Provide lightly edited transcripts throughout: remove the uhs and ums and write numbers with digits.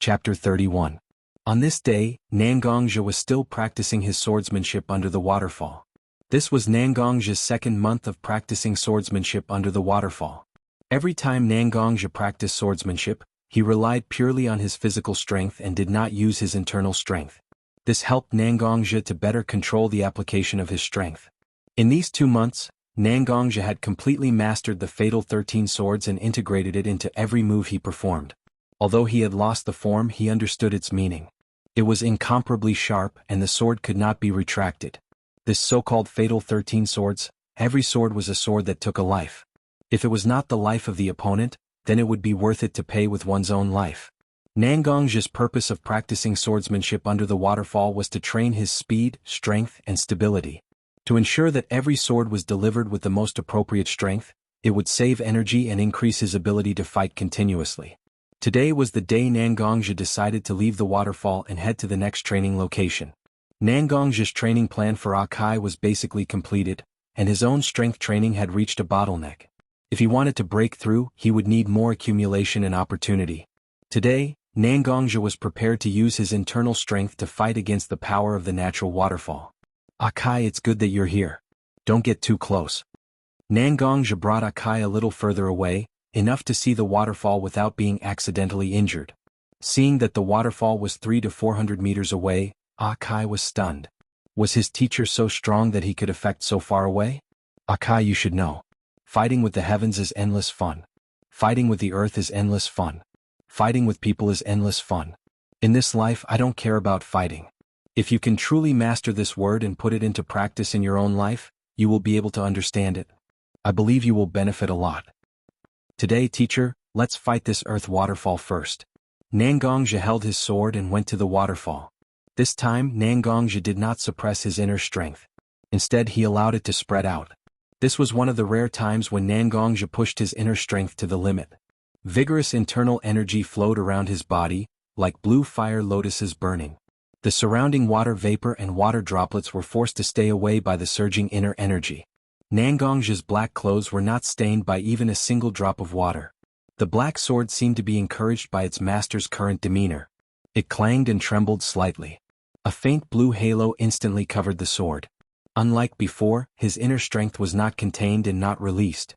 Chapter 31. On this day, Nangongzhi was still practicing his swordsmanship under the waterfall. This was Nangongzhi's second month of practicing swordsmanship under the waterfall. Every time Nangongzhi practiced swordsmanship, he relied purely on his physical strength and did not use his internal strength. This helped Nangongzhi to better control the application of his strength. In these 2 months, Nangongzhi had completely mastered the fatal 13 swords and integrated it into every move he performed. Although he had lost the form, he understood its meaning. It was incomparably sharp and the sword could not be retracted. This so-called fatal 13 swords, every sword was a sword that took a life. If it was not the life of the opponent, then it would be worth it to pay with one's own life. Nangongzhi's purpose of practicing swordsmanship under the waterfall was to train his speed, strength, and stability. To ensure that every sword was delivered with the most appropriate strength, it would save energy and increase his ability to fight continuously. Today was the day Nangongzhi decided to leave the waterfall and head to the next training location. Nangongzhi's training plan for Akai was basically completed, and his own strength training had reached a bottleneck. If he wanted to break through, he would need more accumulation and opportunity. Today, Nangongzhi was prepared to use his internal strength to fight against the power of the natural waterfall. Akai, it's good that you're here. Don't get too close. Nangongzhi brought Akai a little further away, enough to see the waterfall without being accidentally injured. Seeing that the waterfall was 300 to 400 meters away, Akai was stunned. Was his teacher so strong that he could affect so far away? Akai, you should know. Fighting with the heavens is endless fun. Fighting with the earth is endless fun. Fighting with people is endless fun. In this life, I don't care about fighting. If you can truly master this word and put it into practice in your own life, you will be able to understand it. I believe you will benefit a lot. Today, teacher, let's fight this earth waterfall first. Nangongzhi held his sword and went to the waterfall. This time, Nangongzhi did not suppress his inner strength. Instead, he allowed it to spread out. This was one of the rare times when Nangongzhi pushed his inner strength to the limit. Vigorous internal energy flowed around his body, like blue fire lotuses burning. The surrounding water vapor and water droplets were forced to stay away by the surging inner energy. Nangongzhi's black clothes were not stained by even a single drop of water. The black sword seemed to be encouraged by its master's current demeanor. It clanged and trembled slightly. A faint blue halo instantly covered the sword. Unlike before, his inner strength was not contained and not released.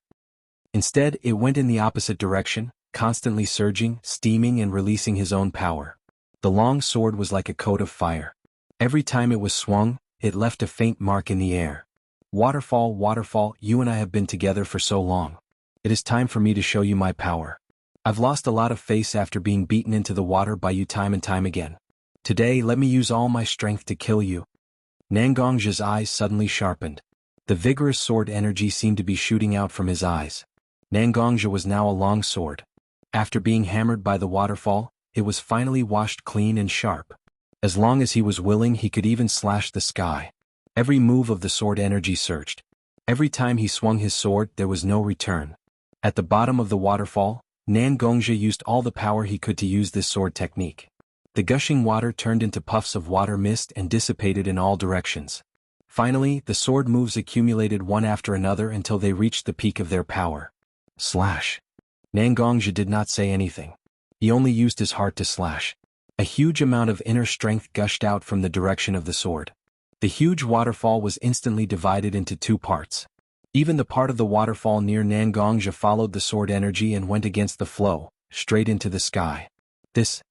Instead, it went in the opposite direction, constantly surging, steaming and releasing his own power. The long sword was like a coat of fire. Every time it was swung, it left a faint mark in the air. Waterfall, waterfall, you and I have been together for so long. It is time for me to show you my power. I've lost a lot of face after being beaten into the water by you time and time again. Today, let me use all my strength to kill you. Nangongzhi's eyes suddenly sharpened. The vigorous sword energy seemed to be shooting out from his eyes. Nangongzhi was now a long sword. After being hammered by the waterfall, it was finally washed clean and sharp. As long as he was willing, he could even slash the sky. Every move of the sword energy surged. Every time he swung his sword, there was no return. At the bottom of the waterfall, Nangongzhi used all the power he could to use this sword technique. The gushing water turned into puffs of water mist and dissipated in all directions. Finally, the sword moves accumulated one after another until they reached the peak of their power. Slash. Nangongzhi did not say anything. He only used his heart to slash. A huge amount of inner strength gushed out from the direction of the sword. The huge waterfall was instantly divided into 2 parts. Even the part of the waterfall near Nangongzhi followed the sword energy and went against the flow, straight into the sky. This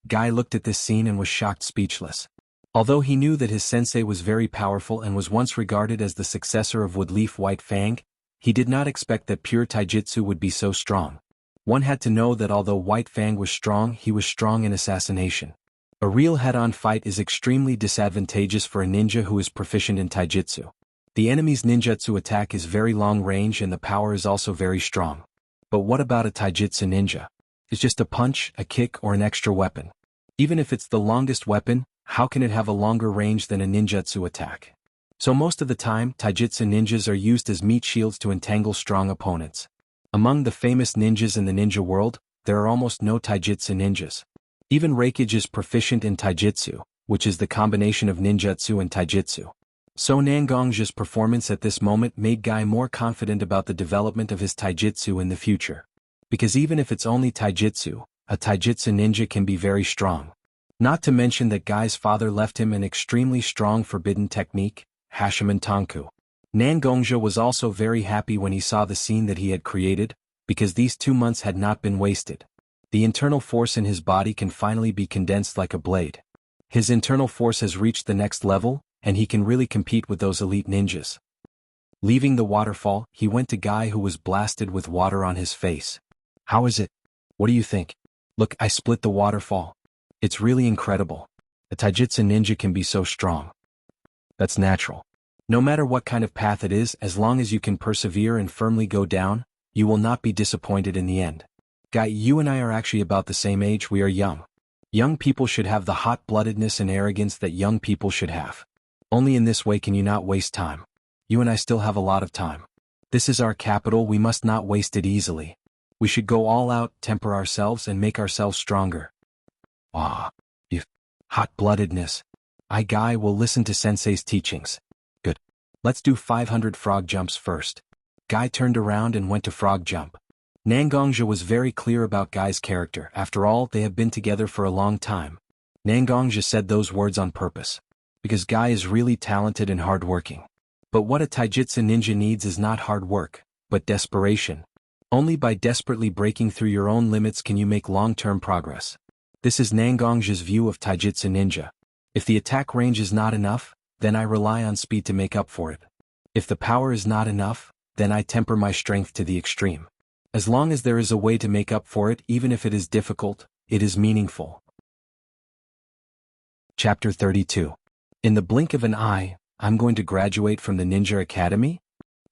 guy looked at this scene and was shocked speechless. Although he knew that his sensei was very powerful and was once regarded as the successor of Woodleaf White Fang, he did not expect that pure taijutsu would be so strong. One had to know that although White Fang was strong, he was strong in assassination. A real head-on fight is extremely disadvantageous for a ninja who is proficient in taijutsu. The enemy's ninjutsu attack is very long range and the power is also very strong. But what about a taijutsu ninja? It's just a punch, a kick, or an extra weapon. Even if it's the longest weapon, how can it have a longer range than a ninjutsu attack? So most of the time, taijutsu ninjas are used as meat shields to entangle strong opponents. Among the famous ninjas in the ninja world, there are almost no taijutsu ninjas. Even Reikage is proficient in taijutsu, which is the combination of ninjutsu and taijutsu. So Nangongzhi's performance at this moment made Guy more confident about the development of his taijutsu in the future. Because even if it's only taijutsu, a taijutsu ninja can be very strong. Not to mention that Guy's father left him an extremely strong forbidden technique, Hashiman Tanku. Nangongja was also very happy when he saw the scene that he had created, because these 2 months had not been wasted. The internal force in his body can finally be condensed like a blade. His internal force has reached the next level, and he can really compete with those elite ninjas. Leaving the waterfall, he went to Guy, who was blasted with water on his face. How is it? What do you think? Look, I split the waterfall. It's really incredible. A taijutsu ninja can be so strong. That's natural. No matter what kind of path it is, as long as you can persevere and firmly go down, you will not be disappointed in the end. Guy, you and I are actually about the same age. We are young. Young people should have the hot-bloodedness and arrogance that young people should have. Only in this way can you not waste time. You and I still have a lot of time. This is our capital, we must not waste it easily. We should go all out, temper ourselves and make ourselves stronger. You hot-bloodedness. Guy will listen to sensei's teachings. Good. Let's do 500 frog jumps first. Guy turned around and went to frog jump. Nangongja was very clear about Guy's character. After all, they have been together for a long time. Nangongja said those words on purpose. Because Guy is really talented and hardworking. But what a taijutsu ninja needs is not hard work, but desperation. Only by desperately breaking through your own limits can you make long-term progress. This is Nangongja's view of taijutsu ninja. If the attack range is not enough, then I rely on speed to make up for it. If the power is not enough, then I temper my strength to the extreme. As long as there is a way to make up for it, even if it is difficult, it is meaningful. Chapter 32. In the blink of an eye, I'm going to graduate from the Ninja Academy?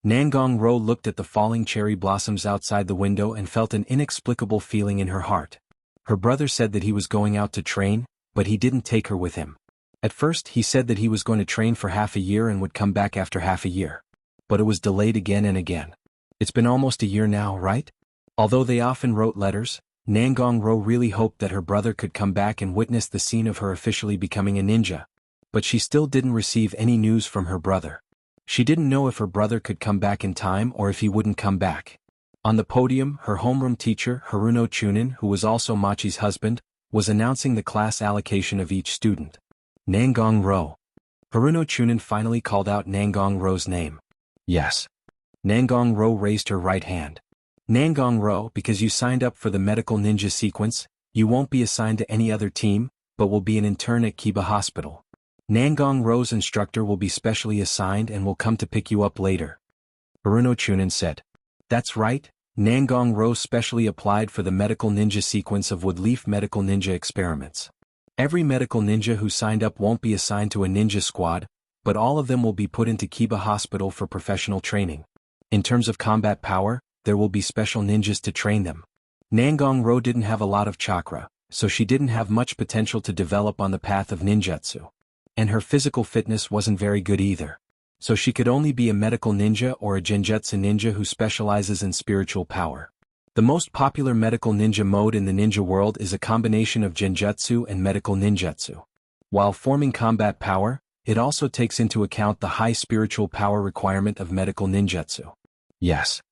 Nangong-ro looked at the falling cherry blossoms outside the window and felt an inexplicable feeling in her heart. Her brother said that he was going out to train, but he didn't take her with him. At first he said that he was going to train for half a year and would come back after half a year. But it was delayed again and again. It's been almost a year now, right? Although they often wrote letters, Nangong-ro really hoped that her brother could come back and witness the scene of her officially becoming a ninja. But she still didn't receive any news from her brother. She didn't know if her brother could come back in time or if he wouldn't come back. On the podium, her homeroom teacher, Haruno Chunin, who was also Machi's husband, was announcing the class allocation of each student. Nangong-ro. Haruno Chunin finally called out Nangong-ro's name. Yes. Nangong-ro raised her right hand. Nangong-ro, because you signed up for the medical ninja sequence, you won't be assigned to any other team, but will be an intern at Kiba Hospital. Nangong-ro's instructor will be specially assigned and will come to pick you up later. Haruno Chunin said. That's right, Nangong-ro specially applied for the medical ninja sequence of Woodleaf medical ninja experiments. Every medical ninja who signed up won't be assigned to a ninja squad, but all of them will be put into Kiba Hospital for professional training. In terms of combat power, there will be special ninjas to train them. Nangong-ro didn't have a lot of chakra, so she didn't have much potential to develop on the path of ninjutsu. And her physical fitness wasn't very good either. So she could only be a medical ninja or a genjutsu ninja who specializes in spiritual power. The most popular medical ninja mode in the ninja world is a combination of genjutsu and medical ninjutsu. While forming combat power, it also takes into account the high spiritual power requirement of medical ninjutsu. Yes.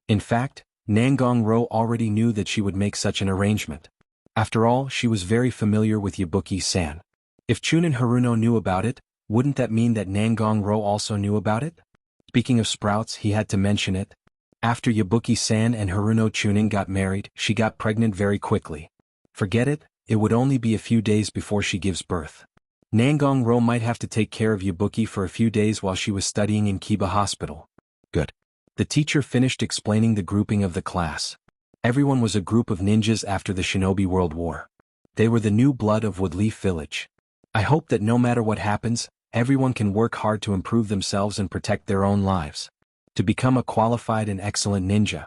In fact, Nangong-ro already knew that she would make such an arrangement. After all, she was very familiar with Yabuki-san. If Chunin Haruno knew about it, wouldn't that mean that Nangong-ro also knew about it? Speaking of sprouts, he had to mention it. After Yabuki-san and Haruno Chunin got married, she got pregnant very quickly. Forget it, it would only be a few days before she gives birth. Nangong-ro might have to take care of Yabuki for a few days while she was studying in Kiba Hospital. Good. The teacher finished explaining the grouping of the class. Everyone was a group of ninjas after the Shinobi World War. They were the new blood of Woodleaf Village. I hope that no matter what happens, everyone can work hard to improve themselves and protect their own lives. To become a qualified and excellent ninja.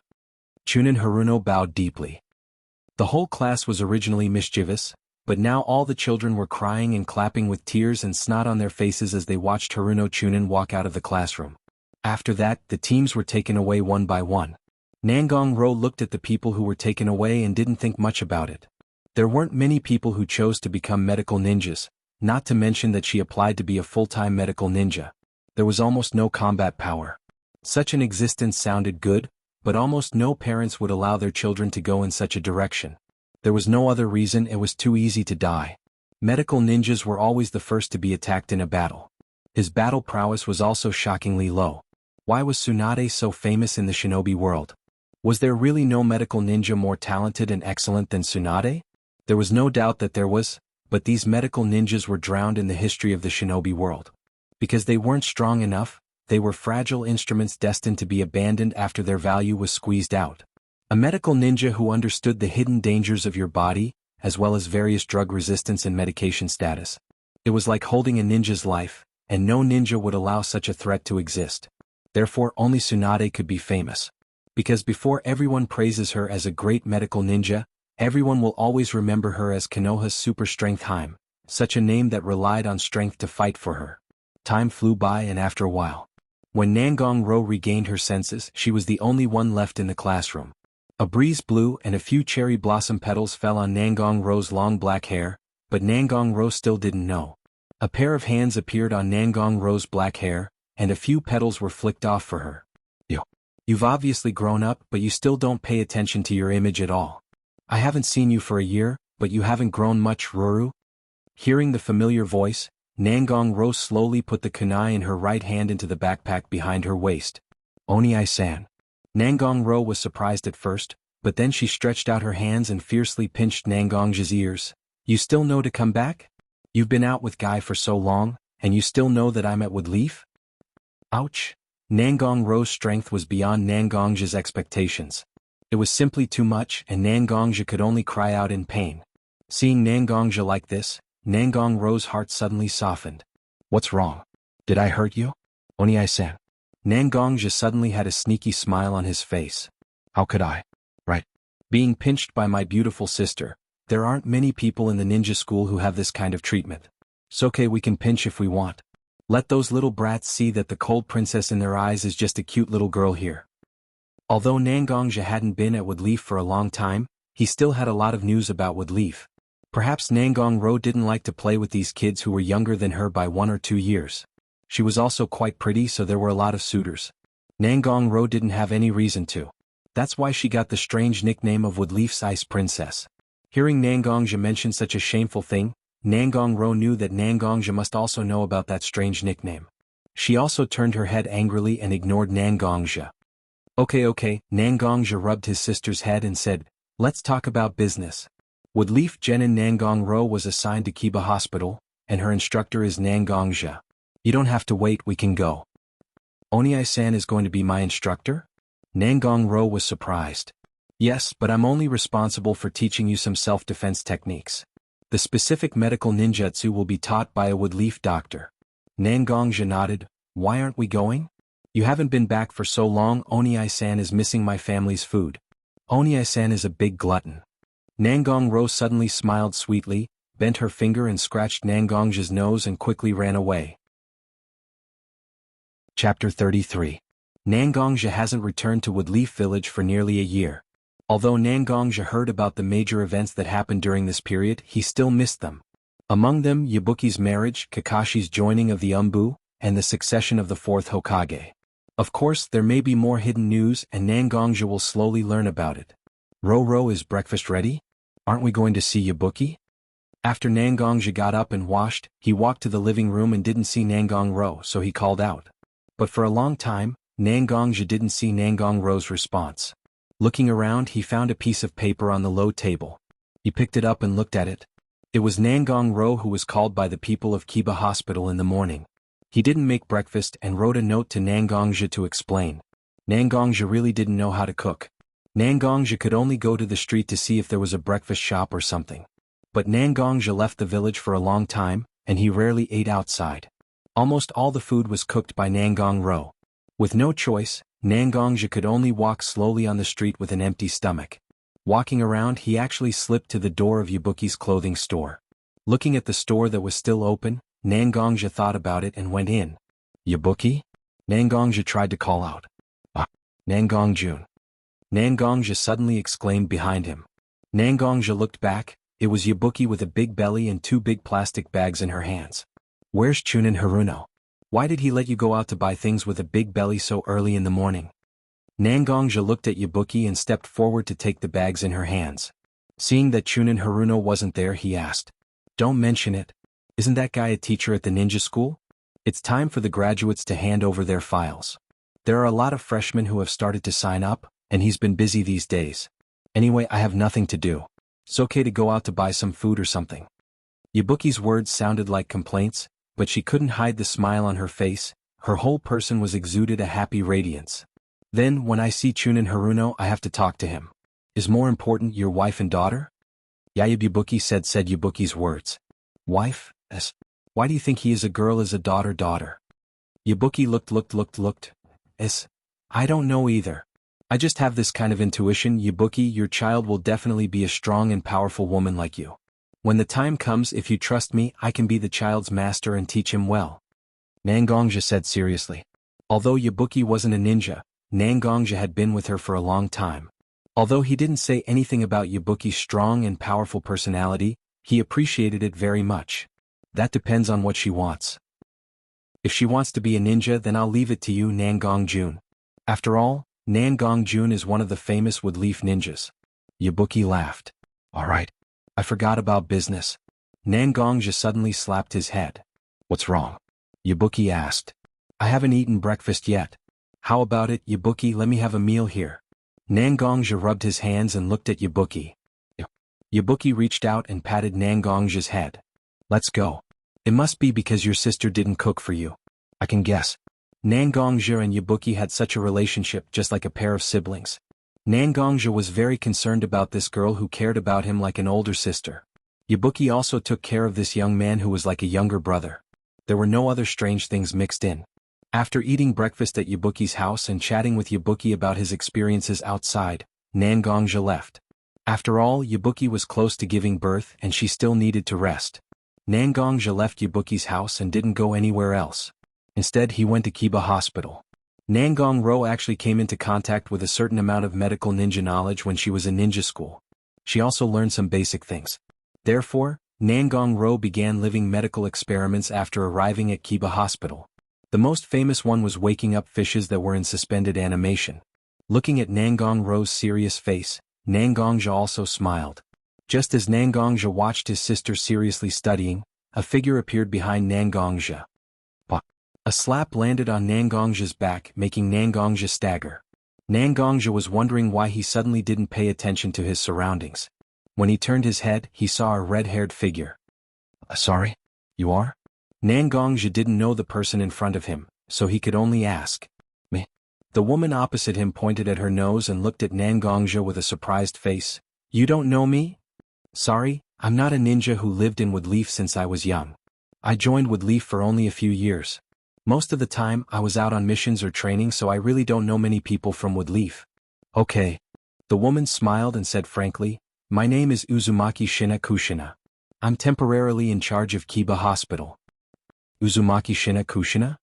Chunin Haruno bowed deeply. The whole class was originally mischievous, but now all the children were crying and clapping with tears and snot on their faces as they watched Haruno Chunin walk out of the classroom. After that, the teams were taken away one by one. Nangong-ro looked at the people who were taken away and didn't think much about it. There weren't many people who chose to become medical ninjas, not to mention that she applied to be a full-time medical ninja. There was almost no combat power. Such an existence sounded good, but almost no parents would allow their children to go in such a direction. There was no other reason, it was too easy to die. Medical ninjas were always the first to be attacked in a battle. His battle prowess was also shockingly low. Why was Tsunade so famous in the shinobi world? Was there really no medical ninja more talented and excellent than Tsunade? There was no doubt that there was, but these medical ninjas were drowned in the history of the shinobi world. Because they weren't strong enough, they were fragile instruments destined to be abandoned after their value was squeezed out. A medical ninja who understood the hidden dangers of your body, as well as various drug resistance and medication status. It was like holding a ninja's life, and no ninja would allow such a threat to exist. Therefore only Tsunade could be famous. Because before everyone praises her as a great medical ninja, everyone will always remember her as Konoha's super strength Haim, such a name that relied on strength to fight for her. Time flew by, and after a while, when Nangong Ro regained her senses, she was the only one left in the classroom. A breeze blew and a few cherry blossom petals fell on Nangong Ro's long black hair, but Nangong Ro still didn't know. A pair of hands appeared on Nangong Ro's black hair, and a few petals were flicked off for her. You've obviously grown up, but you still don't pay attention to your image at all. I haven't seen you for a year, but you haven't grown much, Ruru. Hearing the familiar voice, Nangong Ro slowly put the kunai in her right hand into the backpack behind her waist. Oni-san. Nangong Ro was surprised at first, but then she stretched out her hands and fiercely pinched Nangong's ears. You still know to come back? You've been out with Guy for so long, and you still know that I'm at Woodleaf? Ouch. Nangong Ro's strength was beyond Nangong's expectations. It was simply too much, and Nangongja could only cry out in pain. Seeing Nangongja like this, Nangong Ro's heart suddenly softened. What's wrong? Did I hurt you? Oni-san. Nangongja suddenly had a sneaky smile on his face. How could I? Right. Being pinched by my beautiful sister. There aren't many people in the ninja school who have this kind of treatment. It's okay, we can pinch if we want. Let those little brats see that the cold princess in their eyes is just a cute little girl here. Although Nangongja hadn't been at Woodleaf for a long time, he still had a lot of news about Woodleaf. Perhaps Nangong Ro didn't like to play with these kids who were younger than her by 1 or 2 years. She was also quite pretty, so there were a lot of suitors. Nangong Ro didn't have any reason to. That's why she got the strange nickname of Woodleaf's Ice Princess. Hearing Nangongja mention such a shameful thing, Nangong Ro knew that Nangongja must also know about that strange nickname. She also turned her head angrily and ignored Nangongja. Okay, Nangongja rubbed his sister's head and said, let's talk about business. Woodleaf Genin Nangong Ro was assigned to Kiba Hospital, and her instructor is Nangongja. You don't have to wait, we can go. Oni-san is going to be my instructor? Nangong Ro was surprised. Yes, but I'm only responsible for teaching you some self-defense techniques. The specific medical ninjutsu will be taught by a Woodleaf doctor. Nangongja nodded. Why aren't we going? You haven't been back for so long. Oni-san is missing my family's food. Oni-san is a big glutton. Nangong Ro suddenly smiled sweetly, bent her finger and scratched Nangongja's nose and quickly ran away. Chapter 33. Nangongja hasn't returned to Woodleaf Village for nearly a year. Although Nangongja heard about the major events that happened during this period, he still missed them. Among them, Yabuki's marriage, Kakashi's joining of the Umbu, and the succession of the 4th Hokage. Of course, there may be more hidden news, and Nangongja will slowly learn about it. Ro, is breakfast ready? Aren't we going to see Yabuki? After Nangongja got up and washed, he walked to the living room and didn't see Nangong Ro, so he called out. But for a long time, Nangongja didn't see Nangong Ro's response. Looking around, he found a piece of paper on the low table. He picked it up and looked at it. It was Nangong Ro who was called by the people of Kiba Hospital in the morning. He didn't make breakfast and wrote a note to Nangongja to explain. Nangongja really didn't know how to cook. Nangongja could only go to the street to see if there was a breakfast shop or something. But Nangongja left the village for a long time, and he rarely ate outside. Almost all the food was cooked by Nangong Ro. With no choice, Nangongja could only walk slowly on the street with an empty stomach. Walking around, he actually slipped to the door of Yabuki's clothing store. Looking at the store that was still open, Nangongja thought about it and went in. Yabuki? Nangongja tried to call out. Nangongjun. Nangongja suddenly exclaimed behind him. Nangongja looked back. It was Yabuki with a big belly and 2 big plastic bags in her hands. Where's Chunin Haruno? Why did he let you go out to buy things with a big belly so early in the morning? Nangongja looked at Yabuki and stepped forward to take the bags in her hands. Seeing that Chunin Haruno wasn't there, he asked. Don't mention it. Isn't that guy a teacher at the ninja school? It's time for the graduates to hand over their files. There are a lot of freshmen who have started to sign up, and he's been busy these days. Anyway, I have nothing to do. It's okay to go out to buy some food or something. Yabuki's words sounded like complaints, but she couldn't hide the smile on her face. Her whole person was exuded a happy radiance. Then, when I see Chunin Haruno, I have to talk to him. Is more important your wife and daughter? Yabuki said Yabuki's words. Wife? Yes. Why do you think he is a girl as a daughter? Yabuki looked. Yes. I don't know either. I just have this kind of intuition. Yabuki, your child will definitely be a strong and powerful woman like you. When the time comes, if you trust me, I can be the child's master and teach him well. Nangongja said seriously. Although Yabuki wasn't a ninja, Nangongja had been with her for a long time. Although he didn't say anything about Yabuki's strong and powerful personality, he appreciated it very much. That depends on what she wants. If she wants to be a ninja, then I'll leave it to you, Nangongjun. After all, Nangongjun is one of the famous woodleaf ninjas. Yabuki laughed. All right. I forgot about business. Nangongja suddenly slapped his head. What's wrong? Yabuki asked. I haven't eaten breakfast yet. How about it, Yabuki, let me have a meal here. Nangongja rubbed his hands and looked at Yabuki. Yabuki reached out and patted Nangongja's head. Let's go. It must be because your sister didn't cook for you. I can guess. Nangongja and Yabuki had such a relationship, just like a pair of siblings. Nangongja was very concerned about this girl who cared about him like an older sister. Yabuki also took care of this young man who was like a younger brother. There were no other strange things mixed in. After eating breakfast at Yabuki's house and chatting with Yabuki about his experiences outside, Nangongja left. After all, Yabuki was close to giving birth and she still needed to rest. Nangongja left Yabuki's house and didn't go anywhere else. Instead, he went to Kiba Hospital. Nangongro actually came into contact with a certain amount of medical ninja knowledge when she was in ninja school. She also learned some basic things. Therefore, Nangongro began living medical experiments after arriving at Kiba Hospital. The most famous one was waking up fishes that were in suspended animation. Looking at Nangongro's serious face, Nangongja also smiled. Just as Nangongja watched his sister seriously studying, a figure appeared behind Nangongja. A slap landed on Nangongja's back, making Nangongja stagger. Nangongja was wondering why he suddenly didn't pay attention to his surroundings. When he turned his head, he saw a red-haired figure. Sorry? You are? Nangongja didn't know the person in front of him, so he could only ask. Me? The woman opposite him pointed at her nose and looked at Nangongja with a surprised face. You don't know me? Sorry, I'm not a ninja who lived in Woodleaf since I was young. I joined Woodleaf for only a few years. Most of the time, I was out on missions or training, so I really don't know many people from Woodleaf. Okay. The woman smiled and said frankly, my name is Uzumaki Shina Kushina. I'm temporarily in charge of Kiba Hospital. Uzumaki Shina Kushina?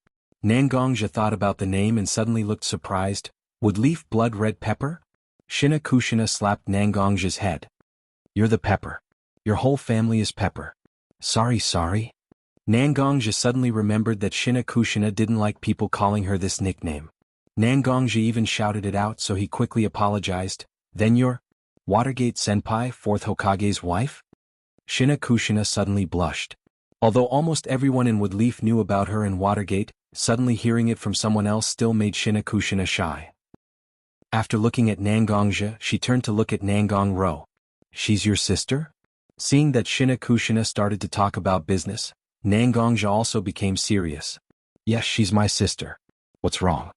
Nangongja thought about the name and suddenly looked surprised. Woodleaf blood red pepper? Shina Kushina slapped Nangongja's head. You're the pepper. Your whole family is pepper. Sorry. Nangongja suddenly remembered that Shina Kushina didn't like people calling her this nickname. Nangongja even shouted it out, so he quickly apologized. Then you're Watergate Senpai, 4th Hokage's wife? Shina Kushina suddenly blushed. Although almost everyone in Woodleaf knew about her and Watergate, suddenly hearing it from someone else still made Shina Kushina shy. After looking at Nangongja, she turned to look at Nangongro. She's your sister? Seeing that Shina Kushina started to talk about business, Nangongja also became serious. Yes, she's my sister. What's wrong?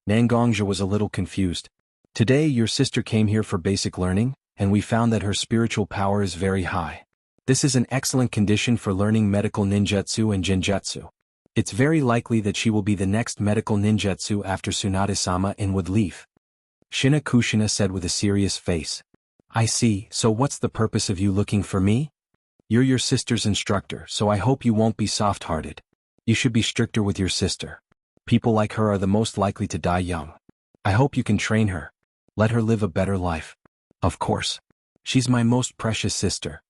Nangongja was a little confused. Today your sister came here for basic learning, and we found that her spiritual power is very high. This is an excellent condition for learning medical ninjutsu and genjutsu. It's very likely that she will be the next medical ninjutsu after Tsunade-sama in Woodleaf. Shina Kushina said with a serious face. I see, so what's the purpose of you looking for me? You're your sister's instructor, so I hope you won't be soft-hearted. You should be stricter with your sister. People like her are the most likely to die young. I hope you can train her. Let her live a better life. Of course. She's my most precious sister.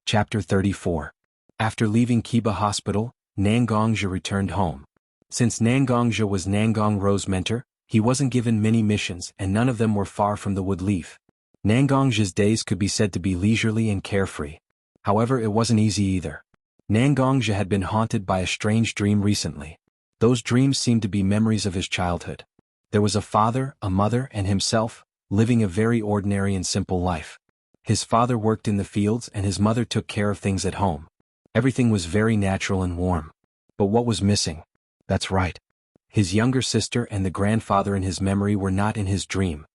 Chapter 34. After leaving Kiba Hospital, Nangongja returned home. Since Nangongja was Nangongro's mentor, he wasn't given many missions and none of them were far from the Woodleaf. Nangong's days could be said to be leisurely and carefree. However, it wasn't easy either. Nangongja had been haunted by a strange dream recently. Those dreams seemed to be memories of his childhood. There was a father, a mother, and himself, living a very ordinary and simple life. His father worked in the fields and his mother took care of things at home. Everything was very natural and warm. But what was missing? That's right. His younger sister and the grandfather in his memory were not in his dream.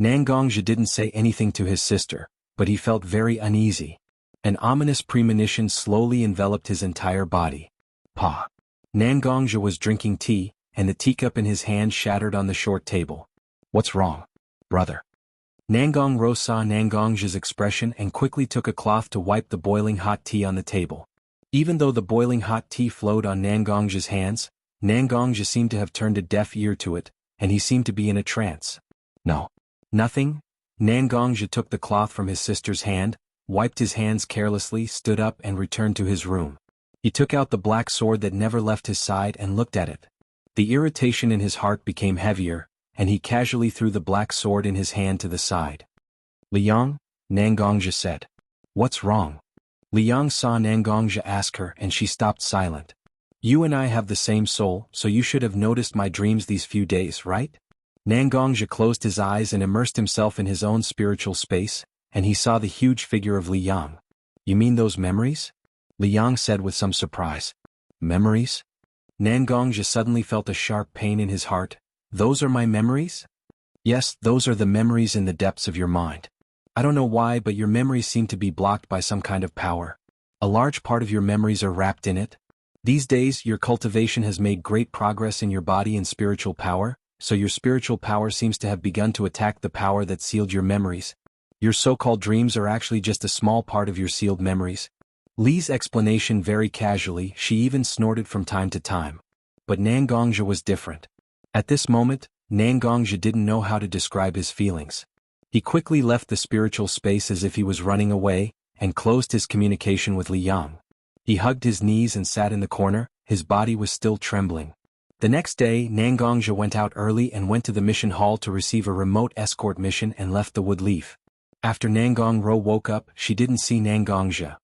Nangongja didn't say anything to his sister, but he felt very uneasy. An ominous premonition slowly enveloped his entire body. Pa. Nangongja was drinking tea, and the teacup in his hand shattered on the short table. What's wrong, brother? Nangongro saw Nangongja's expression and quickly took a cloth to wipe the boiling hot tea on the table. Even though the boiling hot tea flowed on Nangongja's hands, Nangongja seemed to have turned a deaf ear to it, and he seemed to be in a trance. No. Nothing? Nangongja took the cloth from his sister's hand, wiped his hands carelessly, stood up and returned to his room. He took out the black sword that never left his side and looked at it. The irritation in his heart became heavier, and he casually threw the black sword in his hand to the side. Liang, Nangongja said. What's wrong? Liang saw Nangongja ask her and she stopped silent. You and I have the same soul, so you should have noticed my dreams these few days, right? Nangongja closed his eyes and immersed himself in his own spiritual space, and he saw the huge figure of Liang. You mean those memories? Liang said with some surprise. Memories? Nangongja suddenly felt a sharp pain in his heart. Those are my memories? Yes, those are the memories in the depths of your mind. I don't know why, but your memories seem to be blocked by some kind of power. A large part of your memories are wrapped in it. These days, your cultivation has made great progress in your body and spiritual power, so your spiritual power seems to have begun to attack the power that sealed your memories. Your so-called dreams are actually just a small part of your sealed memories. Li's explanation very casually, she even snorted from time to time. But Nangongja was different. At this moment, Nangongja didn't know how to describe his feelings. He quickly left the spiritual space as if he was running away, and closed his communication with Liang. He hugged his knees and sat in the corner, his body was still trembling. The next day, Nangongja went out early and went to the mission hall to receive a remote escort mission and left the wood leaf. After Nangongro woke up, she didn't see Nangongja.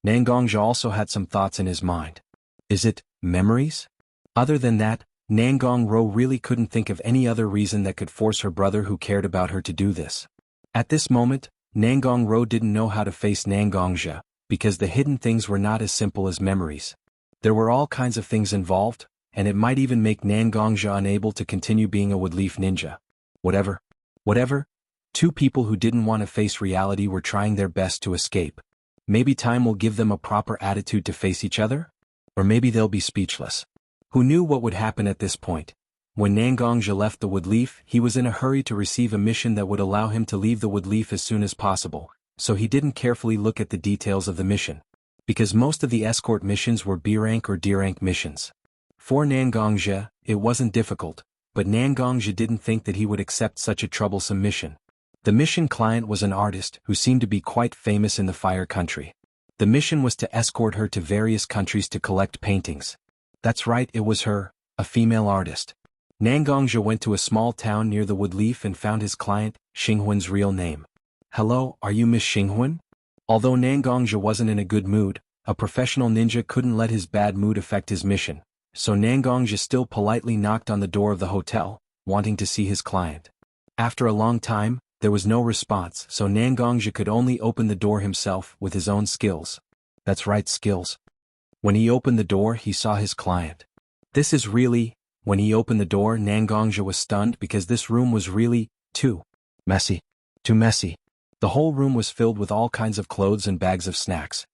Nangongja also had some thoughts in his mind. Is it memories? Other than that, Nangongro really couldn't think of any other reason that could force her brother who cared about her to do this. At this moment, Nangongro didn't know how to face Nangongja, because the hidden things were not as simple as memories. There were all kinds of things involved, and it might even make Nangongja unable to continue being a woodleaf ninja. Whatever. Two people who didn't want to face reality were trying their best to escape. Maybe time will give them a proper attitude to face each other? Or maybe they'll be speechless. Who knew what would happen at this point? When Nangongja left the woodleaf, he was in a hurry to receive a mission that would allow him to leave the woodleaf as soon as possible, so he didn't carefully look at the details of the mission. Because most of the escort missions were B-rank or D-rank missions. For Nangongja, it wasn't difficult, but Nangongja didn't think that he would accept such a troublesome mission. The mission client was an artist who seemed to be quite famous in the Fire Country. The mission was to escort her to various countries to collect paintings. That's right, it was her, a female artist. Nangongja went to a small town near the woodleaf and found his client, Xinghuan's real name. Hello, are you Miss Xinghuan? Although Nangongja wasn't in a good mood, a professional ninja couldn't let his bad mood affect his mission. So Nangongja still politely knocked on the door of the hotel, wanting to see his client. After a long time, there was no response, so Nangongja could only open the door himself with his own skills. That's right, skills. When he opened the door, he saw his client. When he opened the door, Nangongja was stunned because this room was really, too messy. The whole room was filled with all kinds of clothes and bags of snacks.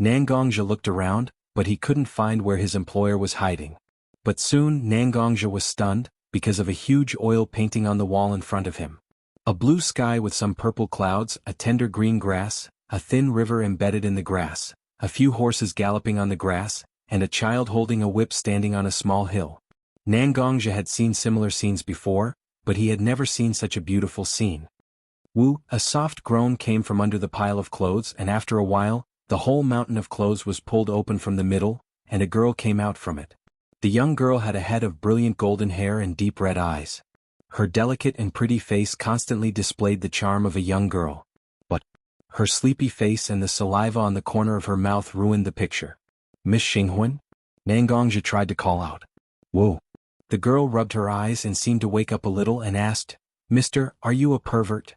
Nangongja looked around, but he couldn't find where his employer was hiding. But soon Nangongja was stunned, because of a huge oil painting on the wall in front of him. A blue sky with some purple clouds, a tender green grass, a thin river embedded in the grass, a few horses galloping on the grass, and a child holding a whip standing on a small hill. Nangongja had seen similar scenes before, but he had never seen such a beautiful scene. Woo, a soft groan came from under the pile of clothes, and after a while, the whole mountain of clothes was pulled open from the middle, and a girl came out from it. The young girl had a head of brilliant golden hair and deep red eyes. Her delicate and pretty face constantly displayed the charm of a young girl. But her sleepy face and the saliva on the corner of her mouth ruined the picture. Miss Xinghuan? Nangongzhi tried to call out. Whoa. The girl rubbed her eyes and seemed to wake up a little and asked, Mister, are you a pervert?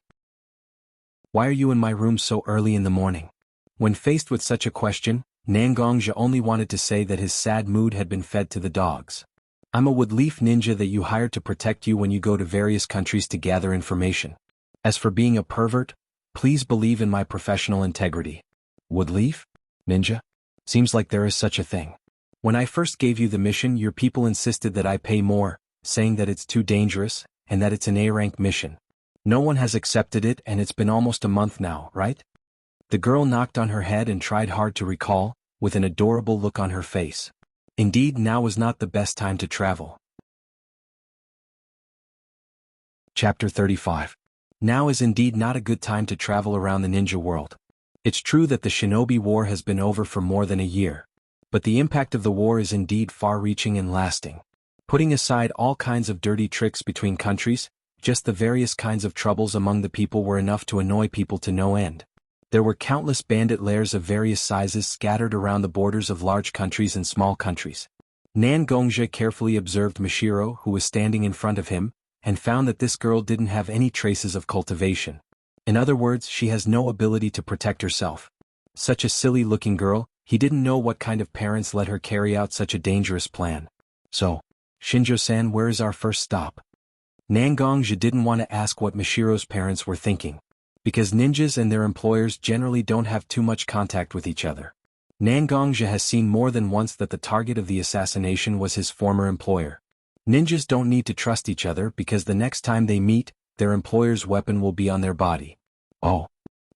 Why are you in my room so early in the morning? When faced with such a question, Nangongzhi only wanted to say that his sad mood had been fed to the dogs. I'm a woodleaf ninja that you hired to protect you when you go to various countries to gather information. As for being a pervert, please believe in my professional integrity. Woodleaf? Ninja? Seems like there is such a thing. When I first gave you the mission, your people insisted that I pay more, saying that it's too dangerous, and that it's an A-rank mission. No one has accepted it and it's been almost a month now, right? The girl knocked on her head and tried hard to recall, with an adorable look on her face. Indeed, now was not the best time to travel. Chapter 35. Now is indeed not a good time to travel around the ninja world. It's true that the shinobi war has been over for more than a year. But the impact of the war is indeed far-reaching and lasting. Putting aside all kinds of dirty tricks between countries, just the various kinds of troubles among the people were enough to annoy people to no end. There were countless bandit lairs of various sizes scattered around the borders of large countries and small countries. Nangongzhi carefully observed Mishiro, who was standing in front of him, and found that this girl didn't have any traces of cultivation. In other words, she has no ability to protect herself. Such a silly-looking girl, he didn't know what kind of parents let her carry out such a dangerous plan. So, Shinjo-san, where is our first stop? Nangongzhi didn't want to ask what Mishiro's parents were thinking, because ninjas and their employers generally don't have too much contact with each other. Nangongzhi has seen more than once that the target of the assassination was his former employer. Ninjas don't need to trust each other because the next time they meet, their employer's weapon will be on their body. Oh.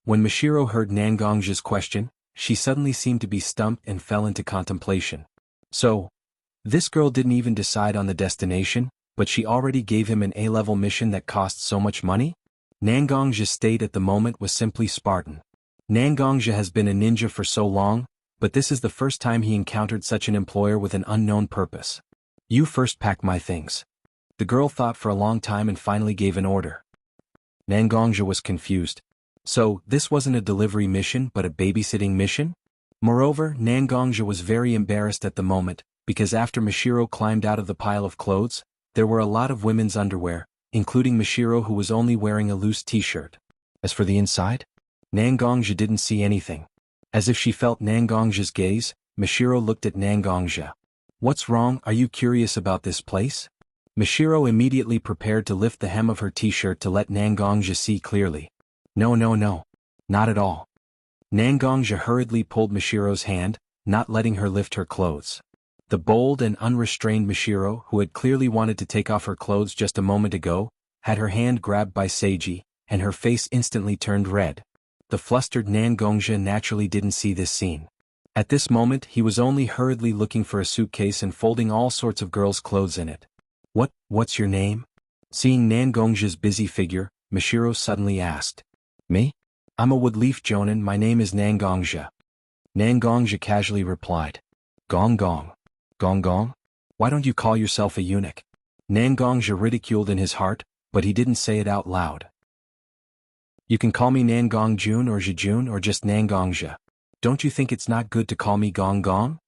When Mishiro heard Nangongzhi's question, she suddenly seemed to be stumped and fell into contemplation. So, this girl didn't even decide on the destination, but she already gave him an A-level mission that cost so much money? Nangongzhi's state at the moment was simply Spartan. Nangongzhi has been a ninja for so long, but this is the first time he encountered such an employer with an unknown purpose. You first pack my things. The girl thought for a long time and finally gave an order. Nangongzhi was confused. So, this wasn't a delivery mission but a babysitting mission? Moreover, Nangongzhi was very embarrassed at the moment, because after Mishiro climbed out of the pile of clothes, there were a lot of women's underwear, including Mishiro, who was only wearing a loose t-shirt. As for the inside? Nangongzhi didn't see anything. As if she felt Nangongzhi's gaze, Mishiro looked at Nangongzhi. What's wrong, are you curious about this place? Mishiro immediately prepared to lift the hem of her t-shirt to let Nangongzhi see clearly. No, not at all. Nangongzhi hurriedly pulled Mishiro's hand, not letting her lift her clothes. The bold and unrestrained Mishiro, who had clearly wanted to take off her clothes just a moment ago, had her hand grabbed by Seiji, and her face instantly turned red. The flustered Nangongzhi naturally didn't see this scene. At this moment he was only hurriedly looking for a suitcase and folding all sorts of girls' clothes in it. What's your name? Seeing Nangongzhi's busy figure, Mishiro suddenly asked. Me? I'm a woodleaf jonin, my name is Nangongzhi. Nangongzhi casually replied. Gong gong. Gong gong? Why don't you call yourself a eunuch? Nangongzhi ridiculed in his heart, but he didn't say it out loud. You can call me Nangongjun or Zhijun or just Nangongzhi. Don't you think it's not good to call me Gong Gong?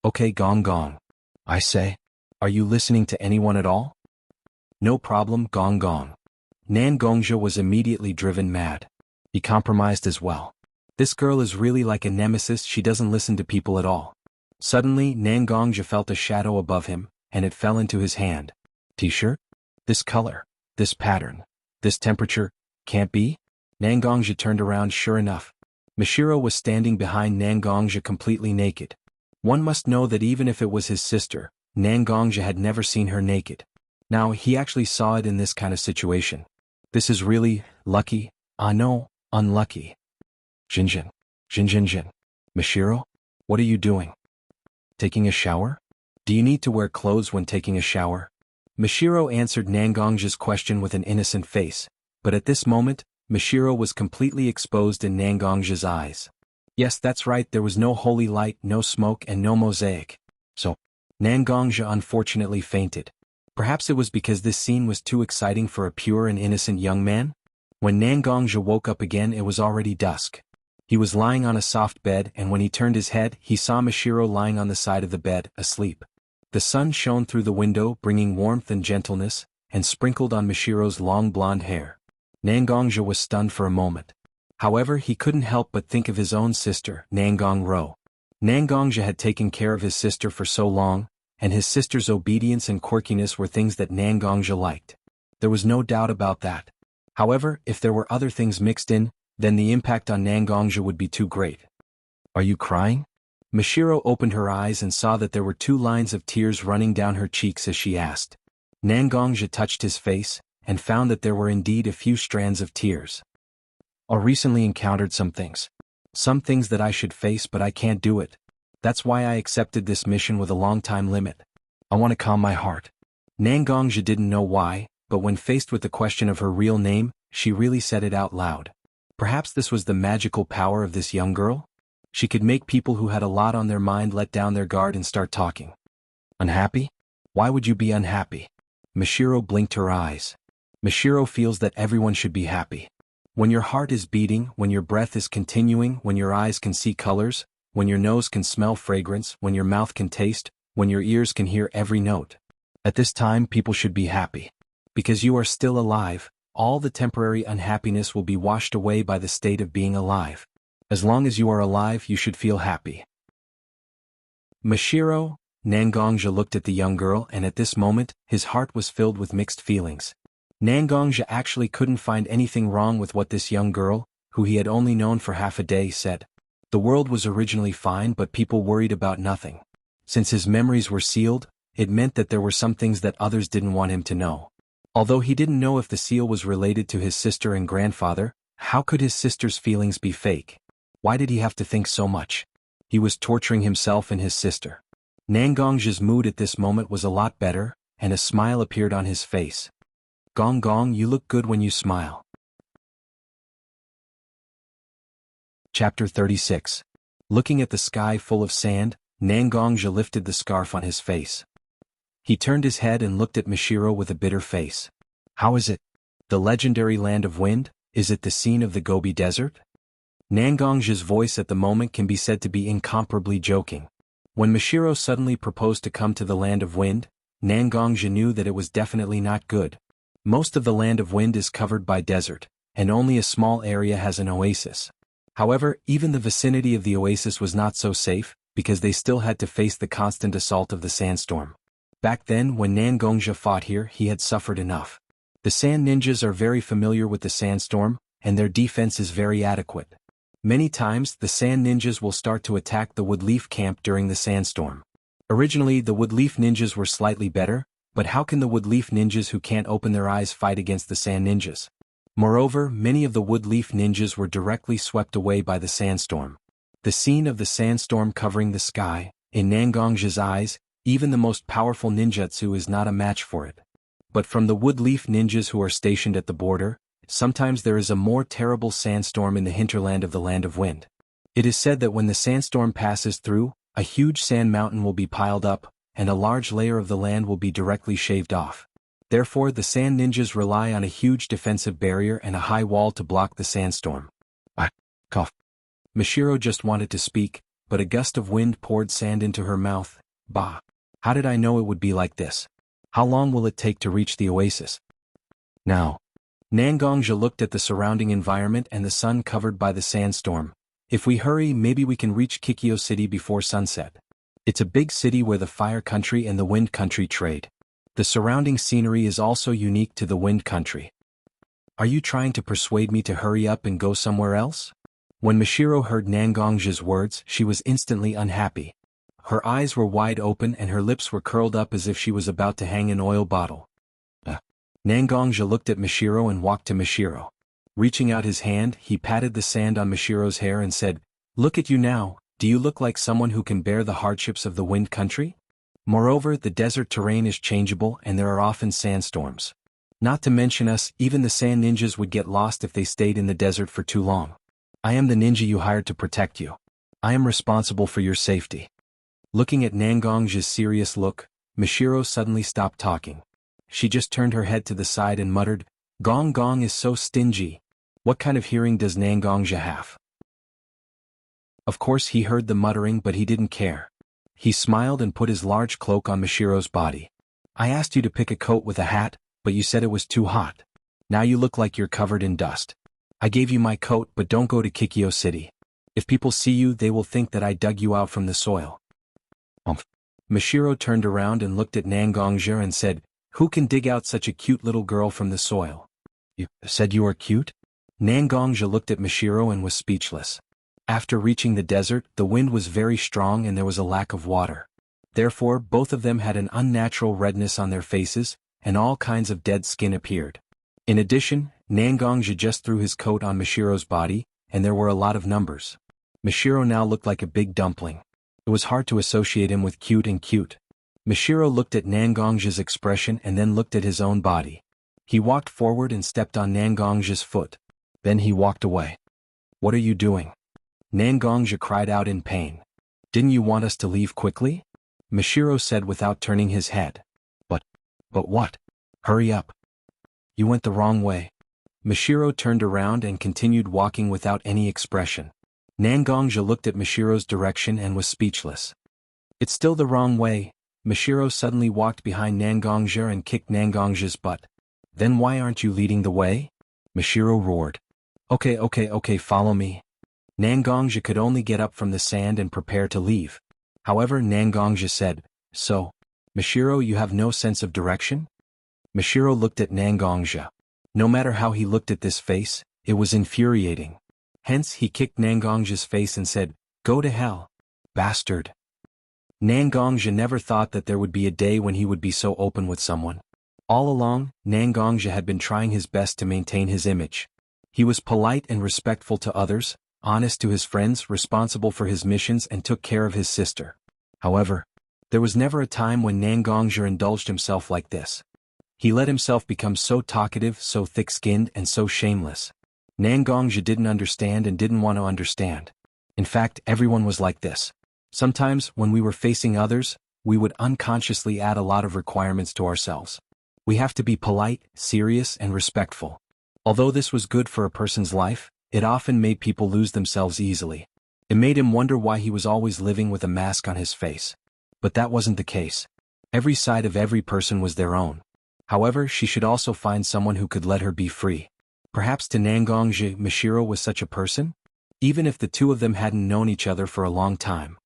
Okay, Gong Gong. I say, are you listening to anyone at all? No problem, Gong Gong. Nangongzhi was immediately driven mad. He compromised as well. This girl is really like a nemesis, she doesn't listen to people at all. Suddenly, Nangongzhi felt a shadow above him, and it fell into his hand. T-shirt? This color, this pattern, this temperature, can't be? Nangongzhi turned around. Sure enough, Mishiro was standing behind Nangongzhi completely naked. One must know that even if it was his sister, Nangongzhi had never seen her naked. Now he actually saw it in this kind of situation. This is really lucky. Ah no, unlucky. Jinjin. Jinjin. Mishiro? What are you doing? Taking a shower? Do you need to wear clothes when taking a shower? Mishiro answered Nangongzhi's question with an innocent face, but at this moment, Mishiro was completely exposed in Nangongzhi's eyes. Yes, that's right, there was no holy light, no smoke and no mosaic. So, Nangongzhi unfortunately fainted. Perhaps it was because this scene was too exciting for a pure and innocent young man? When Nangongja woke up again it was already dusk. He was lying on a soft bed and when he turned his head he saw Mashiro lying on the side of the bed, asleep. The sun shone through the window bringing warmth and gentleness, and sprinkled on Mashiro's long blonde hair. Nangongja was stunned for a moment. However, he couldn't help but think of his own sister, Nangong-ro. Nangongja had taken care of his sister for so long, and his sister's obedience and quirkiness were things that Nangongja liked. There was no doubt about that. However, if there were other things mixed in, then the impact on Nangongja would be too great. "Are you crying?" Mashiro opened her eyes and saw that there were 2 lines of tears running down her cheeks as she asked. Nangongja touched his face, and found that there were indeed a few strands of tears. "I recently encountered some things that I should face but I can't do it. That's why I accepted this mission with a long time limit. I want to calm my heart." Nangongja didn't know why, but when faced with the question of her real name, she really said it out loud. Perhaps this was the magical power of this young girl? She could make people who had a lot on their mind let down their guard and start talking. "Unhappy? Why would you be unhappy?" Mashiro blinked her eyes. Mashiro feels that everyone should be happy. When your heart is beating, when your breath is continuing, when your eyes can see colors, when your nose can smell fragrance, when your mouth can taste, when your ears can hear every note. At this time people should be happy. Because you are still alive, all the temporary unhappiness will be washed away by the state of being alive. As long as you are alive you should feel happy. Mashiro, Nangongja looked at the young girl and at this moment, his heart was filled with mixed feelings. Nangongja actually couldn't find anything wrong with what this young girl, who he had only known for half a day, said. The world was originally fine but people worried about nothing. Since his memories were sealed, it meant that there were some things that others didn't want him to know. Although he didn't know if the seal was related to his sister and grandfather, how could his sister's feelings be fake? Why did he have to think so much? He was torturing himself and his sister. Nangongja's mood at this moment was a lot better, and a smile appeared on his face. "Gong Gong, you look good when you smile." Chapter 36. Looking at the sky full of sand, Nangongja lifted the scarf on his face. He turned his head and looked at Mashiro with a bitter face. "How is it? The legendary land of wind, is it the scene of the Gobi Desert?" Nangongja's voice at the moment can be said to be incomparably joking. When Mashiro suddenly proposed to come to the land of wind, Nangongja knew that it was definitely not good. Most of the land of wind is covered by desert, and only a small area has an oasis. However, even the vicinity of the oasis was not so safe, because they still had to face the constant assault of the sandstorm. Back then, when Nangongja fought here, he had suffered enough. The sand ninjas are very familiar with the sandstorm, and their defense is very adequate. Many times, the sand ninjas will start to attack the woodleaf camp during the sandstorm. Originally, the woodleaf ninjas were slightly better, but how can the woodleaf ninjas who can't open their eyes fight against the sand ninjas? Moreover, many of the woodleaf ninjas were directly swept away by the sandstorm. The scene of the sandstorm covering the sky, in Nangongja's eyes, even the most powerful ninjutsu is not a match for it. But from the woodleaf ninjas who are stationed at the border, sometimes there is a more terrible sandstorm in the hinterland of the land of wind. It is said that when the sandstorm passes through, a huge sand mountain will be piled up, and a large layer of the land will be directly shaved off. Therefore, the sand ninjas rely on a huge defensive barrier and a high wall to block the sandstorm. Cough. Mashiro just wanted to speak, but a gust of wind poured sand into her mouth. Bah! How did I know it would be like this? How long will it take to reach the oasis? Now. Nangongja looked at the surrounding environment and the sun covered by the sandstorm. If we hurry, maybe we can reach Kikyo City before sunset. It's a big city where the fire country and the wind country trade. The surrounding scenery is also unique to the wind country. Are you trying to persuade me to hurry up and go somewhere else? When Mashiro heard Nangongja's words, she was instantly unhappy. Her eyes were wide open and her lips were curled up as if she was about to hang an oil bottle. Nangongja looked at Mashiro and walked to Mashiro. Reaching out his hand, he patted the sand on Mashiro's hair and said, "Look at you now, do you look like someone who can bear the hardships of the wind country? Moreover, the desert terrain is changeable and there are often sandstorms. Not to mention us, even the sand ninjas would get lost if they stayed in the desert for too long. I am the ninja you hired to protect you. I am responsible for your safety." Looking at Nangongja's serious look, Mashiro suddenly stopped talking. she just turned her head to the side and muttered, "Gong Gong is so stingy. What kind of hearing does Nangongja have?" Of course he heard the muttering, but he didn't care. He smiled and put his large cloak on Mishiro's body. "I asked you to pick a coat with a hat, but you said it was too hot. Now you look like you're covered in dust. I gave you my coat, but don't go to Kikyo City. If people see you, they will think that I dug you out from the soil." Mishiro turned around and looked at Nangongja and said, "Who can dig out such a cute little girl from the soil?" "You said you are cute?" Nangongja looked at Mishiro and was speechless. After reaching the desert, the wind was very strong and there was a lack of water. Therefore, both of them had an unnatural redness on their faces, and all kinds of dead skin appeared. In addition, Nangongja just threw his coat on Mishiro's body, and there were a lot of numbers. Mishiro now looked like a big dumpling. It was hard to associate him with cute and cute. Mishiro looked at Nangongja's expression and then looked at his own body. He walked forward and stepped on Nangongja's foot. Then he walked away. "What are you doing?" Nangongja cried out in pain. "Didn't you want us to leave quickly?" Mishiro said without turning his head. But what? Hurry up. You went the wrong way." Mishiro turned around and continued walking without any expression. Nangongja looked at Mishiro's direction and was speechless. "It's still the wrong way." Mishiro suddenly walked behind Nangongja and kicked Nangongja's butt. "Then why aren't you leading the way?" Mishiro roared. Okay, follow me." Nangongja could only get up from the sand and prepare to leave. However, Nangongja said, "So, Mishiro, you have no sense of direction?" Mishiro looked at Nangongja. No matter how he looked at this face, it was infuriating. Hence he kicked Nangongja's face and said, "Go to hell, bastard." Nangongja never thought that there would be a day when he would be so open with someone. All along, Nangongja had been trying his best to maintain his image. He was polite and respectful to others, honest to his friends, responsible for his missions, and took care of his sister. However, there was never a time when Nangongja indulged himself like this. He let himself become so talkative, so thick-skinned, and so shameless. Nangongja didn't understand and didn't want to understand. In fact, everyone was like this. Sometimes, when we were facing others, we would unconsciously add a lot of requirements to ourselves. We have to be polite, serious, and respectful. Although this was good for a person's life, it often made people lose themselves easily. It made him wonder why he was always living with a mask on his face. But that wasn't the case. Every side of every person was their own. However, she should also find someone who could let her be free. Perhaps to Nangongja, Mishiro was such a person? Even if the two of them hadn't known each other for a long time.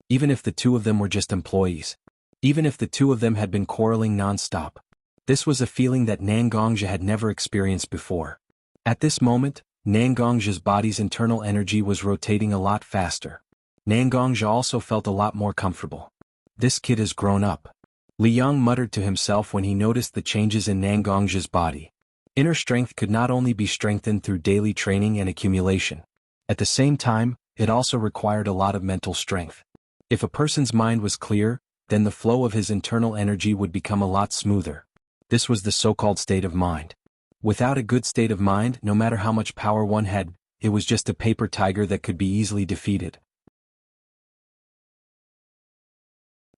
Even if the two of them were just employees. Even if the two of them had been quarreling non-stop. This was a feeling that Nangongja had never experienced before. At this moment, Nangongja's body's internal energy was rotating a lot faster. Nangongja also felt a lot more comfortable. This kid has grown up. Liang muttered to himself when he noticed the changes in Nangongja's body. Inner strength could not only be strengthened through daily training and accumulation. At the same time, it also required a lot of mental strength. If a person's mind was clear, then the flow of his internal energy would become a lot smoother. This was the so-called state of mind. Without a good state of mind, no matter how much power one had, it was just a paper tiger that could be easily defeated.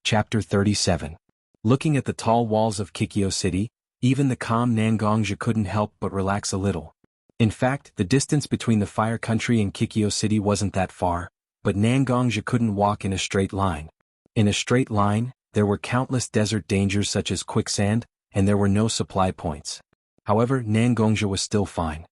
Chapter 37. Looking at the tall walls of Kikyo City, even the calm Nangongja couldn't help but relax a little. In fact, the distance between the Fire Country and Kikyo City wasn't that far, but Nangongja couldn't walk in a straight line. In a straight line, there were countless desert dangers such as quicksand, and there were no supply points. However, Nangongja was still fine.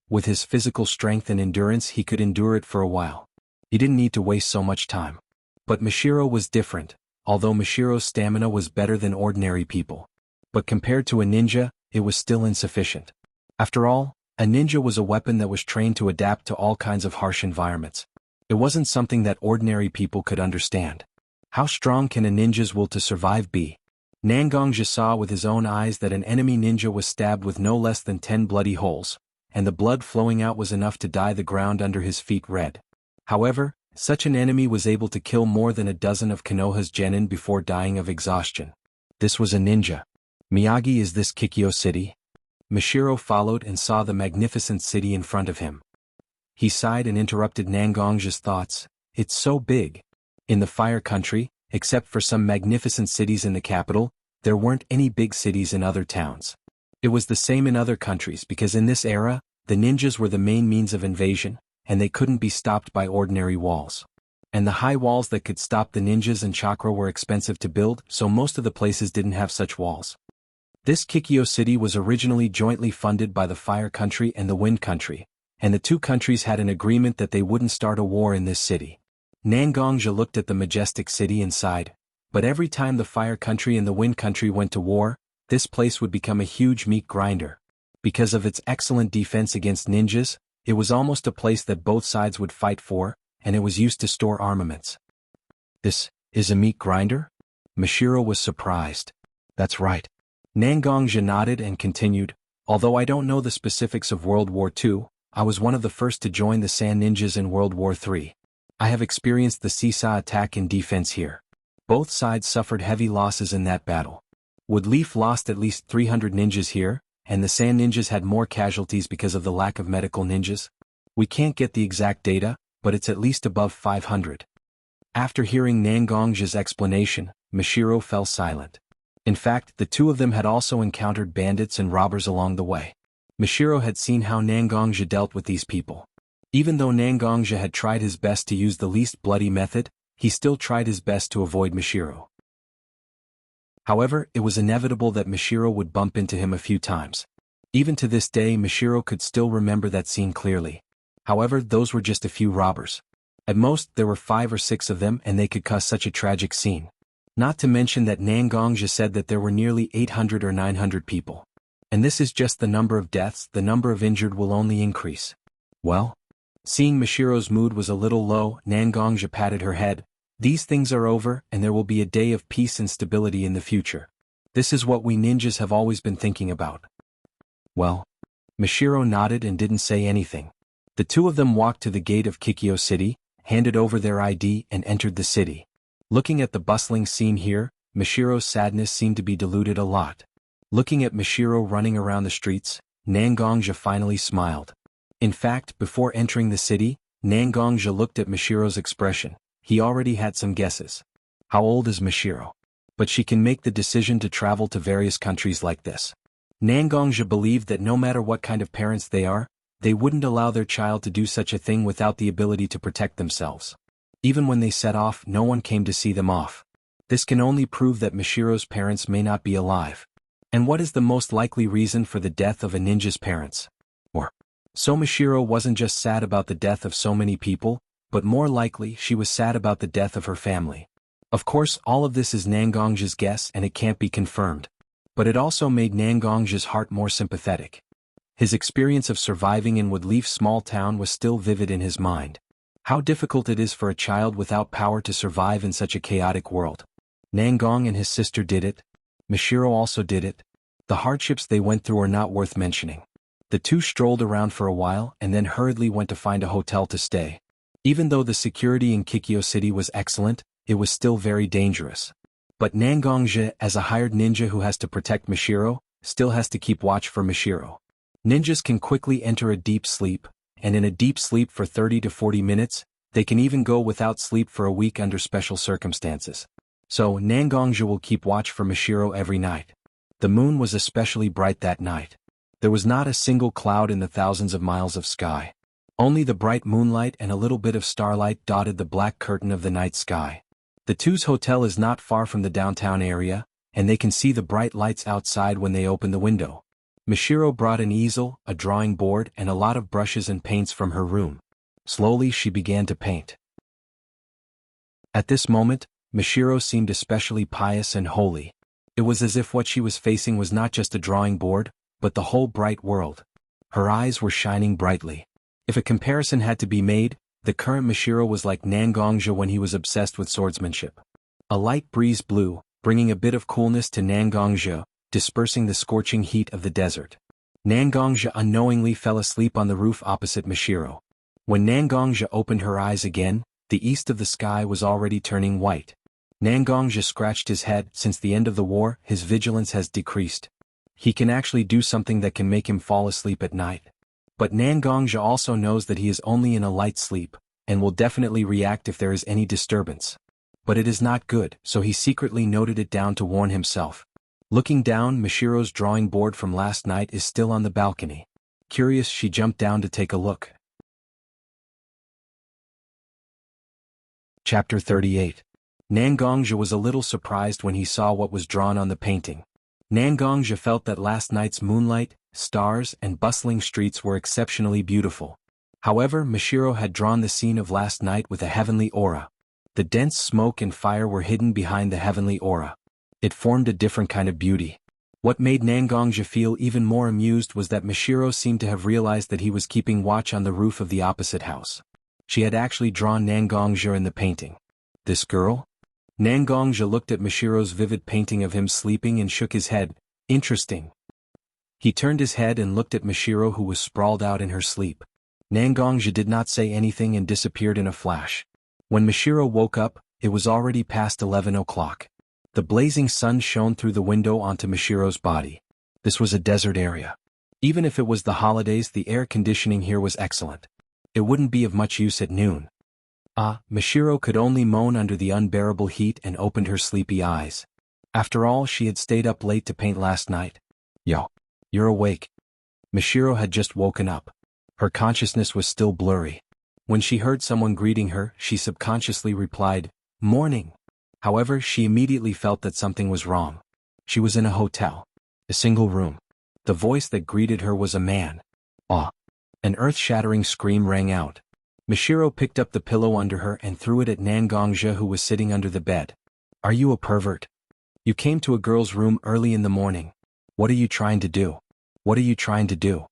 With his physical strength and endurance, he could endure it for a while. He didn't need to waste so much time. But Mishiro was different. Although Mishiro's stamina was better than ordinary people. But compared to a ninja, it was still insufficient. After all, a ninja was a weapon that was trained to adapt to all kinds of harsh environments. It wasn't something that ordinary people could understand. How strong can a ninja's will to survive be? Nangongja saw with his own eyes that an enemy ninja was stabbed with no less than 10 bloody holes, and the blood flowing out was enough to dye the ground under his feet red. However, such an enemy was able to kill more than a dozen of Konoha's genin before dying of exhaustion. This was a ninja. Miyagi, is this Kikyo City? Mishiro followed and saw the magnificent city in front of him. He sighed and interrupted Nangongja's thoughts. It's so big. In the Fire Country, except for some magnificent cities in the capital, there weren't any big cities in other towns. It was the same in other countries because in this era, the ninjas were the main means of invasion, and they couldn't be stopped by ordinary walls. And the high walls that could stop the ninjas and chakra were expensive to build, so most of the places didn't have such walls. This Kikyo city was originally jointly funded by the Fire Country and the Wind Country, and the two countries had an agreement that they wouldn't start a war in this city. Nangongja looked at the majestic city and sighed, but every time the Fire Country and the Wind Country went to war, this place would become a huge meat grinder. Because of its excellent defense against ninjas, it was almost a place that both sides would fight for, and it was used to store armaments. This is a meat grinder? Mashiro was surprised. That's right. Nangongja nodded and continued, although I don't know the specifics of World War II, I was one of the first to join the Sand Ninjas in World War III. I have experienced the seesaw attack in defense here. Both sides suffered heavy losses in that battle. Woodleaf lost at least 300 ninjas here, and the Sand Ninjas had more casualties because of the lack of medical ninjas. We can't get the exact data, but it's at least above 500. After hearing Nangongja's explanation, Mashiro fell silent. In fact, the two of them had also encountered bandits and robbers along the way. Mashiro had seen how Nangongja dealt with these people. Even though Nangongja had tried his best to use the least bloody method, he still tried his best to avoid Mashiro. However, it was inevitable that Mashiro would bump into him a few times. Even to this day, Mashiro could still remember that scene clearly. However, those were just a few robbers. At most, there were 5 or 6 of them and they could cause such a tragic scene. Not to mention that Nangongja said that there were nearly 800 or 900 people. And this is just the number of deaths, the number of injured will only increase. Well? Seeing Mashiro's mood was a little low, Nangongja patted her head. These things are over and there will be a day of peace and stability in the future. This is what we ninjas have always been thinking about. Well? Mashiro nodded and didn't say anything. The two of them walked to the gate of Kikyo City, handed over their ID and entered the city. Looking at the bustling scene here, Mashiro's sadness seemed to be diluted a lot. Looking at Mashiro running around the streets, Nangongja finally smiled. In fact, before entering the city, Nangongja looked at Mashiro's expression. He already had some guesses. How old is Mashiro? But she can make the decision to travel to various countries like this. Nangongja believed that no matter what kind of parents they are, they wouldn't allow their child to do such a thing without the ability to protect themselves. Even when they set off, no one came to see them off. This can only prove that Mashiro's parents may not be alive. And what is the most likely reason for the death of a ninja's parents? So Mashiro wasn't just sad about the death of so many people, but more likely she was sad about the death of her family. Of course, all of this is Nangongja's guess and it can't be confirmed. But it also made Nangongja's heart more sympathetic. His experience of surviving in Woodleaf's small town was still vivid in his mind. How difficult it is for a child without power to survive in such a chaotic world. Nangong and his sister did it. Mashiro also did it. The hardships they went through are not worth mentioning. The two strolled around for a while and then hurriedly went to find a hotel to stay. Even though the security in Kikyo City was excellent, it was still very dangerous. But Nangongja, as a hired ninja who has to protect Mashiro, still has to keep watch for Mashiro. Ninjas can quickly enter a deep sleep, and in a deep sleep for 30 to 40 minutes, they can even go without sleep for a week under special circumstances. So Nangongja will keep watch for Mashiro every night. The moon was especially bright that night. There was not a single cloud in the thousands of miles of sky. Only the bright moonlight and a little bit of starlight dotted the black curtain of the night sky. The two's hotel is not far from the downtown area, and they can see the bright lights outside when they open the window. Mashiro brought an easel, a drawing board and a lot of brushes and paints from her room. Slowly she began to paint. At this moment, Mashiro seemed especially pious and holy. It was as if what she was facing was not just a drawing board, but the whole bright world. Her eyes were shining brightly. If a comparison had to be made, the current Mashiro was like Nangongja when he was obsessed with swordsmanship. A light breeze blew, bringing a bit of coolness to Nangongja, dispersing the scorching heat of the desert. Nangongja unknowingly fell asleep on the roof opposite Mashiro. When Nangongja opened her eyes again, the east of the sky was already turning white. Nangongja scratched his head. Since the end of the war, his vigilance has decreased. He can actually do something that can make him fall asleep at night. But Nangongja also knows that he is only in a light sleep, and will definitely react if there is any disturbance. But it is not good, so he secretly noted it down to warn himself. Looking down, Mishiro's drawing board from last night is still on the balcony. Curious, she jumped down to take a look. Chapter 38. Nangongja was a little surprised when he saw what was drawn on the painting. Nangongja felt that last night's moonlight, stars, and bustling streets were exceptionally beautiful. However, Mishiro had drawn the scene of last night with a heavenly aura. The dense smoke and fire were hidden behind the heavenly aura. It formed a different kind of beauty. What made Nangongja feel even more amused was that Mishiro seemed to have realized that he was keeping watch on the roof of the opposite house. She had actually drawn Nangongja in the painting. This girl? Nangongja looked at Mishiro's vivid painting of him sleeping and shook his head. Interesting. He turned his head and looked at Mishiro, who was sprawled out in her sleep. Nangongja did not say anything and disappeared in a flash. When Mishiro woke up, it was already past 11 o'clock. The blazing sun shone through the window onto Mishiro's body. This was a desert area. Even if it was the holidays, the air conditioning here was excellent. It wouldn't be of much use at noon. Mishiro could only moan under the unbearable heat and opened her sleepy eyes. After all, she had stayed up late to paint last night. Yo, you're awake. Mishiro had just woken up. Her consciousness was still blurry. When she heard someone greeting her, she subconsciously replied, "Morning." However, she immediately felt that something was wrong. She was in a hotel. A single room. The voice that greeted her was a man. An earth-shattering scream rang out. Mishiro picked up the pillow under her and threw it at Nangongja, who was sitting under the bed. "Are you a pervert? You came to a girl's room early in the morning. What are you trying to do? What are you trying to do?"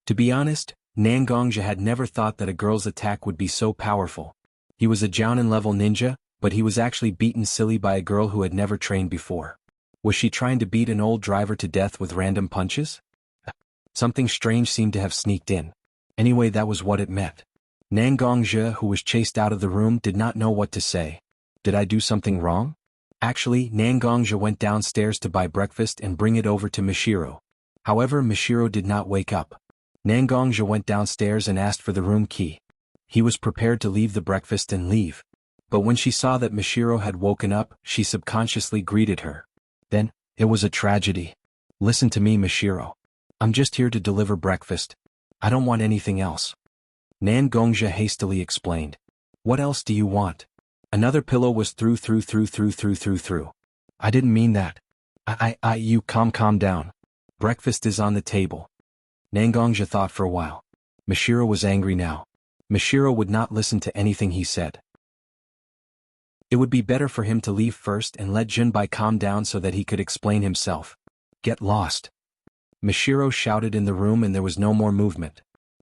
To be honest, Nangongja had never thought that a girl's attack would be so powerful. He was a Jounin-level ninja, but he was actually beaten silly by a girl who had never trained before. Was she trying to beat an old driver to death with random punches? Something strange seemed to have sneaked in. Anyway, that was what it meant. Nangongja, who was chased out of the room, did not know what to say. Did I do something wrong? Actually, Nangongja went downstairs to buy breakfast and bring it over to Mishiro. However, Mishiro did not wake up. Nangongja went downstairs and asked for the room key. He was prepared to leave the breakfast and leave. But when she saw that Mishiro had woken up, she subconsciously greeted her. Then, it was a tragedy. "Listen to me, Mishiro. I'm just here to deliver breakfast. I don't want anything else." Nangongja hastily explained. "What else do you want?" Another pillow was through. "I didn't mean that. You calm down. Breakfast is on the table." Nangongja thought for a while. Mishiro was angry now. Mishiro would not listen to anything he said. It would be better for him to leave first and let Junbai calm down so that he could explain himself. "Get lost." Mishiro shouted in the room and there was no more movement.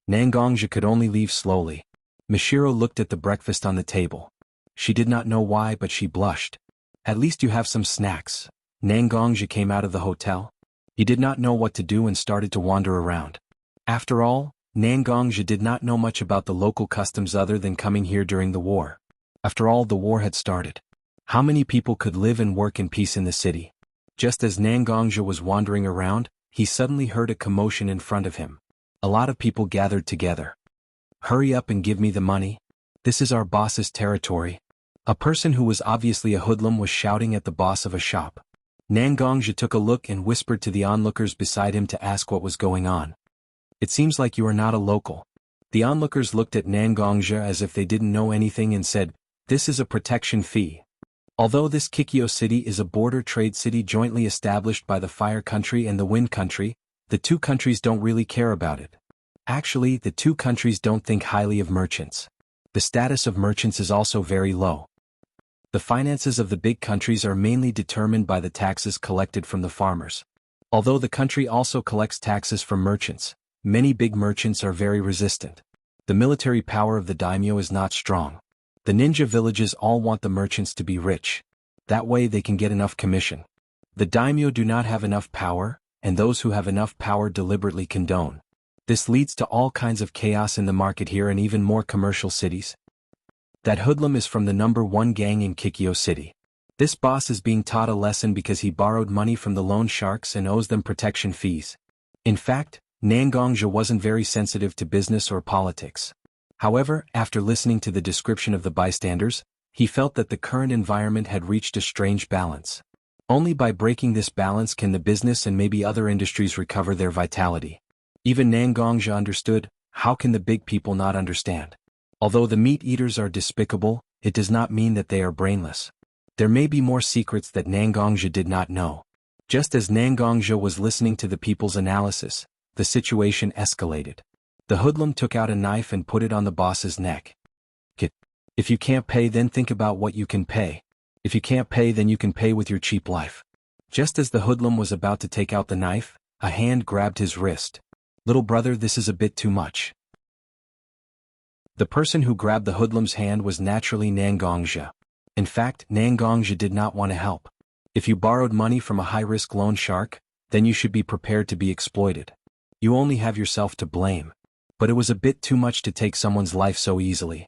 Nangongja could only leave slowly. Mishiro looked at the breakfast on the table. She did not know why, but she blushed. "At least you have some snacks." Nangongja came out of the hotel. He did not know what to do and started to wander around. After all, Nangongja did not know much about the local customs other than coming here during the war. After all, the war had started. How many people could live and work in peace in the city? Just as Nangongja was wandering around, he suddenly heard a commotion in front of him. A lot of people gathered together. "Hurry up and give me the money. This is our boss's territory." A person who was obviously a hoodlum was shouting at the boss of a shop. Nangongja took a look and whispered to the onlookers beside him to ask what was going on. "It seems like you are not a local." The onlookers looked at Nangongja as if they didn't know anything and said, "This is a protection fee." Although this Kikyo city is a border trade city jointly established by the Fire Country and the Wind Country, the two countries don't really care about it. Actually, the two countries don't think highly of merchants. The status of merchants is also very low. The finances of the big countries are mainly determined by the taxes collected from the farmers. Although the country also collects taxes from merchants, many big merchants are very resistant. The military power of the daimyo is not strong. The ninja villages all want the merchants to be rich. That way they can get enough commission. The daimyo do not have enough power, and those who have enough power deliberately condone. This leads to all kinds of chaos in the market here and even more commercial cities. That hoodlum is from the #1 gang in Kikyo City. This boss is being taught a lesson because he borrowed money from the loan sharks and owes them protection fees. In fact, Nangongja wasn't very sensitive to business or politics. However, after listening to the description of the bystanders, he felt that the current environment had reached a strange balance. Only by breaking this balance can the business and maybe other industries recover their vitality. Even Nangongja understood, how can the big people not understand? Although the meat eaters are despicable, it does not mean that they are brainless. There may be more secrets that Nangongja did not know. Just as Nangongja was listening to the people's analysis, the situation escalated. The hoodlum took out a knife and put it on the boss's neck. If you can't pay, then think about what you can pay. If you can't pay, then you can pay with your cheap life. Just as the hoodlum was about to take out the knife, a hand grabbed his wrist. Little brother, this is a bit too much. The person who grabbed the hoodlum's hand was naturally Nangongja. In fact, Nangongja did not want to help. If you borrowed money from a high-risk loan shark, then you should be prepared to be exploited. You only have yourself to blame. But it was a bit too much to take someone's life so easily.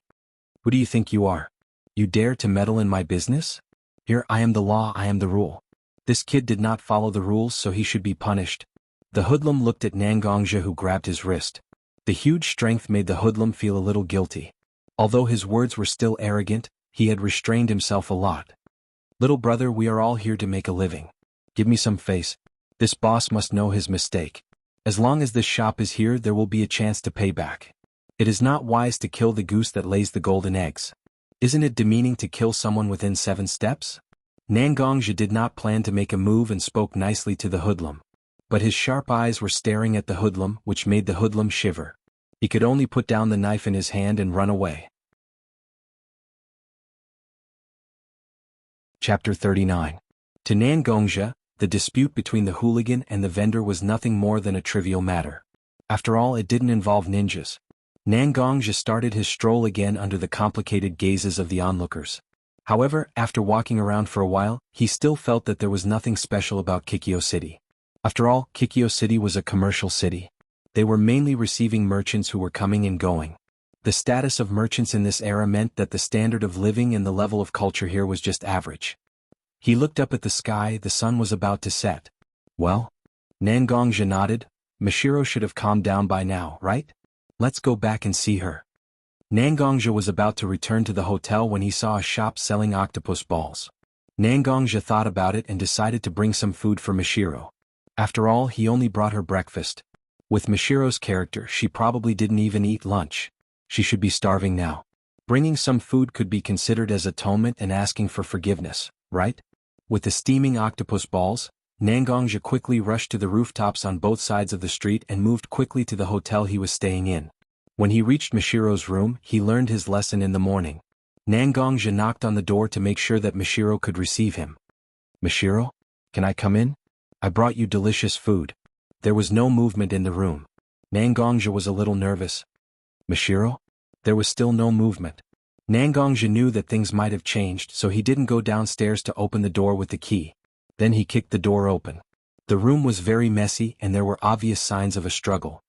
Who do you think you are? You dare to meddle in my business? Here, I am the law, I am the rule. This kid did not follow the rules, so he should be punished. The hoodlum looked at Nangongja, who grabbed his wrist. The huge strength made the hoodlum feel a little guilty. Although his words were still arrogant, he had restrained himself a lot. Little brother, we are all here to make a living. Give me some face. This boss must know his mistake. As long as this shop is here, there will be a chance to pay back. It is not wise to kill the goose that lays the golden eggs. Isn't it demeaning to kill someone within 7 steps? Nangongja did not plan to make a move and spoke nicely to the hoodlum. But his sharp eyes were staring at the hoodlum, which made the hoodlum shiver. He could only put down the knife in his hand and run away. Chapter 39. To Nangongja, the dispute between the hooligan and the vendor was nothing more than a trivial matter. After all, it didn't involve ninjas. Nangongja started his stroll again under the complicated gazes of the onlookers. However, after walking around for a while, he still felt that there was nothing special about Kikyo City. After all, Kikyo City was a commercial city. They were mainly receiving merchants who were coming and going. The status of merchants in this era meant that the standard of living and the level of culture here was just average. He looked up at the sky, the sun was about to set. Well? Nangongja nodded. Mashiro should have calmed down by now, right? Let's go back and see her. Nangongja was about to return to the hotel when he saw a shop selling octopus balls. Nangongja thought about it and decided to bring some food for Mashiro. After all, he only brought her breakfast. With Mashiro's character, she probably didn't even eat lunch. She should be starving now. Bringing some food could be considered as atonement and asking for forgiveness, right? With the steaming octopus balls, Nangongja quickly rushed to the rooftops on both sides of the street and moved quickly to the hotel he was staying in. When he reached Mashiro's room, he learned his lesson in the morning. Nangongja knocked on the door to make sure that Mashiro could receive him. Mashiro? Can I come in? I brought you delicious food. There was no movement in the room. Nangongja was a little nervous. Mashiro? There was still no movement. Nangongja knew that things might have changed, so he didn't go downstairs to open the door with the key. Then he kicked the door open. The room was very messy and there were obvious signs of a struggle.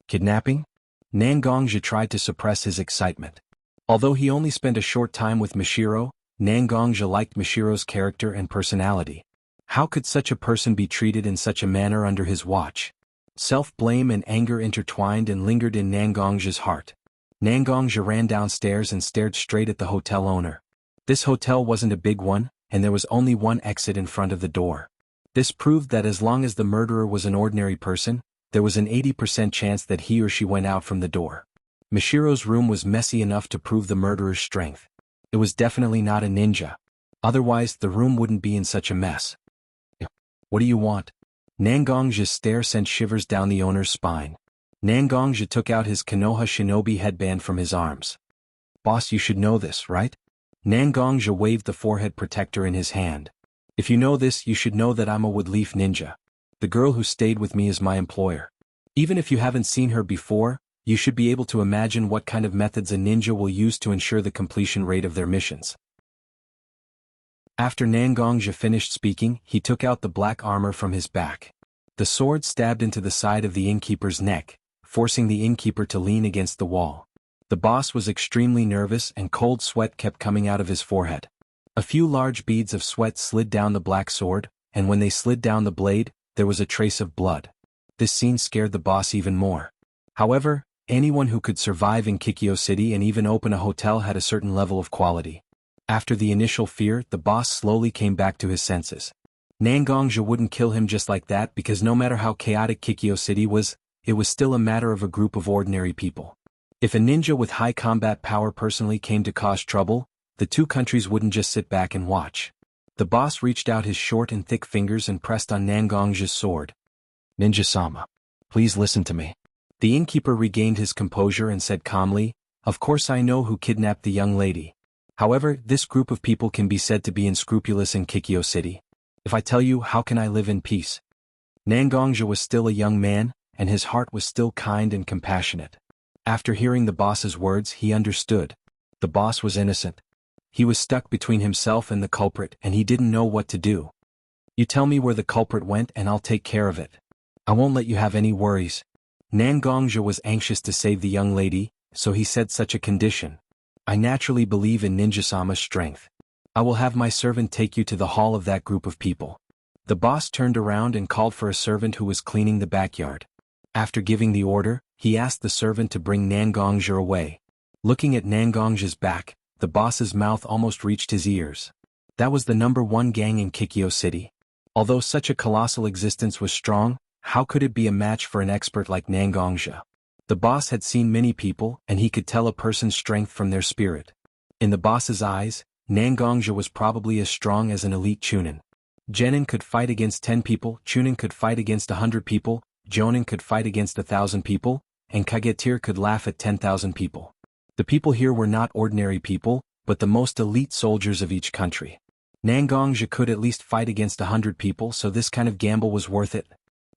Kidnapping? Nangongja tried to suppress his excitement. Although he only spent a short time with Mashiro, Nangongja liked Mashiro's character and personality. How could such a person be treated in such a manner under his watch? Self-blame and anger intertwined and lingered in Nangongja's heart. Nangongja ran downstairs and stared straight at the hotel owner. This hotel wasn't a big one, and there was only one exit in front of the door. This proved that as long as the murderer was an ordinary person, there was an 80% chance that he or she went out from the door. Mashiro's room was messy enough to prove the murderer's strength. It was definitely not a ninja. Otherwise, the room wouldn't be in such a mess. What do you want? Nangongja's stare sent shivers down the owner's spine. Nangongja took out his Konoha shinobi headband from his arms. Boss, you should know this, right? Nangongja waved the forehead protector in his hand. If you know this, you should know that I'm a woodleaf ninja. The girl who stayed with me is my employer. Even if you haven't seen her before, you should be able to imagine what kind of methods a ninja will use to ensure the completion rate of their missions. After Nangongja finished speaking, he took out the black armor from his back. The sword stabbed into the side of the innkeeper's neck, forcing the innkeeper to lean against the wall. The boss was extremely nervous and cold sweat kept coming out of his forehead. A few large beads of sweat slid down the black sword, and when they slid down the blade, there was a trace of blood. This scene scared the boss even more. However, anyone who could survive in Kikyo City and even open a hotel had a certain level of quality. After the initial fear, the boss slowly came back to his senses. Nangongja wouldn't kill him just like that because no matter how chaotic Kikyo City was, it was still a matter of a group of ordinary people. If a ninja with high combat power personally came to cause trouble, the two countries wouldn't just sit back and watch. The boss reached out his short and thick fingers and pressed on Nangongja's sword. "Ninja-sama, please listen to me." The innkeeper regained his composure and said calmly, "Of course I know who kidnapped the young lady. However, this group of people can be said to be unscrupulous in Kikyo City. If I tell you, how can I live in peace?" Nangongja was still a young man, and his heart was still kind and compassionate. After hearing the boss's words, he understood. The boss was innocent. He was stuck between himself and the culprit, and he didn't know what to do. "You tell me where the culprit went and I'll take care of it. I won't let you have any worries." Nangongja was anxious to save the young lady, so he said such a condition. "I naturally believe in Ninja-sama's strength. I will have my servant take you to the hall of that group of people." The boss turned around and called for a servant who was cleaning the backyard. After giving the order, he asked the servant to bring Nangongja away. Looking at Nangongja's back, the boss's mouth almost reached his ears. That was the #1 gang in Kikyo City. Although such a colossal existence was strong, how could it be a match for an expert like Nangongja? The boss had seen many people, and he could tell a person's strength from their spirit. In the boss's eyes, Nangongja was probably as strong as an elite Chunin. Genin could fight against 10 people, Chunin could fight against 100 people, Jonin could fight against 1,000 people, and Kagetir could laugh at 10,000 people. The people here were not ordinary people, but the most elite soldiers of each country. Nangongja could at least fight against 100 people, so this kind of gamble was worth it.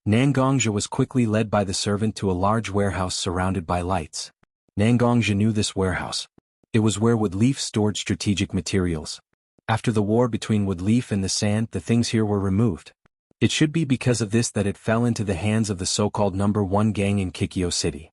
Nangongja was quickly led by the servant to a large warehouse surrounded by lights. Nangongja knew this warehouse. It was where Woodleaf stored strategic materials. After the war between Woodleaf and the Sand, the things here were removed. It should be because of this that it fell into the hands of the so-called #1 gang in Kikyo City.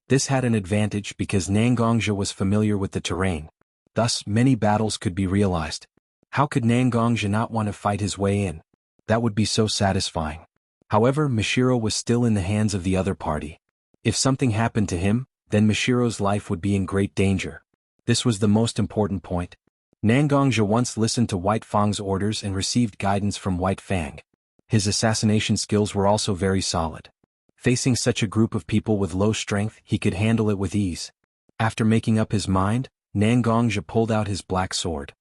This had an advantage because Nangongja was familiar with the terrain. Thus, many battles could be realized. How could Nangongja not want to fight his way in? That would be so satisfying. However, Mishiro was still in the hands of the other party. If something happened to him, then Mishiro's life would be in great danger. This was the most important point. Nangongja once listened to White Fang's orders and received guidance from White Fang. His assassination skills were also very solid. Facing such a group of people with low strength, he could handle it with ease. After making up his mind, Nangongja pulled out his black sword.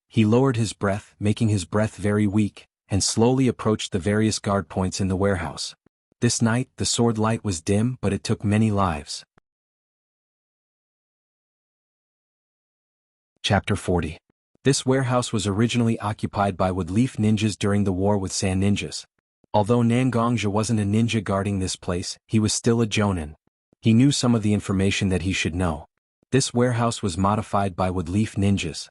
He lowered his breath, making his breath very weak, and slowly approached the various guard points in the warehouse. This night, the sword light was dim, but it took many lives. Chapter 40. This warehouse was originally occupied by Woodleaf ninjas during the war with Sand ninjas. Although Nangongja wasn't a ninja guarding this place, he was still a jonin. He knew some of the information that he should know. This warehouse was modified by Woodleaf ninjas.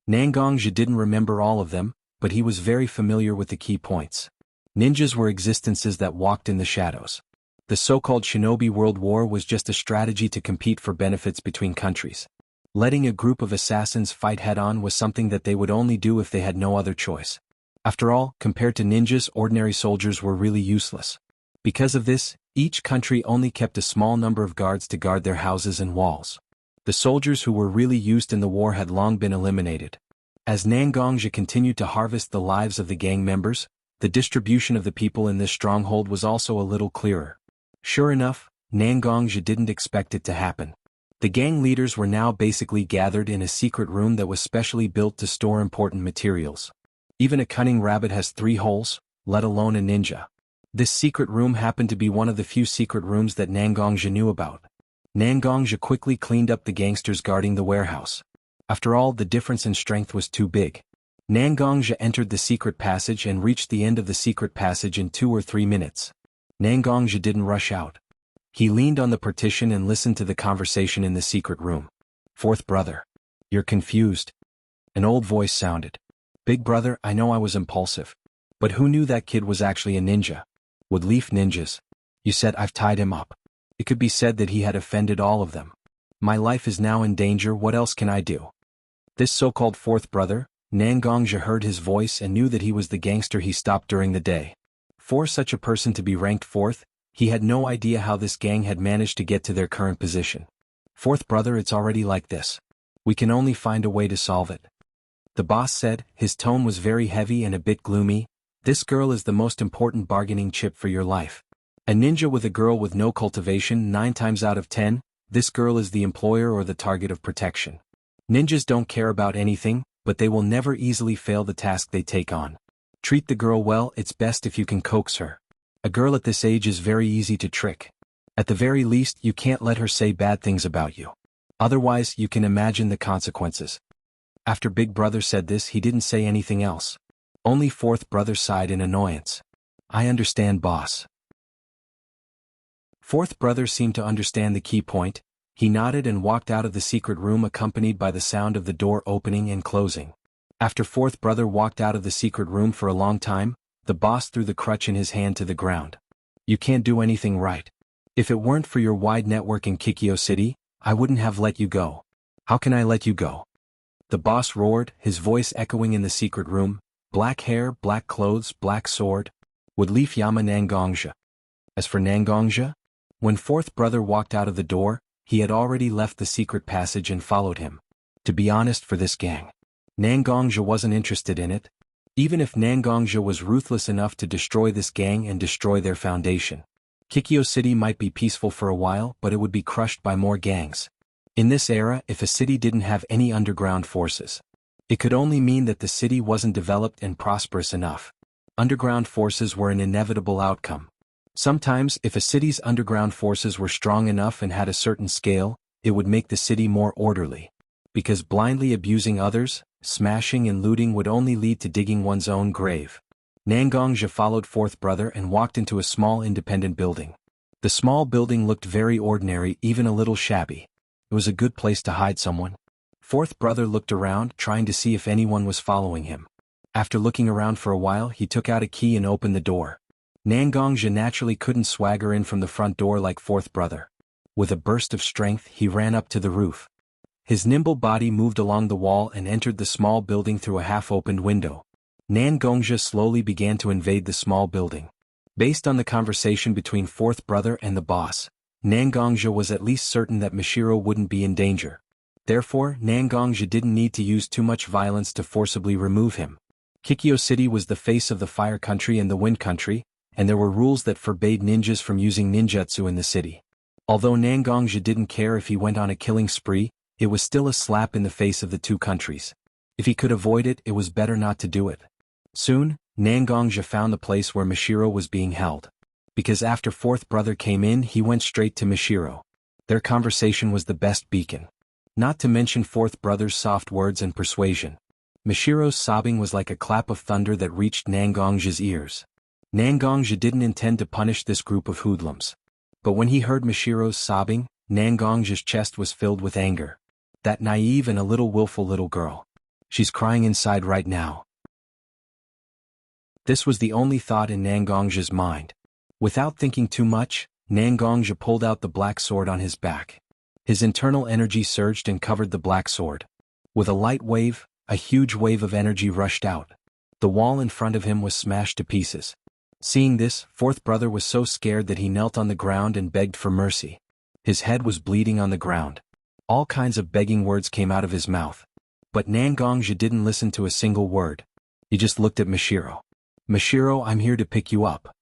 Nangongja didn't remember all of them, but he was very familiar with the key points. Ninjas were existences that walked in the shadows. The so-called Shinobi World War was just a strategy to compete for benefits between countries. Letting a group of assassins fight head-on was something that they would only do if they had no other choice. After all, compared to ninjas, ordinary soldiers were really useless. Because of this, each country only kept a small number of guards to guard their houses and walls. The soldiers who were really used in the war had long been eliminated. As Nangongja continued to harvest the lives of the gang members, the distribution of the people in this stronghold was also a little clearer. Sure enough, Nangongja didn't expect it to happen. The gang leaders were now basically gathered in a secret room that was specially built to store important materials. Even a cunning rabbit has 3 holes, let alone a ninja. This secret room happened to be one of the few secret rooms that Nangongja knew about. Nangongja quickly cleaned up the gangsters guarding the warehouse. After all, the difference in strength was too big. Nangongja entered the secret passage and reached the end of the secret passage in 2 or 3 minutes. Nangongja didn't rush out. He leaned on the partition and listened to the conversation in the secret room. "Fourth brother. You're confused." An old voice sounded. "Big brother, I know I was impulsive. But who knew that kid was actually a ninja? Woodleaf ninjas. You said I've tied him up. It could be said that he had offended all of them. My life is now in danger, what else can I do?" This so-called fourth brother, Nangongja heard his voice and knew that he was the gangster he stopped during the day. For such a person to be ranked 4th, he had no idea how this gang had managed to get to their current position. "Fourth brother, it's already like this. We can only find a way to solve it." The boss said. His tone was very heavy and a bit gloomy. This girl is the most important bargaining chip for your life. A ninja with a girl with no cultivation, 9 times out of 10, this girl is the employer or the target of protection. Ninjas don't care about anything, but they will never easily fail the task they take on. Treat the girl well. It's best if you can coax her. A girl at this age is very easy to trick. At the very least, you can't let her say bad things about you. Otherwise, you can imagine the consequences. After Big Brother said this, he didn't say anything else. Only fourth brother sighed in annoyance. I understand, boss. Fourth brother seemed to understand the key point. He nodded and walked out of the secret room accompanied by the sound of the door opening and closing. After fourth brother walked out of the secret room for a long time, the boss threw the crutch in his hand to the ground. You can't do anything right. If it weren't for your wide network in Kikyo City, I wouldn't have let you go. How can I let you go? The boss roared, his voice echoing in the secret room. Black hair, black clothes, black sword. Would Leaf Yama Nangongja. As for Nangongja, when fourth brother walked out of the door, he had already left the secret passage and followed him. To be honest, for this gang, Nangongja wasn't interested in it. Even if Nangongja was ruthless enough to destroy this gang and destroy their foundation, Kikyo City might be peaceful for a while, but it would be crushed by more gangs. In this era, if a city didn't have any underground forces, it could only mean that the city wasn't developed and prosperous enough. Underground forces were an inevitable outcome. Sometimes, if a city's underground forces were strong enough and had a certain scale, it would make the city more orderly. Because blindly abusing others, smashing and looting would only lead to digging one's own grave. Nangongja followed fourth brother and walked into a small independent building. The small building looked very ordinary, even a little shabby. It was a good place to hide someone. Fourth brother looked around, trying to see if anyone was following him. After looking around for a while, he took out a key and opened the door. Nangongja naturally couldn't swagger in from the front door like fourth brother. With a burst of strength, he ran up to the roof. His nimble body moved along the wall and entered the small building through a half-opened window. Nangongja slowly began to invade the small building. Based on the conversation between fourth brother and the boss, Nangongja was at least certain that Mashiro wouldn't be in danger. Therefore, Nangongja didn't need to use too much violence to forcibly remove him. Kikyo City was the face of the Fire Country and the Wind Country, and there were rules that forbade ninjas from using ninjutsu in the city. Although Nangongja didn't care if he went on a killing spree, it was still a slap in the face of the two countries. If he could avoid it, it was better not to do it. Soon, Nangongja found the place where Mashiro was being held. Because after fourth brother came in, he went straight to Mashiro. Their conversation was the best beacon. Not to mention fourth brother's soft words and persuasion. Mashiro's sobbing was like a clap of thunder that reached Nangongja's ears. Nangongja didn't intend to punish this group of hoodlums. But when he heard Mashiro's sobbing, Nangongja's chest was filled with anger. That naive and a little willful little girl. She's crying inside right now. This was the only thought in Nangongja's mind. Without thinking too much, Nangongja pulled out the black sword on his back. His internal energy surged and covered the black sword. With a light wave, a huge wave of energy rushed out. The wall in front of him was smashed to pieces. Seeing this, fourth brother was so scared that he knelt on the ground and begged for mercy. His head was bleeding on the ground. All kinds of begging words came out of his mouth. But Nangongja didn't listen to a single word. He just looked at Mashiro. Mashiro, I'm here to pick you up.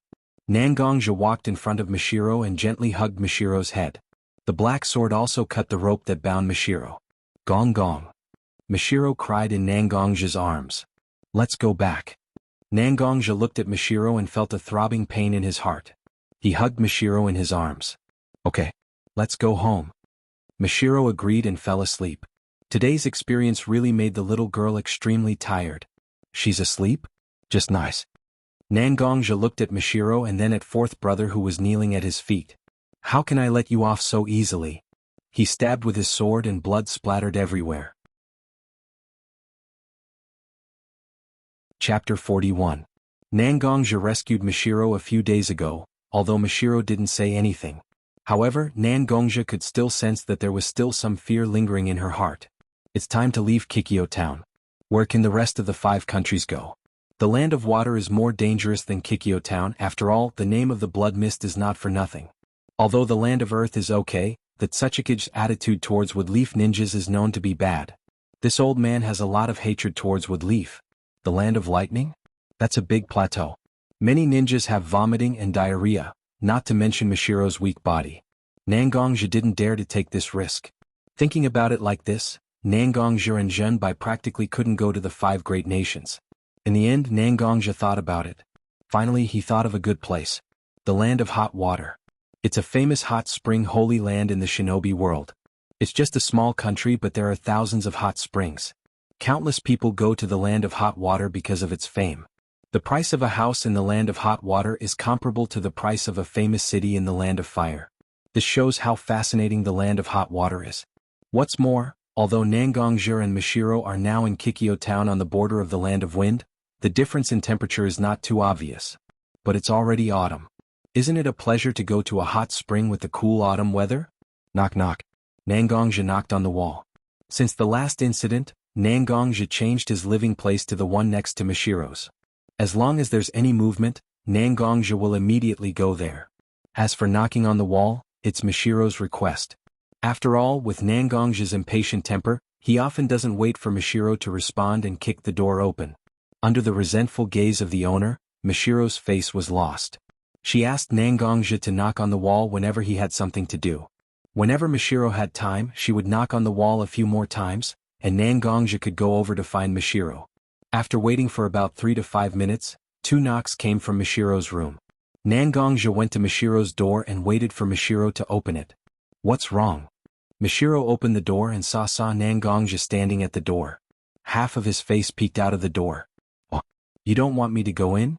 Nangongja walked in front of Mashiro and gently hugged Mashiro's head. The black sword also cut the rope that bound Mashiro. Gong gong. Mashiro cried in Nangongja's arms. Let's go back. Nangongja looked at Mashiro and felt a throbbing pain in his heart. He hugged Mashiro in his arms. Okay. Let's go home. Mashiro agreed and fell asleep. Today's experience really made the little girl extremely tired. She's asleep? Just nice. Nangongja looked at Mashiro and then at fourth brother who was kneeling at his feet. How can I let you off so easily? He stabbed with his sword and blood splattered everywhere. Chapter 41. Nangongja rescued Mashiro a few days ago, although Mashiro didn't say anything. However, Nangongja could still sense that there was still some fear lingering in her heart. It's time to leave Kikyo town. Where can the rest of the 5 countries go? The land of water is more dangerous than Kikyo town. After all, the name of the blood mist is not for nothing. Although the land of earth is okay, the Tsuchikige's attitude towards wood leaf ninjas is known to be bad. This old man has a lot of hatred towards Woodleaf. The land of lightning? That's a big plateau. Many ninjas have vomiting and diarrhea, not to mention Mishiro's weak body. Nangongja didn't dare to take this risk. Thinking about it like this, Nangongja and Zhenbai practically couldn't go to the 5 great nations. In the end, Nangongja thought about it. Finally, he thought of a good place. The land of hot water. It's a famous hot spring holy land in the shinobi world. It's just a small country, but there are thousands of hot springs. Countless people go to the land of hot water because of its fame. The price of a house in the land of hot water is comparable to the price of a famous city in the land of fire. This shows how fascinating the land of hot water is. What's more, although Nangongja and Mishiro are now in Kikyo town on the border of the land of wind, the difference in temperature is not too obvious. But it's already autumn. Isn't it a pleasure to go to a hot spring with the cool autumn weather? Knock knock. Nangongja knocked on the wall. Since the last incident, Nangongja changed his living place to the one next to Mishiro's. As long as there's any movement, Nangongja will immediately go there. As for knocking on the wall, it's Mishiro's request. After all, with Nangongja's impatient temper, he often doesn't wait for Mishiro to respond and kick the door open. Under the resentful gaze of the owner, Mishiro's face was lost. She asked Nangongja to knock on the wall whenever he had something to do. Whenever Mishiro had time, she would knock on the wall a few more times, and Nangongja could go over to find Mishiro. After waiting for about 3 to 5 minutes, 2 knocks came from Mishiro's room. Nangongja went to Mishiro's door and waited for Mishiro to open it. What's wrong? Mishiro opened the door and saw Nangongja standing at the door. Half of his face peeked out of the door. Oh, you don't want me to go in?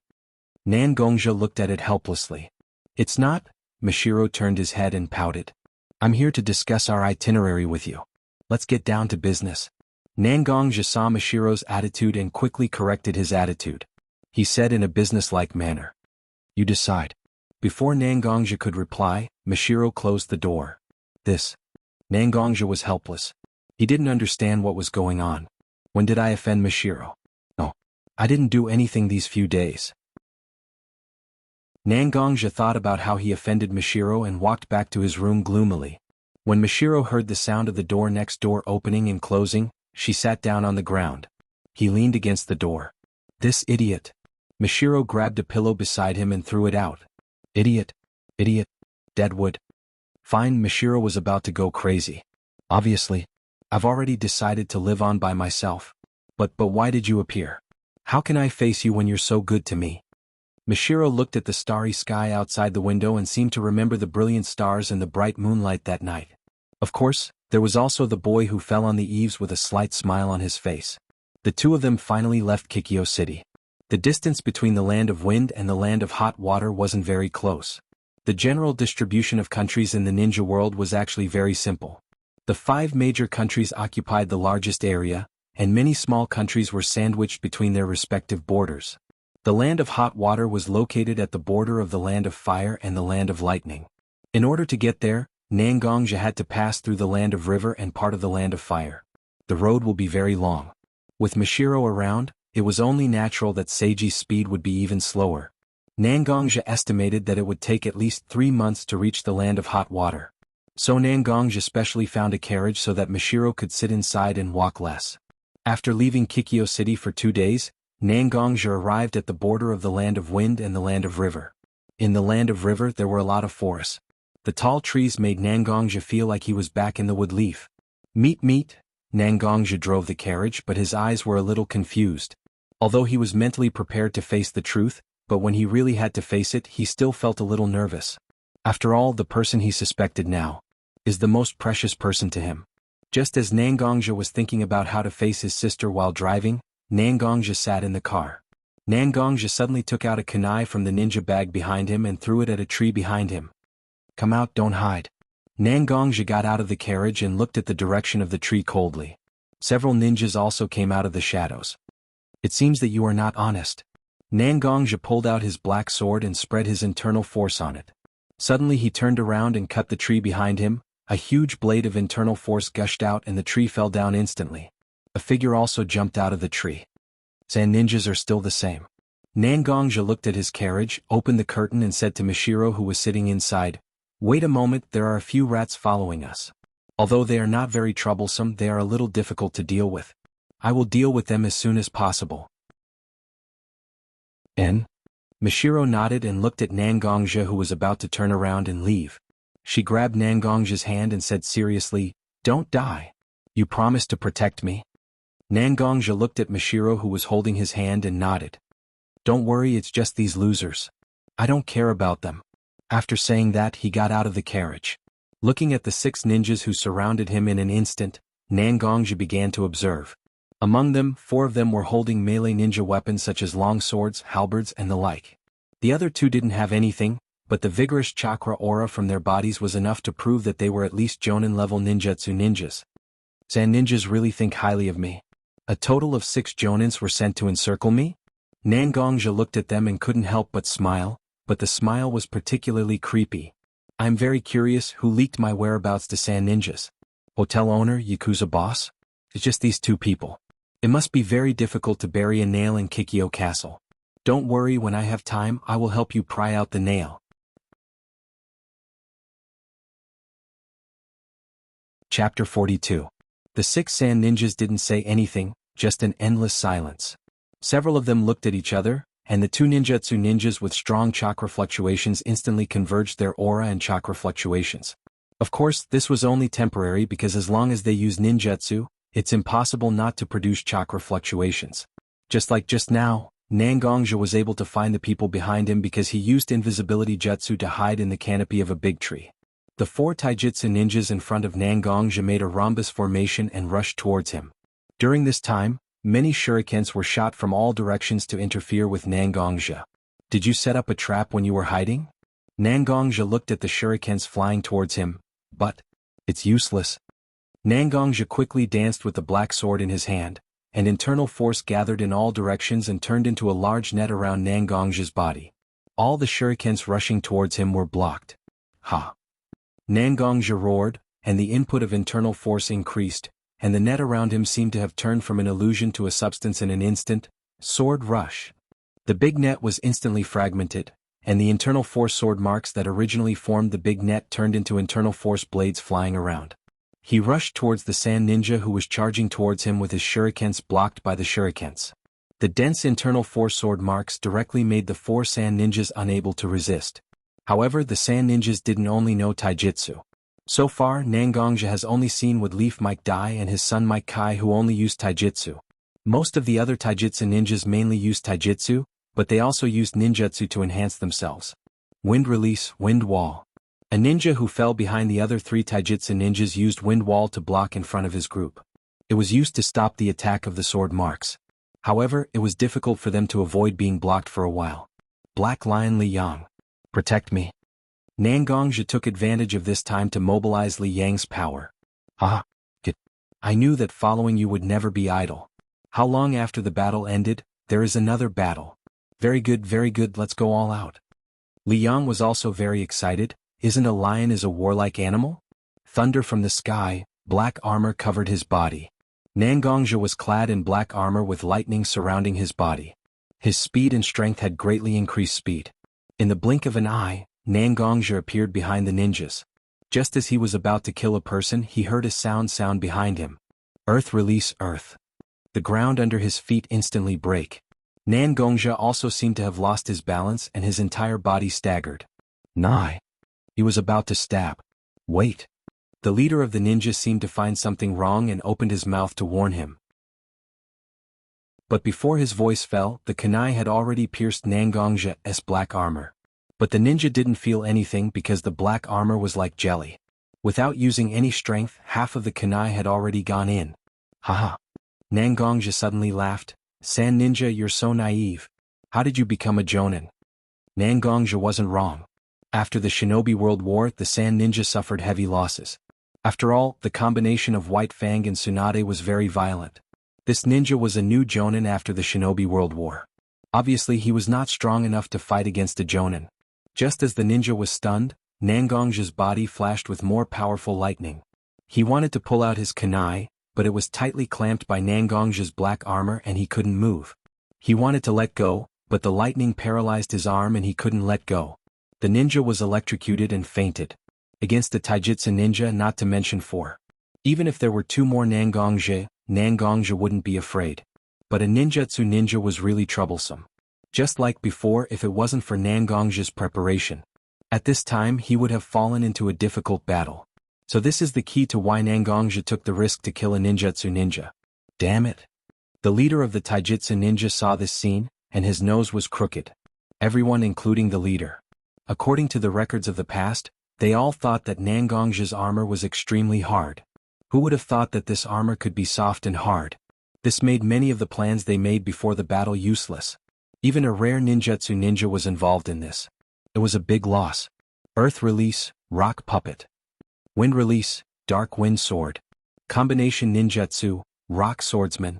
Nangongja looked at it helplessly. It's not. Mishiro turned his head and pouted. I'm here to discuss our itinerary with you. Let's get down to business. Nangongja saw Mishiro's attitude and quickly corrected his attitude. He said in a businesslike manner. You decide. Before Nangongja could reply, Mishiro closed the door. Nangongja was helpless. He didn't understand what was going on. When did I offend Mishiro? No. I didn't do anything these few days. Nangongja thought about how he offended Mishiro and walked back to his room gloomily. When Mishiro heard the sound of the door next door opening and closing, she sat down on the ground. He leaned against the door. This idiot. Mishiro grabbed a pillow beside him and threw it out. Idiot. Idiot. Deadwood. Fine. Mishiro was about to go crazy. Obviously. I've already decided to live on by myself. But why did you appear? How can I face you when you're so good to me? Mishiro looked at the starry sky outside the window and seemed to remember the brilliant stars and the bright moonlight that night. Of course, there was also the boy who fell on the eaves with a slight smile on his face. The two of them finally left Kikyo City. The distance between the land of wind and the land of hot water wasn't very close. The general distribution of countries in the ninja world was actually very simple. The 5 major countries occupied the largest area, and many small countries were sandwiched between their respective borders. The land of hot water was located at the border of the land of fire and the land of lightning. In order to get there, Nangongja had to pass through the land of river and part of the land of fire. The road will be very long. With Mishiro around, it was only natural that Seiji's speed would be even slower. Nangongja estimated that it would take at least 3 months to reach the land of hot water. So Nangongja specially found a carriage so that Mishiro could sit inside and walk less. After leaving Kikyo City for 2 days, Nangongja arrived at the border of the land of wind and the land of river. In the land of river there were a lot of forests. The tall trees made Nangongja feel like he was back in the Woodleaf. Meet. Nangongja drove the carriage, but his eyes were a little confused. Although he was mentally prepared to face the truth, but when he really had to face it, he still felt a little nervous. After all, the person he suspected now is the most precious person to him. Just as Nangongja was thinking about how to face his sister while driving, Nangongja sat in the car. Nangongja suddenly took out a kunai from the ninja bag behind him and threw it at a tree behind him. Come out, don't hide. Nangongja got out of the carriage and looked at the direction of the tree coldly. Several ninjas also came out of the shadows. It seems that you are not honest. Nangongja pulled out his black sword and spread his internal force on it. Suddenly he turned around and cut the tree behind him. A huge blade of internal force gushed out and the tree fell down instantly. A figure also jumped out of the tree. San ninjas are still the same. Nangongja looked at his carriage, opened the curtain and said to Mishiro, who was sitting inside, "Wait a moment, there are a few rats following us." Although they are not very troublesome, they are a little difficult to deal with. I will deal with them as soon as possible. Mishiro nodded and looked at Nangongja, who was about to turn around and leave. She grabbed Nangongja's hand and said seriously, "Don't die. You promised to protect me?" Nangongja looked at Mishiro, who was holding his hand, and nodded. "Don't worry, it's just these losers. I don't care about them." After saying that, he got out of the carriage. Looking at the 6 ninjas who surrounded him in an instant, Nangongja began to observe. Among them, 4 of them were holding melee ninja weapons such as long swords, halberds, and the like. The other 2 didn't have anything, but the vigorous chakra aura from their bodies was enough to prove that they were at least Jonin-level ninjutsu ninjas. San ninjas really think highly of me. A total of 6 Jonins were sent to encircle me? Nangongja looked at them and couldn't help but smile, but the smile was particularly creepy. "I'm very curious, who leaked my whereabouts to San ninjas? Hotel owner, Yakuza boss? It's just these 2 people. It must be very difficult to bury a nail in Kikyo Castle. Don't worry, when I have time, I will help you pry out the nail." Chapter 42. The 6 San ninjas didn't say anything, just an endless silence. Several of them looked at each other, and the 2 ninjutsu ninjas with strong chakra fluctuations instantly converged their aura and chakra fluctuations. Of course, this was only temporary because as long as they use ninjutsu, it's impossible not to produce chakra fluctuations. Just like just now, Nangongja was able to find the people behind him because he used invisibility jutsu to hide in the canopy of a big tree. The 4 taijutsu ninjas in front of Nangongja made a rhombus formation and rushed towards him. During this time, many shurikens were shot from all directions to interfere with Nangongja. "Did you set up a trap when you were hiding?" Nangongja looked at the shurikens flying towards him, but it's useless. Nangongja quickly danced with the black sword in his hand, and internal force gathered in all directions and turned into a large net around Nangongja's body. All the shurikens rushing towards him were blocked. "Ha!" Nangongja roared, and the input of internal force increased, and the net around him seemed to have turned from an illusion to a substance in an instant. Sword rush. The big net was instantly fragmented, and the internal force sword marks that originally formed the big net turned into internal force blades flying around. He rushed towards the San ninja who was charging towards him with his shurikens blocked by the shurikens. The dense internal force sword marks directly made the 4 San ninjas unable to resist. However, the San ninjas didn't only know taijutsu. So far, Nangongja has only seen what Leaf Mike Dai and his son Mike Kai who only used taijutsu. Most of the other taijutsu ninjas mainly used taijutsu, but they also used ninjutsu to enhance themselves. Wind release, wind wall. A ninja who fell behind the other 3 taijutsu ninjas used wind wall to block in front of his group. It was used to stop the attack of the sword marks. However, it was difficult for them to avoid being blocked for a while. Black Lion Li Yang. "Protect me." Nangongja took advantage of this time to mobilize Li Yang's power. "Ah, get. I knew that following you would never be idle. How long after the battle ended? There is another battle. Very good, let's go all out." Li Yang was also very excited. Isn't a lion a warlike animal? Thunder from the sky, black armor covered his body. Nangongja was clad in black armor with lightning surrounding his body. His speed and strength had greatly increased speed. In the blink of an eye, Nangongja appeared behind the ninjas. Just as he was about to kill a person, he heard a sound behind him. Earth release earth. The ground under his feet instantly break. Nangongja also seemed to have lost his balance and his entire body staggered. Nai. He was about to stab. Wait. The leader of the ninja seemed to find something wrong and opened his mouth to warn him. But before his voice fell, the kunai had already pierced Nangongja's black armor. But the ninja didn't feel anything because the black armor was like jelly. Without using any strength, half of the kunai had already gone in. Haha. Nangongja suddenly laughed. "San ninja, you're so naive. How did you become a jonin?" Nangongja wasn't wrong. After the Shinobi World War, the San ninja suffered heavy losses. After all, the combination of White Fang and Tsunade was very violent. This ninja was a new jonin after the Shinobi World War. Obviously he was not strong enough to fight against a jonin. Just as the ninja was stunned, Nangongja's body flashed with more powerful lightning. He wanted to pull out his kunai, but it was tightly clamped by Nangongja's black armor and he couldn't move. He wanted to let go, but the lightning paralyzed his arm and he couldn't let go. The ninja was electrocuted and fainted. Against the taijutsu ninja, not to mention 4 Even if there were 2 more Nangongje wouldn't be afraid. But a ninjutsu ninja was really troublesome. Just like before, if it wasn't for Nangongje's preparation, at this time he would have fallen into a difficult battle. So this is the key to why Nangongje took the risk to kill a ninjutsu ninja. Damn it. The leader of the taijutsu ninja saw this scene, and his nose was crooked. Everyone, including the leader. According to the records of the past, they all thought that Nangongje's armor was extremely hard. Who would have thought that this armor could be soft and hard? This made many of the plans they made before the battle useless. Even a rare ninjutsu ninja was involved in this. It was a big loss. Earth release, rock puppet. Wind release, dark wind sword. Combination ninjutsu, rock swordsman.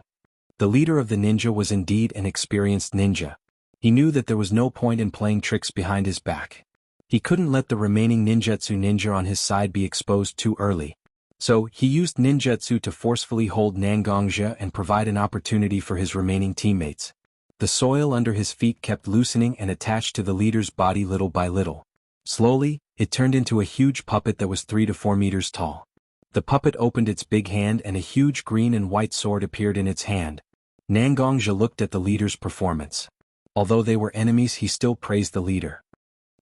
The leader of the ninja was indeed an experienced ninja. He knew that there was no point in playing tricks behind his back. He couldn't let the remaining ninjutsu ninja on his side be exposed too early. So, he used ninjutsu to forcefully hold Nangongje and provide an opportunity for his remaining teammates. The soil under his feet kept loosening and attached to the leader's body little by little. Slowly, it turned into a huge puppet that was 3 to 4 meters tall. The puppet opened its big hand and a huge green and white sword appeared in its hand. Nangongje looked at the leader's performance. Although they were enemies, he still praised the leader.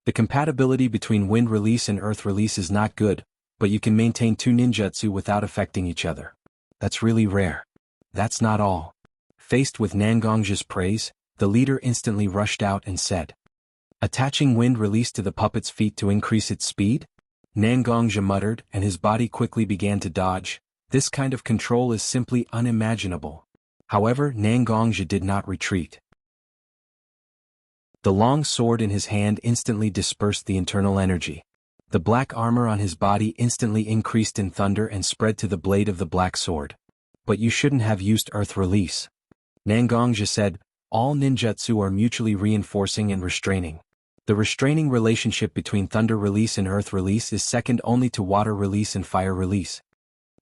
The compatibility between wind release and earth release is not good, but you can maintain 2 ninjutsu without affecting each other. That's really rare. That's not all. Faced with Nangongje's praise, the leader instantly rushed out and said, "Attaching wind release to the puppet's feet to increase its speed?" Nangongje muttered, and his body quickly began to dodge. This kind of control is simply unimaginable. However, Nangongje did not retreat. The long sword in his hand instantly dispersed the internal energy. The black armor on his body instantly increased in thunder and spread to the blade of the black sword. "But you shouldn't have used earth release," Nangongje said. "All ninjutsu are mutually reinforcing and restraining. The restraining relationship between thunder release and earth release is second only to water release and fire release."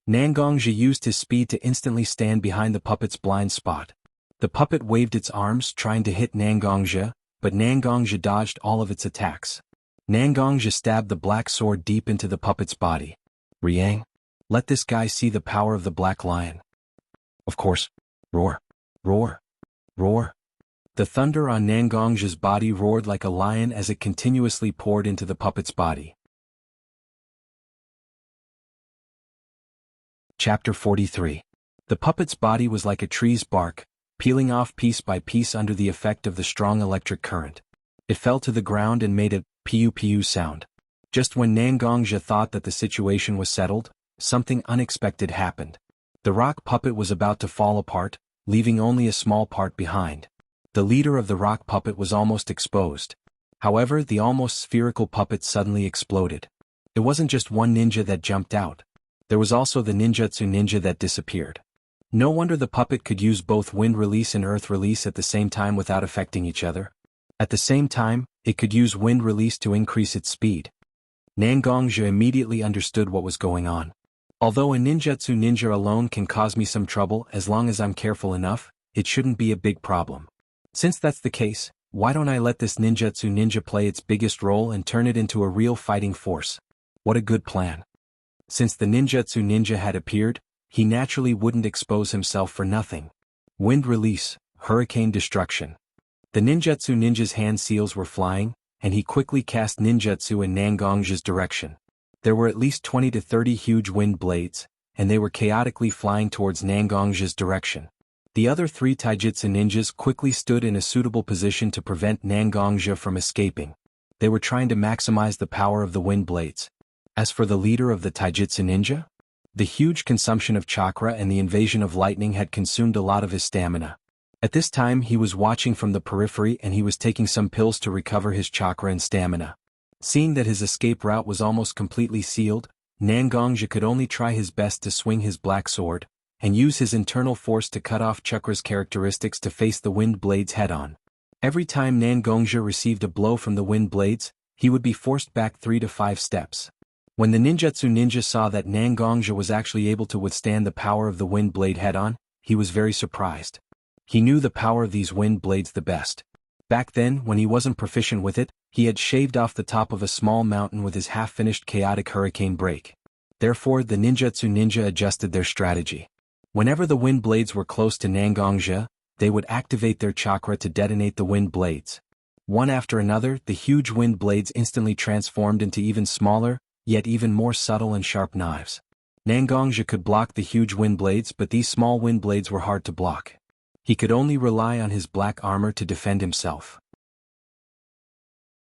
Nangongje used his speed to instantly stand behind the puppet's blind spot. The puppet waved its arms trying to hit Nangongje, but Nangongje dodged all of its attacks. Nangongje stabbed the black sword deep into the puppet's body. "Riang, let this guy see the power of the black lion." Of course. Roar. Roar. Roar. The thunder on Nangongje's body roared like a lion as it continuously poured into the puppet's body. Chapter 43. The puppet's body was like a tree's bark, peeling off piece by piece under the effect of the strong electric current. It fell to the ground and made a piu-piu sound. Just when Nangongje thought that the situation was settled, something unexpected happened. The rock puppet was about to fall apart, leaving only a small part behind. The leader of the rock puppet was almost exposed. However, the almost spherical puppet suddenly exploded. It wasn't just one ninja that jumped out. There was also the ninjutsu ninja that disappeared. No wonder the puppet could use both wind release and earth release at the same time without affecting each other. At the same time, it could use wind release to increase its speed. Nangongje immediately understood what was going on. Although a ninjutsu ninja alone can cause me some trouble as long as I'm careful enough, it shouldn't be a big problem. Since that's the case, why don't I let this ninjutsu ninja play its biggest role and turn it into a real fighting force? What a good plan. Since the ninjutsu ninja had appeared, he naturally wouldn't expose himself for nothing. Wind release, hurricane destruction. The ninjutsu ninja's hand seals were flying, and he quickly cast ninjutsu in Nangongje's direction. There were at least 20 to 30 huge wind blades, and they were chaotically flying towards Nangongje's direction. The other 3 taijutsu ninjas quickly stood in a suitable position to prevent Nangongje from escaping. They were trying to maximize the power of the wind blades. As for the leader of the taijutsu ninja, the huge consumption of chakra and the invasion of lightning had consumed a lot of his stamina. At this time he was watching from the periphery and he was taking some pills to recover his chakra and stamina. Seeing that his escape route was almost completely sealed, Nangongje could only try his best to swing his black sword, and use his internal force to cut off chakra's characteristics to face the wind blades head-on. Every time Nangongje received a blow from the wind blades, he would be forced back 3 to 5 steps. When the ninjutsu ninja saw that Nangongje was actually able to withstand the power of the wind blade head-on, he was very surprised. He knew the power of these wind blades the best. Back then, when he wasn't proficient with it, he had shaved off the top of a small mountain with his half-finished chaotic hurricane break. Therefore, the ninja adjusted their strategy. Whenever the wind blades were close to Nangongja, they would activate their chakra to detonate the wind blades. One after another, the huge wind blades instantly transformed into even smaller, yet even more subtle and sharp knives. Nangongja could block the huge wind blades, but these small wind blades were hard to block. He could only rely on his black armor to defend himself.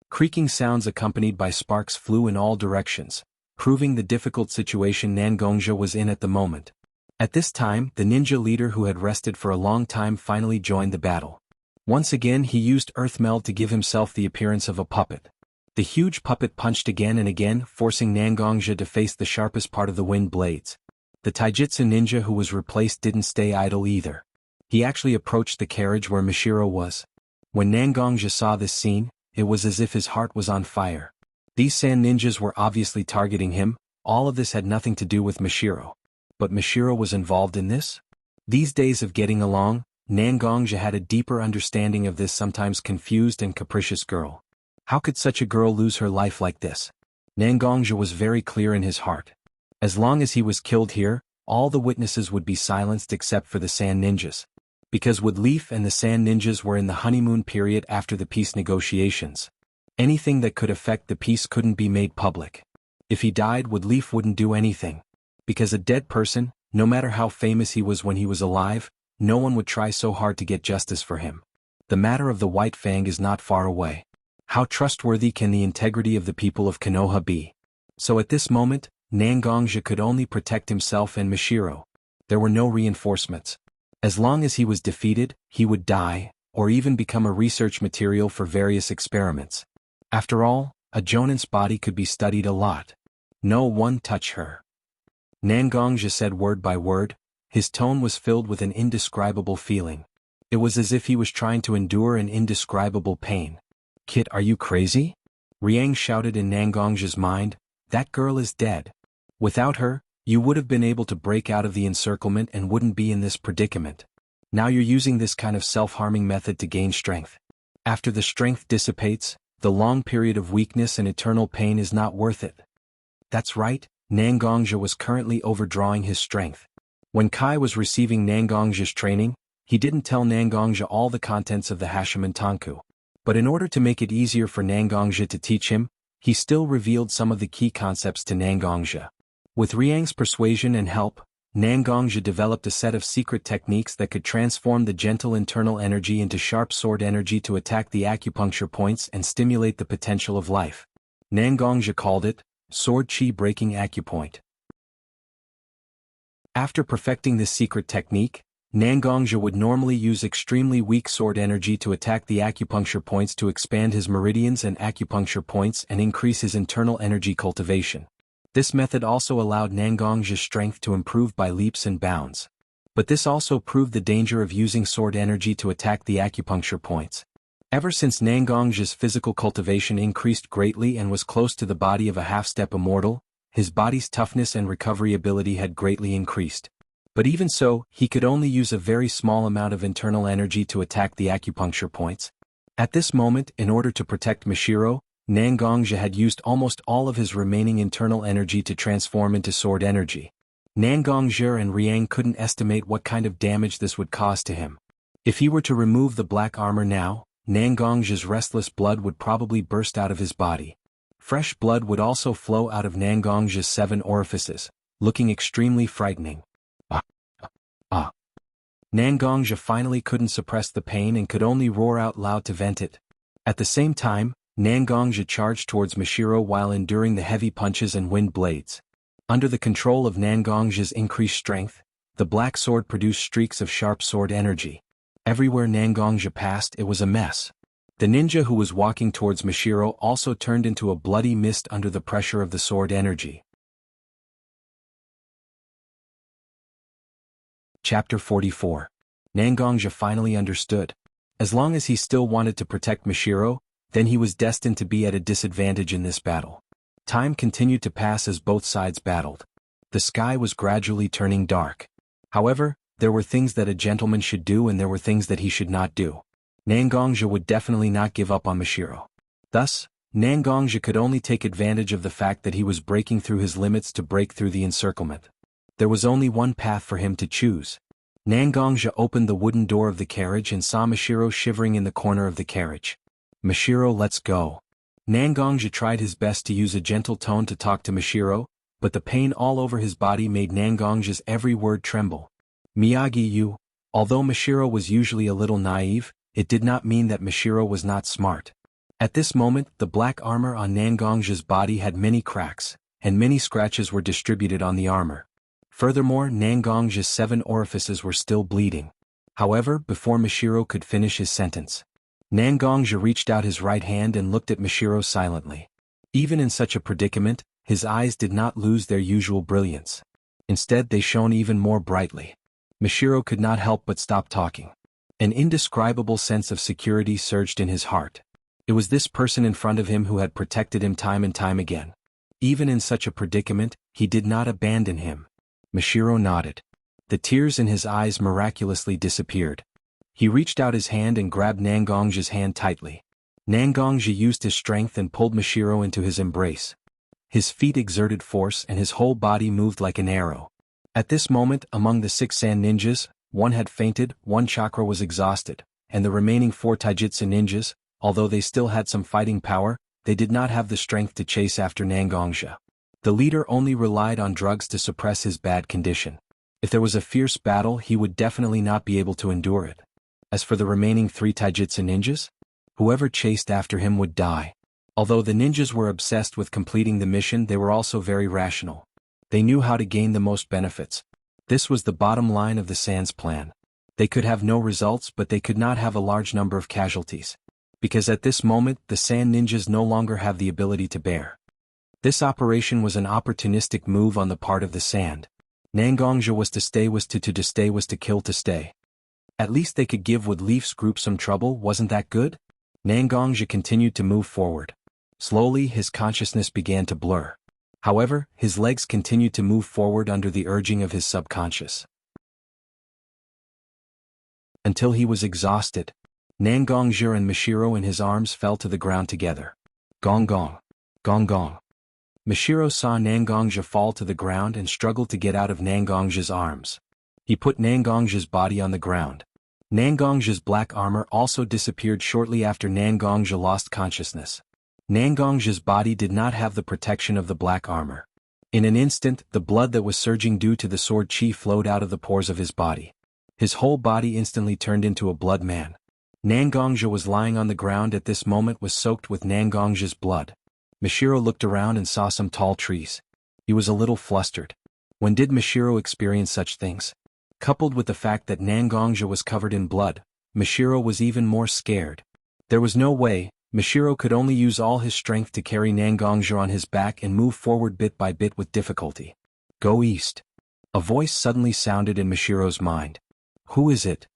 Creaking sounds accompanied by sparks flew in all directions, proving the difficult situation Nangongja was in at the moment. At this time, the ninja leader who had rested for a long time finally joined the battle. Once again he used Earth Meld to give himself the appearance of a puppet. The huge puppet punched again and again, forcing Nangongja to face the sharpest part of the wind blades. The taijutsu ninja who was replaced didn't stay idle either. He actually approached the carriage where Mishiro was. When Nangongja saw this scene, it was as if his heart was on fire. These sand ninjas were obviously targeting him. All of this had nothing to do with Mishiro. But Mishiro was involved in this? These days of getting along, Nangongja had a deeper understanding of this sometimes confused and capricious girl. How could such a girl lose her life like this? Nangongja was very clear in his heart. As long as he was killed here, all the witnesses would be silenced except for the sand ninjas. Because Woodleaf and the sand ninjas were in the honeymoon period after the peace negotiations. Anything that could affect the peace couldn't be made public. If he died, Woodleaf wouldn't do anything. Because a dead person, no matter how famous he was when he was alive, no one would try so hard to get justice for him. The matter of the White Fang is not far away. How trustworthy can the integrity of the people of Konoha be? So at this moment, Nangongja could only protect himself and Mishiro. There were no reinforcements. As long as he was defeated, he would die, or even become a research material for various experiments. After all, a Jonin's body could be studied a lot. No one touch her. Nangongja said word by word. His tone was filled with an indescribable feeling. It was as if he was trying to endure an indescribable pain. Kid, are you crazy? Riang shouted in Nangongja's mind. That girl is dead. Without her, you would have been able to break out of the encirclement and wouldn't be in this predicament. Now you're using this kind of self-harming method to gain strength. After the strength dissipates, the long period of weakness and eternal pain is not worth it. That's right, Nangongja was currently overdrawing his strength. When Kai was receiving Nangongja's training, he didn't tell Nangongja all the contents of the Hashiman Tanku. But in order to make it easier for Nangongja to teach him, he still revealed some of the key concepts to Nangongja. With Riang's persuasion and help, Nangongja developed a set of secret techniques that could transform the gentle internal energy into sharp sword energy to attack the acupuncture points and stimulate the potential of life. Nangongja called it sword chi breaking acupoint. After perfecting this secret technique, Nangongja would normally use extremely weak sword energy to attack the acupuncture points to expand his meridians and acupuncture points and increase his internal energy cultivation. This method also allowed Nangongja's strength to improve by leaps and bounds. But this also proved the danger of using sword energy to attack the acupuncture points. Ever since Nangongja's physical cultivation increased greatly and was close to the body of a half-step immortal, his body's toughness and recovery ability had greatly increased. But even so, he could only use a very small amount of internal energy to attack the acupuncture points. At this moment, in order to protect Mishiro, Nangongja had used almost all of his remaining internal energy to transform into sword energy. Nangongja and Riang couldn't estimate what kind of damage this would cause to him. If he were to remove the black armor now, Nangongja's restless blood would probably burst out of his body. Fresh blood would also flow out of Nangongja's 7 orifices, looking extremely frightening. Nangongja finally couldn't suppress the pain and could only roar out loud to vent it. At the same time, Nangongja charged towards Mishiro while enduring the heavy punches and wind blades. Under the control of Nangongja's increased strength, the black sword produced streaks of sharp sword energy. Everywhere Nangongja passed, it was a mess. The ninja who was walking towards Mishiro also turned into a bloody mist under the pressure of the sword energy. Chapter 44. Nangongja finally understood. As long as he still wanted to protect Mishiro, then he was destined to be at a disadvantage in this battle. Time continued to pass as both sides battled. The sky was gradually turning dark. However, there were things that a gentleman should do and there were things that he should not do. Nangongja would definitely not give up on Mishiro. Thus, Nangongja could only take advantage of the fact that he was breaking through his limits to break through the encirclement. There was only one path for him to choose. Nangongja opened the wooden door of the carriage and saw Mashiro shivering in the corner of the carriage. "Mashiro, let's go." Nangongja tried his best to use a gentle tone to talk to Mashiro, but the pain all over his body made Nangongja's every word tremble. Miyagi-you. Although Mashiro was usually a little naive, it did not mean that Mashiro was not smart. At this moment, the black armor on Nangongja's body had many cracks, and many scratches were distributed on the armor. Furthermore, Nangongja's 7 orifices were still bleeding. However, before Mashiro could finish his sentence, Nangongja reached out his right hand and looked at Mashiro silently. Even in such a predicament, his eyes did not lose their usual brilliance. Instead, they shone even more brightly. Mashiro could not help but stop talking. An indescribable sense of security surged in his heart. It was this person in front of him who had protected him time and time again. Even in such a predicament, he did not abandon him. Mashiro nodded. The tears in his eyes miraculously disappeared. He reached out his hand and grabbed Nangongja's hand tightly. Nangongja used his strength and pulled Mashiro into his embrace. His feet exerted force and his whole body moved like an arrow. At this moment, among the 6 sand ninjas, 1 had fainted, 1 chakra was exhausted, and the remaining 4 taijutsu ninjas, although they still had some fighting power, they did not have the strength to chase after Nangongja. The leader only relied on drugs to suppress his bad condition. If there was a fierce battle, he would definitely not be able to endure it. As for the remaining 3 taijutsu ninjas, whoever chased after him would die. Although the ninjas were obsessed with completing the mission, they were also very rational. They knew how to gain the most benefits. This was the bottom line of the Sands plan. They could have no results, but they could not have a large number of casualties. Because at this moment, the Sand Ninjas no longer have the ability to bear. This operation was an opportunistic move on the part of the Sand. Nangongja was to stay, was to stay, was to kill to stay. At least they could give Wood Leaf's group some trouble, wasn't that good? Nangongja continued to move forward. Slowly, his consciousness began to blur. However, his legs continued to move forward under the urging of his subconscious. Until he was exhausted, Nangongja and Mashiro in his arms fell to the ground together. Gong gong. Gong gong. Mashiro saw Nangongja fall to the ground and struggled to get out of Nangongja's arms. He put Nangongja's body on the ground. Nangongja's black armor also disappeared shortly after Nangongja lost consciousness. Nangongja's body did not have the protection of the black armor. In an instant, the blood that was surging due to the sword chi flowed out of the pores of his body. His whole body instantly turned into a blood man. Nangongja was lying on the ground at this moment, was soaked with Nangongja's blood. Mashiro looked around and saw some tall trees. He was a little flustered. When did Mashiro experience such things? Coupled with the fact that Nangongja was covered in blood, Mashiro was even more scared. There was no way. Mashiro could only use all his strength to carry Nangongja on his back and move forward bit by bit with difficulty. Go east. A voice suddenly sounded in Mashiro's mind. Who is it?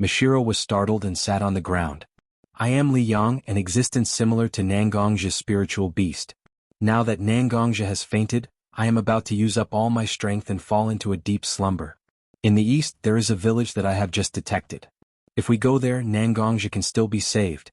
Mashiro was startled and sat on the ground. I am Li Yang, an existence similar to Nangongja's spiritual beast. Now that Nangongja has fainted, I am about to use up all my strength and fall into a deep slumber. In the east there is a village that I have just detected. If we go there, Nangongja can still be saved.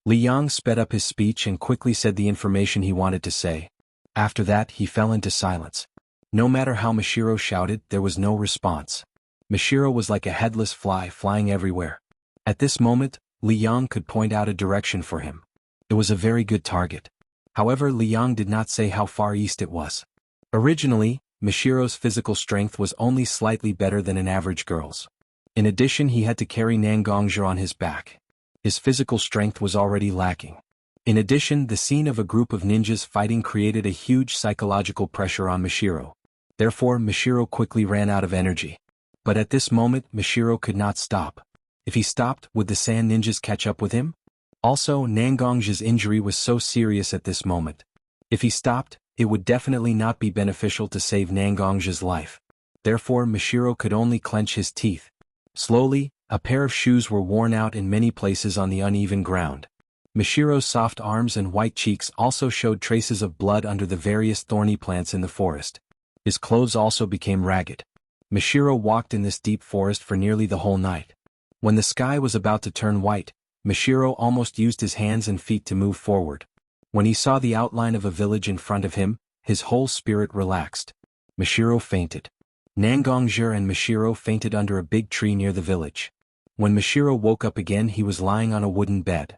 Li Yang sped up his speech and quickly said the information he wanted to say. After that, he fell into silence. No matter how Mashiro shouted, there was no response. Mashiro was like a headless fly flying everywhere. At this moment, Li Yang could point out a direction for him. It was a very good target. However, Li Yang did not say how far east it was. Originally, Mashiro's physical strength was only slightly better than an average girl's. In addition, he had to carry Nangongja on his back. His physical strength was already lacking. In addition, the scene of a group of ninjas fighting created a huge psychological pressure on Mashiro. Therefore, Mashiro quickly ran out of energy. But at this moment, Mashiro could not stop. If he stopped, would the Sand Ninjas catch up with him? Also, Nangongja's injury was so serious at this moment. If he stopped, it would definitely not be beneficial to save Nangongja's life. Therefore, Mashiro could only clench his teeth. Slowly, a pair of shoes were worn out in many places on the uneven ground. Mashiro's soft arms and white cheeks also showed traces of blood under the various thorny plants in the forest. His clothes also became ragged. Mashiro walked in this deep forest for nearly the whole night. When the sky was about to turn white, Mashiro almost used his hands and feet to move forward. When he saw the outline of a village in front of him, his whole spirit relaxed. Mashiro fainted. Nangongzhi and Mashiro fainted under a big tree near the village. When Mashiro woke up again, he was lying on a wooden bed.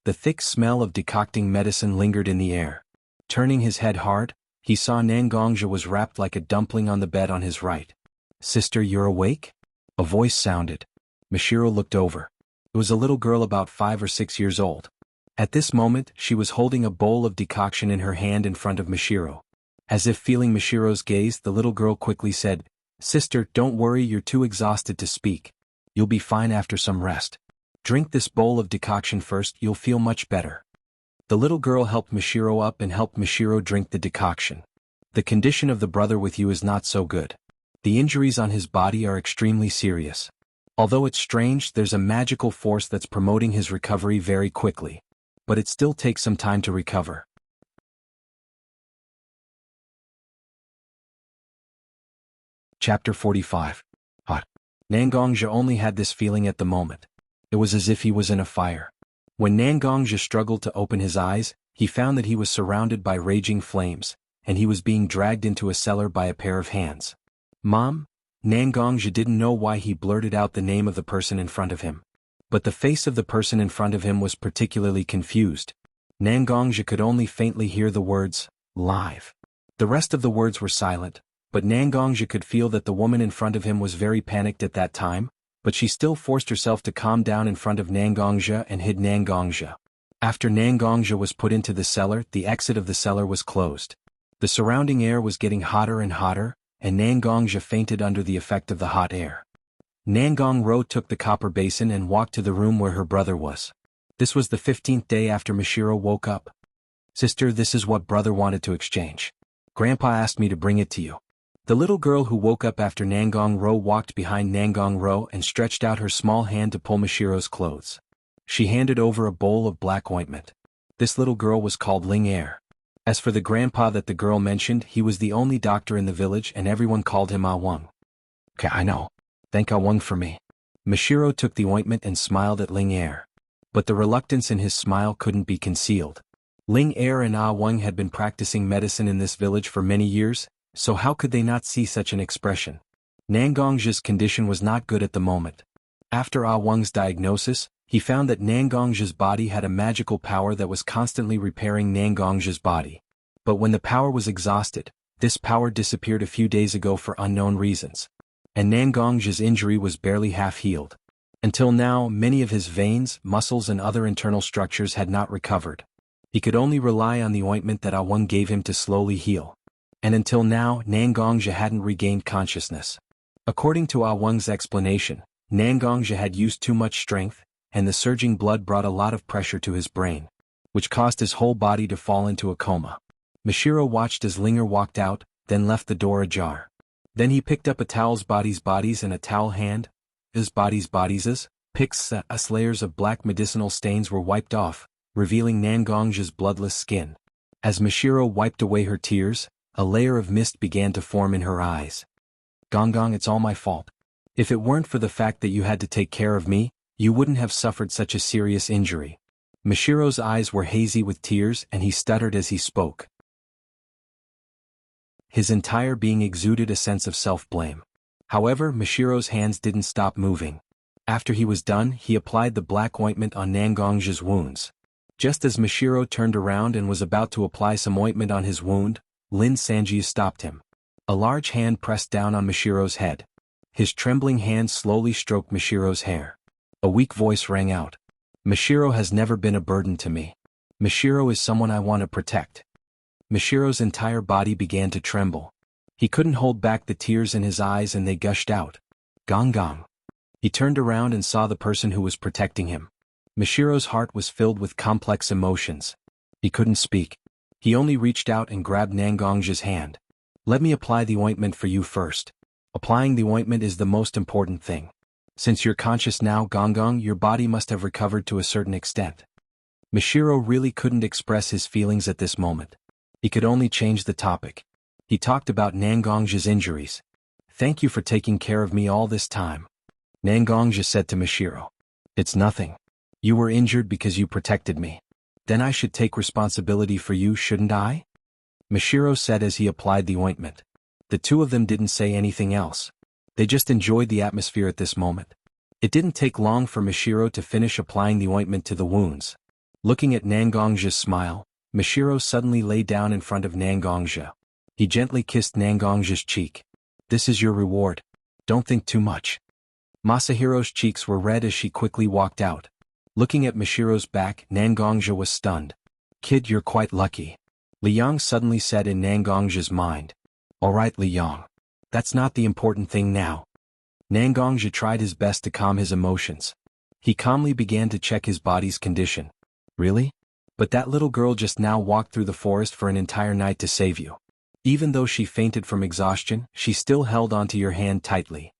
The thick smell of decocting medicine lingered in the air. Turning his head hard, he saw Nangongzhi was wrapped like a dumpling on the bed on his right. "Sister, you're awake?" A voice sounded. Mashiro looked over. It was a little girl about 5 or 6 years old. At this moment, she was holding a bowl of decoction in her hand in front of Mashiro. As if feeling Mashiro's gaze, the little girl quickly said, "Sister, don't worry, you're too exhausted to speak. You'll be fine after some rest. Drink this bowl of decoction first, you'll feel much better." The little girl helped Mashiro up and helped Mashiro drink the decoction. "The condition of the brother with you is not so good. The injuries on his body are extremely serious. Although it's strange, there's a magical force that's promoting his recovery very quickly. But it still takes some time to recover." Chapter 45. Hot. Nangongzhi only had this feeling at the moment. It was as if he was in a fire. When Nangongzhi struggled to open his eyes, he found that he was surrounded by raging flames, and he was being dragged into a cellar by a pair of hands. "Mom?" Nangongzhi didn't know why he blurted out the name of the person in front of him. But the face of the person in front of him was particularly confused. Nangongzhi could only faintly hear the words, "live." The rest of the words were silent, but Nangongzhi could feel that the woman in front of him was very panicked at that time, but she still forced herself to calm down in front of Nangongzhi and hid Nangongzhi. After Nangongzhi was put into the cellar, the exit of the cellar was closed. The surrounding air was getting hotter and hotter, and Nangongzhi fainted under the effect of the hot air. Nangongro took the copper basin and walked to the room where her brother was. This was the 15th day after Mashiro woke up. "Sister, this is what brother wanted to exchange. Grandpa asked me to bring it to you." The little girl who woke up after Nangongro walked behind Nangongro and stretched out her small hand to pull Mashiro's clothes. She handed over a bowl of black ointment. This little girl was called Ling Er. As for the grandpa that the girl mentioned, he was the only doctor in the village and everyone called him Ah Wang. "Okay, I know. Thank Ah Wang for me." Mashiro took the ointment and smiled at Ling Er. But the reluctance in his smile couldn't be concealed. Ling Er and Ah Wang had been practicing medicine in this village for many years, so how could they not see such an expression? Nangongzhi's condition was not good at the moment. After Ah Wang's diagnosis, he found that Nangongzhi's body had a magical power that was constantly repairing Nangongzhi's body. But when the power was exhausted, this power disappeared a few days ago for unknown reasons. And Nangongzhi's injury was barely half healed. Until now, many of his veins, muscles and other internal structures had not recovered. He could only rely on the ointment that Ah Wang gave him to slowly heal. And until now, Nangongzhi hadn't regained consciousness. According to Ah Wang's explanation, Nangongzhi had used too much strength, and the surging blood brought a lot of pressure to his brain, which caused his whole body to fall into a coma. Mashiro watched as Linger walked out, then left the door ajar. Then he picked up a towel's bodies and a towel hand. His bodies picks as layers of black medicinal stains were wiped off, revealing Nangongzhi's bloodless skin. As Mashiro wiped away her tears, a layer of mist began to form in her eyes. "Gonggong, it's all my fault. If it weren't for the fact that you had to take care of me, you wouldn't have suffered such a serious injury." Mashiro's eyes were hazy with tears and he stuttered as he spoke. His entire being exuded a sense of self-blame. However, Mashiro's hands didn't stop moving. After he was done, he applied the black ointment on Nangongzhi's wounds. Just as Mashiro turned around and was about to apply some ointment on his wound, Lin Sanji stopped him. A large hand pressed down on Mashiro's head. His trembling hand slowly stroked Mashiro's hair. A weak voice rang out. "Mashiro has never been a burden to me. Mashiro is someone I want to protect." Mashiro's entire body began to tremble. He couldn't hold back the tears in his eyes and they gushed out. "Gonggong." He turned around and saw the person who was protecting him. Mashiro's heart was filled with complex emotions. He couldn't speak. He only reached out and grabbed Nangongzhi's hand. "Let me apply the ointment for you first. Applying the ointment is the most important thing. Since you're conscious now, Gonggong, your body must have recovered to a certain extent." Mashiro really couldn't express his feelings at this moment. He could only change the topic. He talked about Nangongzhi's injuries. "Thank you for taking care of me all this time." Nangongzhi said to Mashiro. "It's nothing. You were injured because you protected me. Then I should take responsibility for you, shouldn't I? Mashiro said as he applied the ointment. The two of them didn't say anything else. They just enjoyed the atmosphere at this moment. It didn't take long for Mashiro to finish applying the ointment to the wounds. Looking at Nangongja's smile, Mashiro suddenly lay down in front of Nangongja. He gently kissed Nangongja's cheek. This is your reward. Don't think too much. Masahiro's cheeks were red as she quickly walked out. Looking at Mashiro's back, Nangongja was stunned. Kid, you're quite lucky. Liang suddenly said in Nangongja's mind. Alright Liang. That's not the important thing now. Nangongja tried his best to calm his emotions. He calmly began to check his body's condition. Really? But that little girl just now walked through the forest for an entire night to save you. Even though she fainted from exhaustion, she still held onto your hand tightly.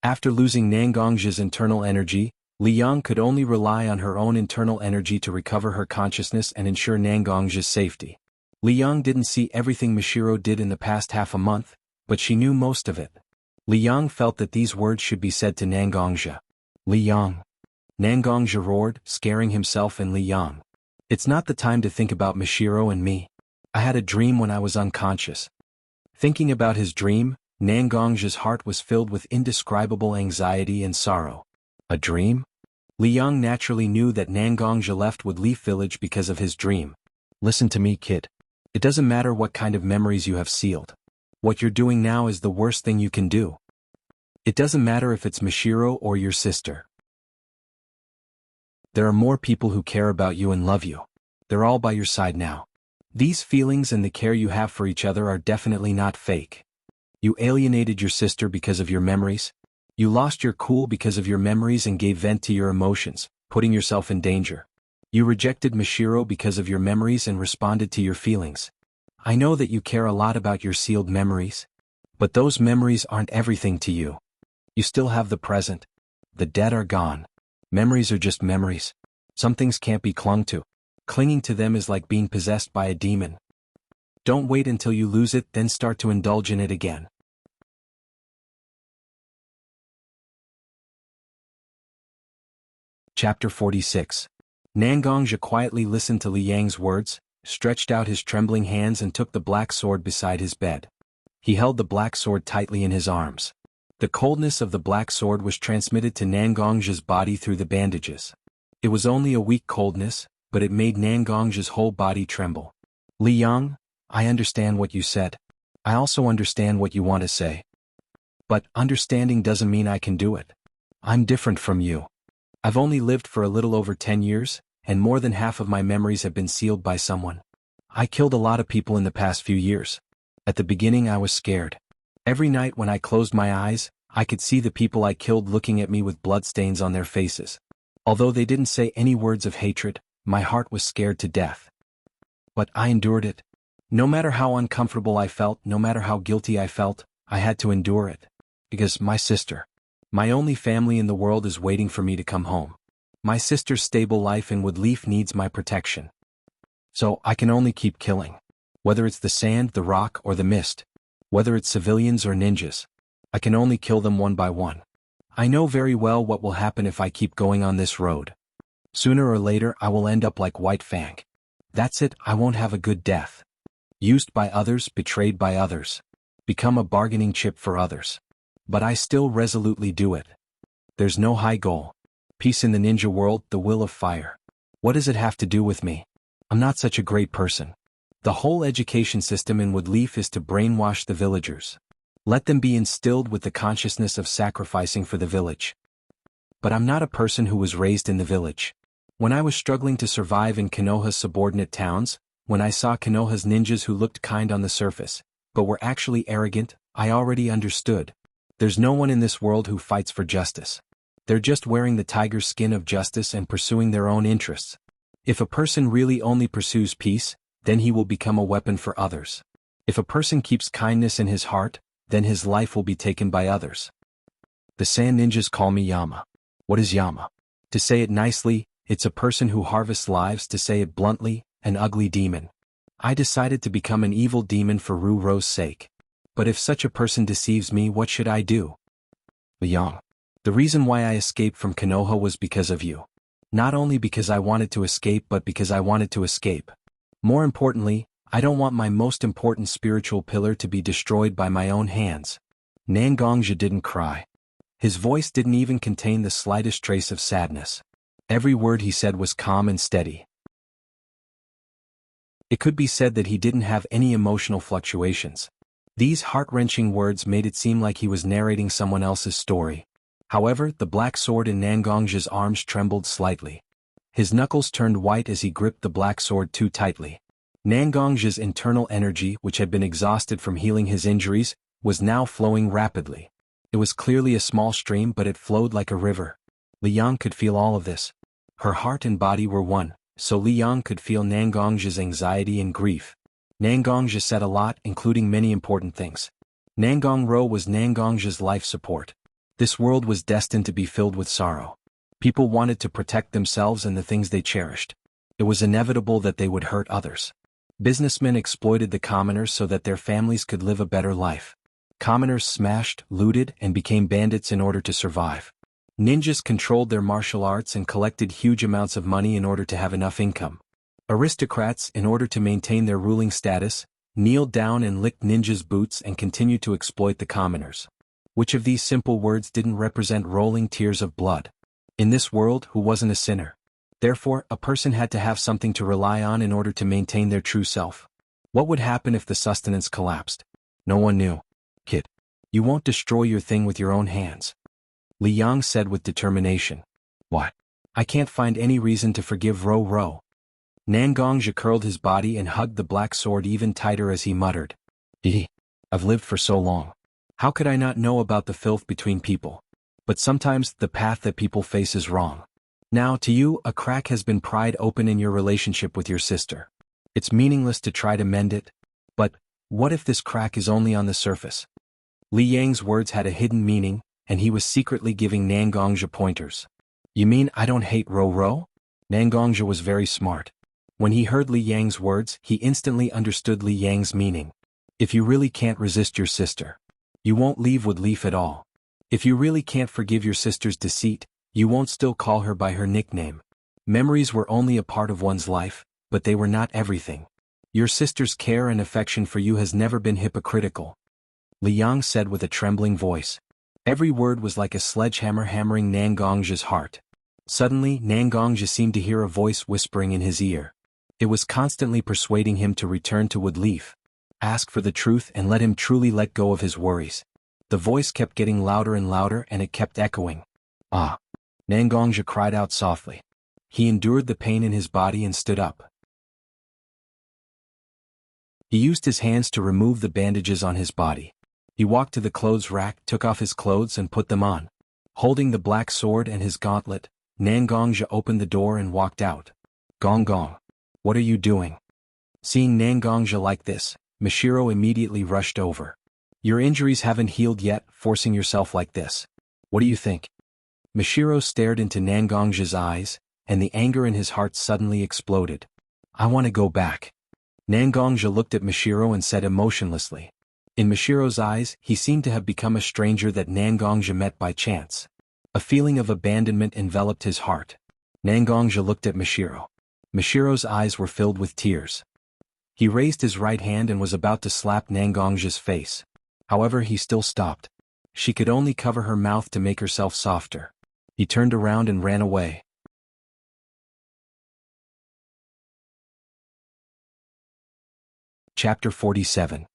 After losing Nangongja's internal energy, Liang could only rely on her own internal energy to recover her consciousness and ensure Nangongja's safety. Liang didn't see everything Mashiro did in the past half a month, but she knew most of it. Liang felt that these words should be said to Nangongja. Liang. Nangongja roared, scaring himself and Liang. It's not the time to think about Mashiro and me. I had a dream when I was unconscious. Thinking about his dream, Nangongja's heart was filled with indescribable anxiety and sorrow. A dream? Liang naturally knew that Nangongja left Woodleaf Village because of his dream. Listen to me, kid. It doesn't matter what kind of memories you have sealed. What you're doing now is the worst thing you can do. It doesn't matter if it's Mashiro or your sister. There are more people who care about you and love you. They're all by your side now. These feelings and the care you have for each other are definitely not fake. You alienated your sister because of your memories. You lost your cool because of your memories and gave vent to your emotions, putting yourself in danger. You rejected Mashiro because of your memories and responded to your feelings. I know that you care a lot about your sealed memories. But those memories aren't everything to you. You still have the present. The dead are gone. Memories are just memories. Some things can't be clung to. Clinging to them is like being possessed by a demon. Don't wait until you lose it, then start to indulge in it again. Chapter 46. Nangongja quietly listened to Liang's words, stretched out his trembling hands and took the black sword beside his bed. He held the black sword tightly in his arms. The coldness of the black sword was transmitted to Nangongja's body through the bandages. It was only a weak coldness, but it made Nangongja's whole body tremble. Liang, I understand what you said. I also understand what you want to say. But understanding doesn't mean I can do it. I'm different from you. I've only lived for a little over 10 years, and more than half of my memories have been sealed by someone. I killed a lot of people in the past few years. At the beginning I was scared. Every night when I closed my eyes, I could see the people I killed looking at me with bloodstains on their faces. Although they didn't say any words of hatred, my heart was scared to death. But I endured it. No matter how uncomfortable I felt, no matter how guilty I felt, I had to endure it. Because my sister, my only family in the world, is waiting for me to come home. My sister's stable life in Woodleaf needs my protection. So I can only keep killing. Whether it's the sand, the rock, or the mist. Whether it's civilians or ninjas. I can only kill them one by one. I know very well what will happen if I keep going on this road. Sooner or later I will end up like White Fang. That's it, I won't have a good death. Used by others, betrayed by others. Become a bargaining chip for others. But I still resolutely do it. There's no high goal. Peace in the ninja world, the will of fire. What does it have to do with me? I'm not such a great person. The whole education system in Woodleaf is to brainwash the villagers. Let them be instilled with the consciousness of sacrificing for the village. But I'm not a person who was raised in the village. When I was struggling to survive in Konoha's subordinate towns, when I saw Konoha's ninjas who looked kind on the surface, but were actually arrogant, I already understood. There's no one in this world who fights for justice. They're just wearing the tiger skin of justice and pursuing their own interests. If a person really only pursues peace, then he will become a weapon for others. If a person keeps kindness in his heart, then his life will be taken by others. The sand ninjas call me Yama. What is Yama? To say it nicely, it's a person who harvests lives. To say it bluntly, an ugly demon. I decided to become an evil demon for Ruro's sake. But if such a person deceives me, what should I do? Liang. The reason why I escaped from Konoha was because of you. Not only because I wanted to escape but because I wanted to escape. More importantly, I don't want my most important spiritual pillar to be destroyed by my own hands. Nangongja didn't cry. His voice didn't even contain the slightest trace of sadness. Every word he said was calm and steady. It could be said that he didn't have any emotional fluctuations. These heart-wrenching words made it seem like he was narrating someone else's story. However, the black sword in Nangongja's arms trembled slightly. His knuckles turned white as he gripped the black sword too tightly. Nangongja's internal energy, which had been exhausted from healing his injuries, was now flowing rapidly. It was clearly a small stream, but it flowed like a river. Liang could feel all of this. Her heart and body were one, so Liang could feel Nangongja's anxiety and grief. Nangongja said a lot, including many important things. Nangongro was Nangongja's life support. This world was destined to be filled with sorrow. People wanted to protect themselves and the things they cherished. It was inevitable that they would hurt others. Businessmen exploited the commoners so that their families could live a better life. Commoners smashed, looted, and became bandits in order to survive. Ninjas controlled their martial arts and collected huge amounts of money in order to have enough income. Aristocrats, in order to maintain their ruling status, kneeled down and licked ninjas' boots and continued to exploit the commoners. Which of these simple words didn't represent rolling tears of blood? In this world, who wasn't a sinner? Therefore, a person had to have something to rely on in order to maintain their true self. What would happen if the sustenance collapsed? No one knew. Kid, you won't destroy your thing with your own hands. Liang said with determination. What? I can't find any reason to forgive Ro. Nangongja curled his body and hugged the black sword even tighter as he muttered. I've lived for so long. How could I not know about the filth between people? But sometimes the path that people face is wrong. Now to you, a crack has been pried open in your relationship with your sister. It's meaningless to try to mend it. But what if this crack is only on the surface? Li Yang's words had a hidden meaning, and he was secretly giving Nangongja pointers. You mean I don't hate Ro? Nangongja was very smart. When he heard Li Yang's words, he instantly understood Li Yang's meaning. If you really can't resist your sister, you won't leave with Leaf at all. If you really can't forgive your sister's deceit, you won't still call her by her nickname. Memories were only a part of one's life, but they were not everything. Your sister's care and affection for you has never been hypocritical. Liang said with a trembling voice. Every word was like a sledgehammer hammering Nangongja's heart. Suddenly, Nangongja seemed to hear a voice whispering in his ear. It was constantly persuading him to return to Woodleaf. Ask for the truth and let him truly let go of his worries. The voice kept getting louder and louder and it kept echoing. Ah! Nangongja cried out softly. He endured the pain in his body and stood up. He used his hands to remove the bandages on his body. He walked to the clothes rack, took off his clothes and put them on. Holding the black sword and his gauntlet, Nangongja opened the door and walked out. Gong. What are you doing? Seeing Nangongja like this, Mishiro immediately rushed over. Your injuries haven't healed yet, forcing yourself like this. What do you think? Mishiro stared into Nangongja's eyes, and the anger in his heart suddenly exploded. I want to go back. Nangongja looked at Mishiro and said emotionlessly. In Mishiro's eyes, he seemed to have become a stranger that Nangongja met by chance. A feeling of abandonment enveloped his heart. Nangongja looked at Mishiro. Mishiro's eyes were filled with tears. He raised his right hand and was about to slap Nangongja's face. However, he still stopped. She could only cover her mouth to make herself softer. He turned around and ran away. Chapter 47.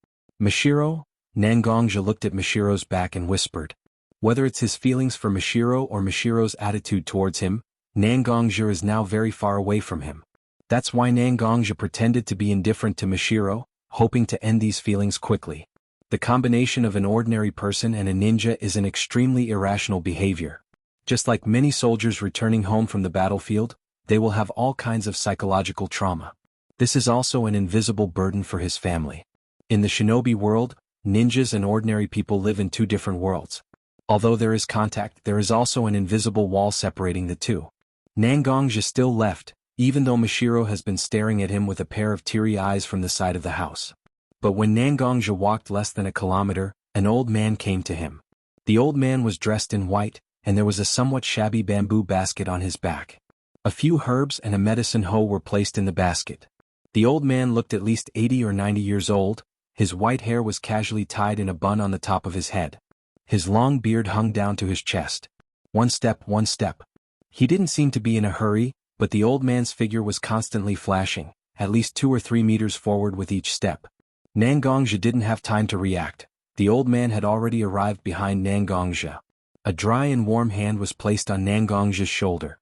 Mishiro? Nangongja looked at Mishiro's back and whispered. Whether it's his feelings for Mishiro or Mishiro's attitude towards him, Nangongja is now very far away from him. That's why Nangongja pretended to be indifferent to Mishiro, hoping to end these feelings quickly. The combination of an ordinary person and a ninja is an extremely irrational behavior. Just like many soldiers returning home from the battlefield, they will have all kinds of psychological trauma. This is also an invisible burden for his family. In the shinobi world, ninjas and ordinary people live in two different worlds. Although there is contact, there is also an invisible wall separating the two. Nangongja still left, even though Mishiro has been staring at him with a pair of teary eyes from the side of the house. But when Nangongja walked less than a kilometer, an old man came to him. The old man was dressed in white, and there was a somewhat shabby bamboo basket on his back. A few herbs and a medicine hoe were placed in the basket. The old man looked at least 80 or 90 years old. His white hair was casually tied in a bun on the top of his head. His long beard hung down to his chest. One step, one step. He didn't seem to be in a hurry, but the old man's figure was constantly flashing, at least 2 or 3 meters forward with each step. Nangongja didn't have time to react. The old man had already arrived behind Nangongja. A dry and warm hand was placed on Nangongja's shoulder.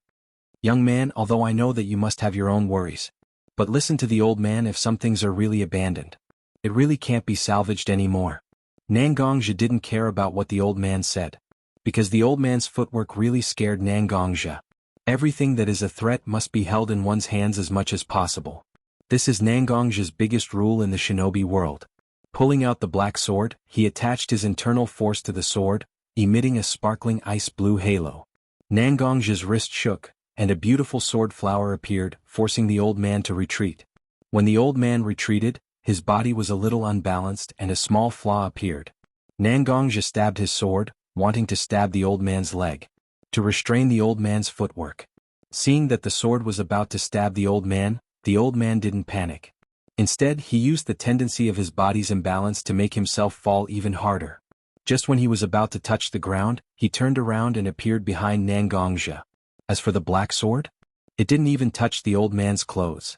Young man, although I know that you must have your own worries. But listen to the old man, if some things are really abandoned. It really can't be salvaged anymore. Nangongja didn't care about what the old man said. Because the old man's footwork really scared Nangongja. Everything that is a threat must be held in one's hands as much as possible. This is Nangongja's biggest rule in the shinobi world. Pulling out the black sword, he attached his internal force to the sword, emitting a sparkling ice-blue halo. Nangongja's wrist shook, and a beautiful sword flower appeared, forcing the old man to retreat. When the old man retreated, his body was a little unbalanced and a small flaw appeared. Nangongja stabbed his sword, wanting to stab the old man's leg, to restrain the old man's footwork. Seeing that the sword was about to stab the old man didn't panic. Instead, he used the tendency of his body's imbalance to make himself fall even harder. Just when he was about to touch the ground, he turned around and appeared behind Nangongja. As for the black sword, it didn't even touch the old man's clothes.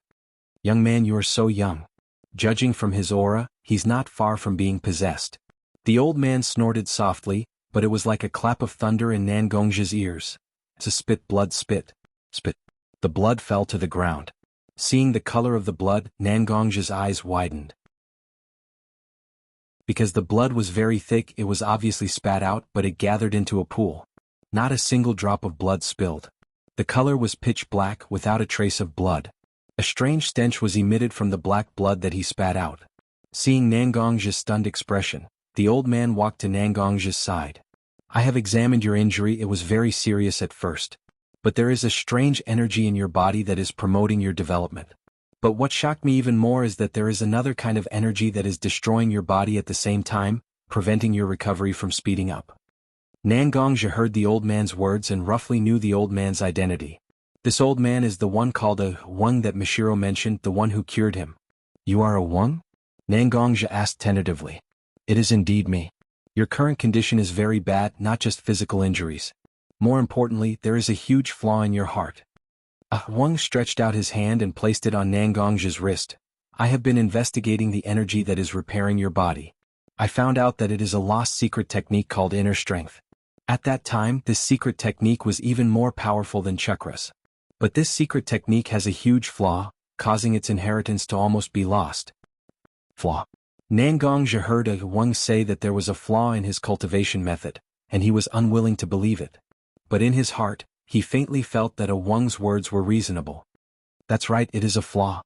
Young man, you are so young. Judging from his aura, he's not far from being possessed. The old man snorted softly, but it was like a clap of thunder in Nangongja's ears. To spit blood, spit. Spit. The blood fell to the ground. Seeing the color of the blood, Nangongja's eyes widened. Because the blood was very thick, it was obviously spat out, but it gathered into a pool. Not a single drop of blood spilled. The color was pitch black, without a trace of blood. A strange stench was emitted from the black blood that he spat out. Seeing Nangongja's stunned expression, the old man walked to Nangongja's side. I have examined your injury. It was very serious at first. But there is a strange energy in your body that is promoting your development. But what shocked me even more is that there is another kind of energy that is destroying your body at the same time, preventing your recovery from speeding up. Nangongja heard the old man's words and roughly knew the old man's identity. This old man is the one called a Wang that Mishiro mentioned, the one who cured him. You are a Wang? Nangongja asked tentatively. It is indeed me. Your current condition is very bad, not just physical injuries. More importantly, there is a huge flaw in your heart. Wang stretched out his hand and placed it on Nangongja's wrist. I have been investigating the energy that is repairing your body. I found out that it is a lost secret technique called inner strength. At that time, this secret technique was even more powerful than chakras. But this secret technique has a huge flaw, causing its inheritance to almost be lost. Flaw. Nangongja heard a Wang say that there was a flaw in his cultivation method, and he was unwilling to believe it. But in his heart, he faintly felt that a Wang's words were reasonable. That's right, it is a flaw.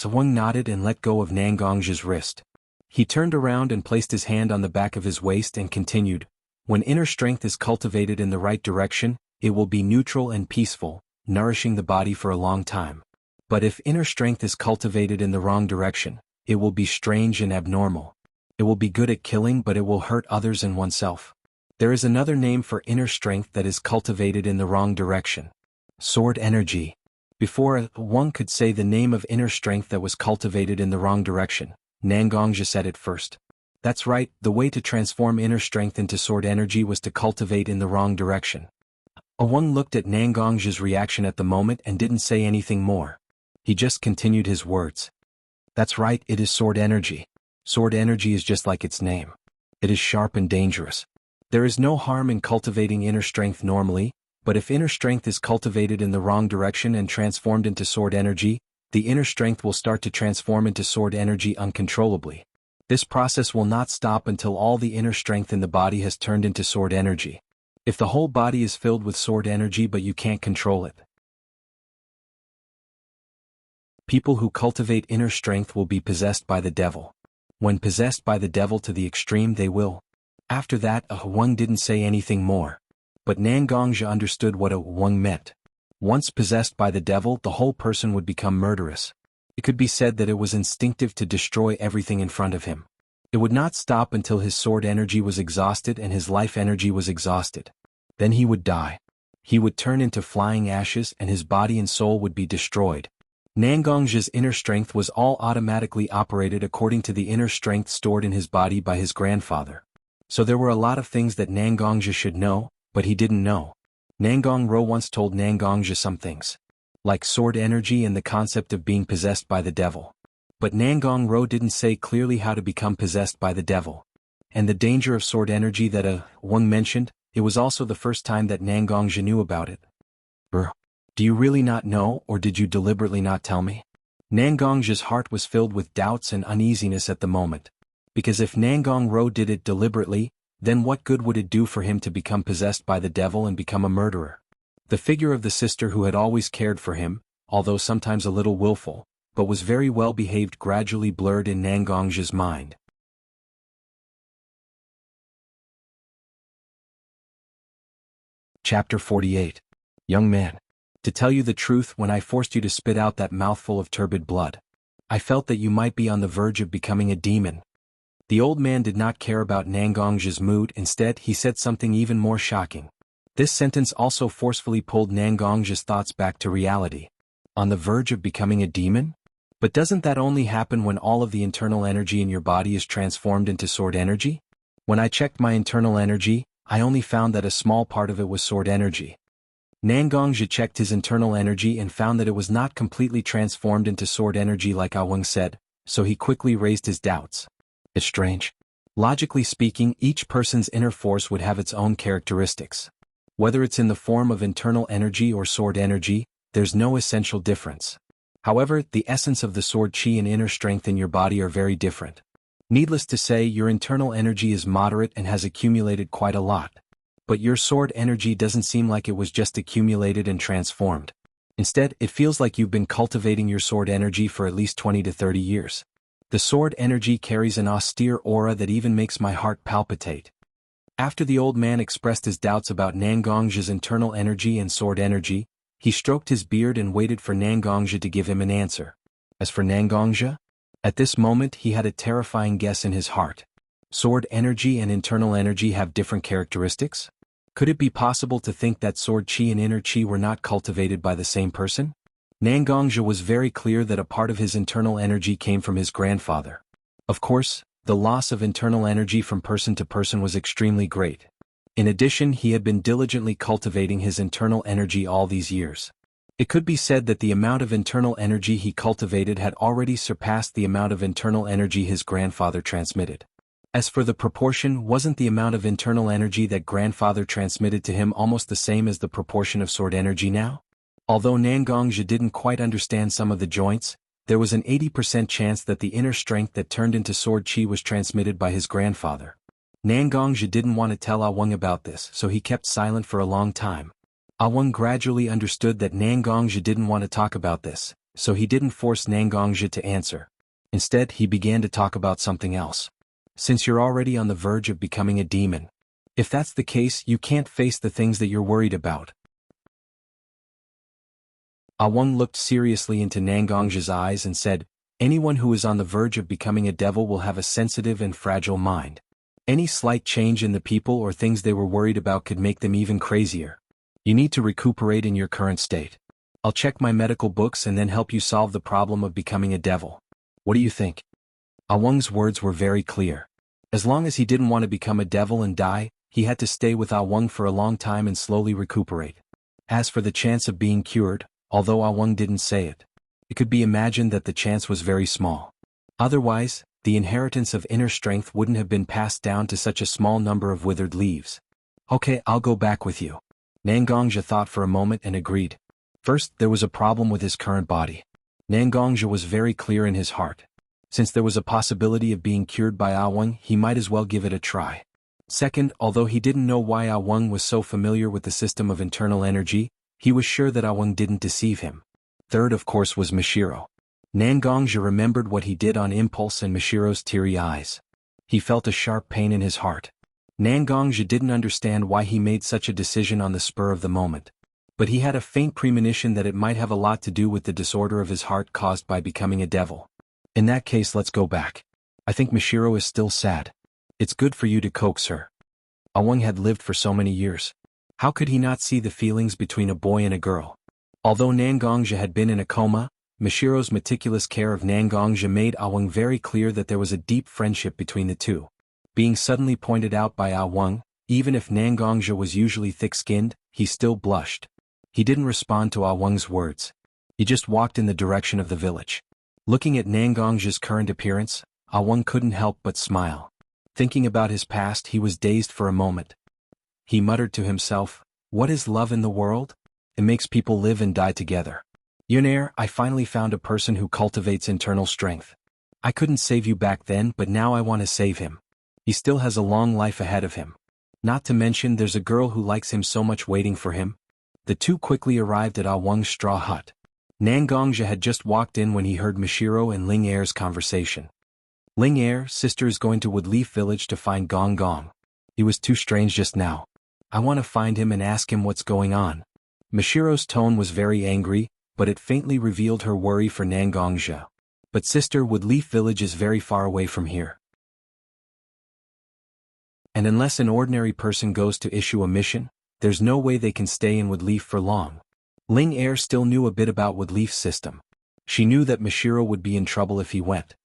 Wang nodded and let go of Nangongja's wrist. He turned around and placed his hand on the back of his waist and continued, when inner strength is cultivated in the right direction, it will be neutral and peaceful, nourishing the body for a long time. But if inner strength is cultivated in the wrong direction, it will be strange and abnormal. It will be good at killing, but it will hurt others and oneself. There is another name for inner strength that is cultivated in the wrong direction. Sword energy. Before one could say the name of inner strength that was cultivated in the wrong direction, Nangongja said it first. That's right, the way to transform inner strength into sword energy was to cultivate in the wrong direction. Wang looked at Nangongja's reaction at the moment and didn't say anything more. He just continued his words. That's right, it is sword energy. Sword energy is just like its name. It is sharp and dangerous. There is no harm in cultivating inner strength normally, but if inner strength is cultivated in the wrong direction and transformed into sword energy, the inner strength will start to transform into sword energy uncontrollably. This process will not stop until all the inner strength in the body has turned into sword energy. If the whole body is filled with sword energy but you can't control it. People who cultivate inner strength will be possessed by the devil. When possessed by the devil to the extreme, they will. After that, Wang didn't say anything more. But Nangongja understood what Wang meant. Once possessed by the devil, the whole person would become murderous. It could be said that it was instinctive to destroy everything in front of him. It would not stop until his sword energy was exhausted and his life energy was exhausted. Then he would die. he would turn into flying ashes and his body and soul would be destroyed. Nangong's inner strength was all automatically operated according to the inner strength stored in his body by his grandfather. So there were a lot of things that Nangongja should know, but he didn't know. Nangong Ro once told Nangongja some things, like sword energy and the concept of being possessed by the devil. But Nangong Ro didn't say clearly how to become possessed by the devil. And the danger of sword energy that Wang mentioned, it was also the first time that Nangongja knew about it. Do you really not know, or did you deliberately not tell me? Nangongja's heart was filled with doubts and uneasiness at the moment. Because if Nangong Ro did it deliberately, then what good would it do for him to become possessed by the devil and become a murderer? The figure of the sister who had always cared for him, although sometimes a little willful, but was very well behaved, gradually blurred in Nangongja's mind. Chapter 48. Young man. To tell you the truth, when I forced you to spit out that mouthful of turbid blood, I felt that you might be on the verge of becoming a demon. The old man did not care about Nangongja's mood. Instead, he said something even more shocking. This sentence also forcefully pulled Nangongja's thoughts back to reality. On the verge of becoming a demon? But doesn't that only happen when all of the internal energy in your body is transformed into sword energy? When I checked my internal energy, I only found that a small part of it was sword energy. Nangongja checked his internal energy and found that it was not completely transformed into sword energy like Awang said, so he quickly raised his doubts. It's strange. Logically speaking, each person's inner force would have its own characteristics. Whether it's in the form of internal energy or sword energy, there's no essential difference. However, the essence of the sword chi and inner strength in your body are very different. Needless to say, your internal energy is moderate and has accumulated quite a lot. But your sword energy doesn't seem like it was just accumulated and transformed. Instead, it feels like you've been cultivating your sword energy for at least 20 to 30 years. The sword energy carries an austere aura that even makes my heart palpitate. After the old man expressed his doubts about Nangongja's internal energy and sword energy, he stroked his beard and waited for Nangongja to give him an answer. As for Nangongja, at this moment he had a terrifying guess in his heart. Sword energy and internal energy have different characteristics? Could it be possible to think that sword chi and inner chi were not cultivated by the same person? Nangongja was very clear that a part of his internal energy came from his grandfather. Of course, the loss of internal energy from person to person was extremely great. In addition, he had been diligently cultivating his internal energy all these years. It could be said that the amount of internal energy he cultivated had already surpassed the amount of internal energy his grandfather transmitted. As for the proportion, wasn't the amount of internal energy that grandfather transmitted to him almost the same as the proportion of sword energy now? Although Nangongja didn't quite understand some of the joints, there was an 80% chance that the inner strength that turned into sword chi was transmitted by his grandfather. Nangongja didn't want to tell Awang about this, so he kept silent for a long time. Awang gradually understood that Nangongja didn't want to talk about this, so he didn't force Nangongja to answer. Instead, he began to talk about something else. Since you're already on the verge of becoming a demon, if that's the case, you can't face the things that you're worried about. Awang looked seriously into Nangongja's eyes and said, anyone who is on the verge of becoming a devil will have a sensitive and fragile mind. Any slight change in the people or things they were worried about could make them even crazier. You need to recuperate in your current state. I'll check my medical books and then help you solve the problem of becoming a devil. What do you think? Awang's words were very clear. As long as he didn't want to become a devil and die, he had to stay with Awang for a long time and slowly recuperate. As for the chance of being cured, although Awang didn't say it, it could be imagined that the chance was very small. Otherwise, the inheritance of inner strength wouldn't have been passed down to such a small number of withered leaves. Okay, I'll go back with you. Nangongja thought for a moment and agreed. First, there was a problem with his current body. Nangongja was very clear in his heart. Since there was a possibility of being cured by Awang, he might as well give it a try. Second, although he didn't know why Awang was so familiar with the system of internal energy, he was sure that Awang didn't deceive him. Third, of course, was Mashiro. Nangongja remembered what he did on impulse and Mashiro's teary eyes. He felt a sharp pain in his heart. Nangongja didn't understand why he made such a decision on the spur of the moment. But he had a faint premonition that it might have a lot to do with the disorder of his heart caused by becoming a devil. In that case, let's go back. I think Mashiro is still sad. It's good for you to coax her. Awang had lived for so many years. How could he not see the feelings between a boy and a girl? Although Nangongja had been in a coma, Mishiro's meticulous care of Nangongja made Awang very clear that there was a deep friendship between the two. Being suddenly pointed out by Awang, even if Nangongja was usually thick-skinned, he still blushed. He didn't respond to Awang's words. He just walked in the direction of the village. Looking at Nangongja's current appearance, Awang couldn't help but smile. Thinking about his past, he was dazed for a moment. He muttered to himself, "What is love in the world? It makes people live and die together. Yunair, I finally found a person who cultivates internal strength. I couldn't save you back then, but now I want to save him. He still has a long life ahead of him. Not to mention there's a girl who likes him so much waiting for him." The two quickly arrived at Awang's straw hut. Nangongja had just walked in when he heard Mishiro and Ling Er's conversation. Ling Er, sister, is going to Woodleaf Village to find Gong Gong. He was too strange just now. I want to find him and ask him what's going on. Mishiro's tone was very angry, but it faintly revealed her worry for Nangongja. But sister, Woodleaf Village is very far away from here. And unless an ordinary person goes to issue a mission, there's no way they can stay in Woodleaf for long. Ling Er still knew a bit about Woodleaf's system. She knew that Mishiro would be in trouble if he went.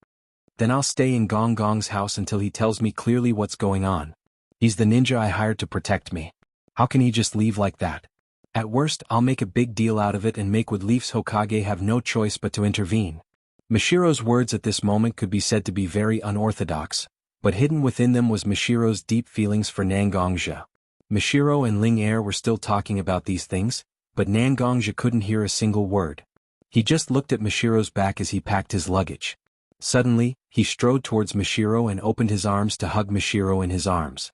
Then I'll stay in Gong Gong's house until he tells me clearly what's going on. He's the ninja I hired to protect me. How can he just leave like that? At worst, I'll make a big deal out of it and make Woodleaf's Hokage have no choice but to intervene. Mishiro's words at this moment could be said to be very unorthodox, but hidden within them was Mishiro's deep feelings for Nangongja. Mishiro and Ling Er were still talking about these things, but Nangongja couldn't hear a single word. He just looked at Mishiro's back as he packed his luggage. Suddenly, he strode towards Mishiro and opened his arms to hug Mishiro in his arms.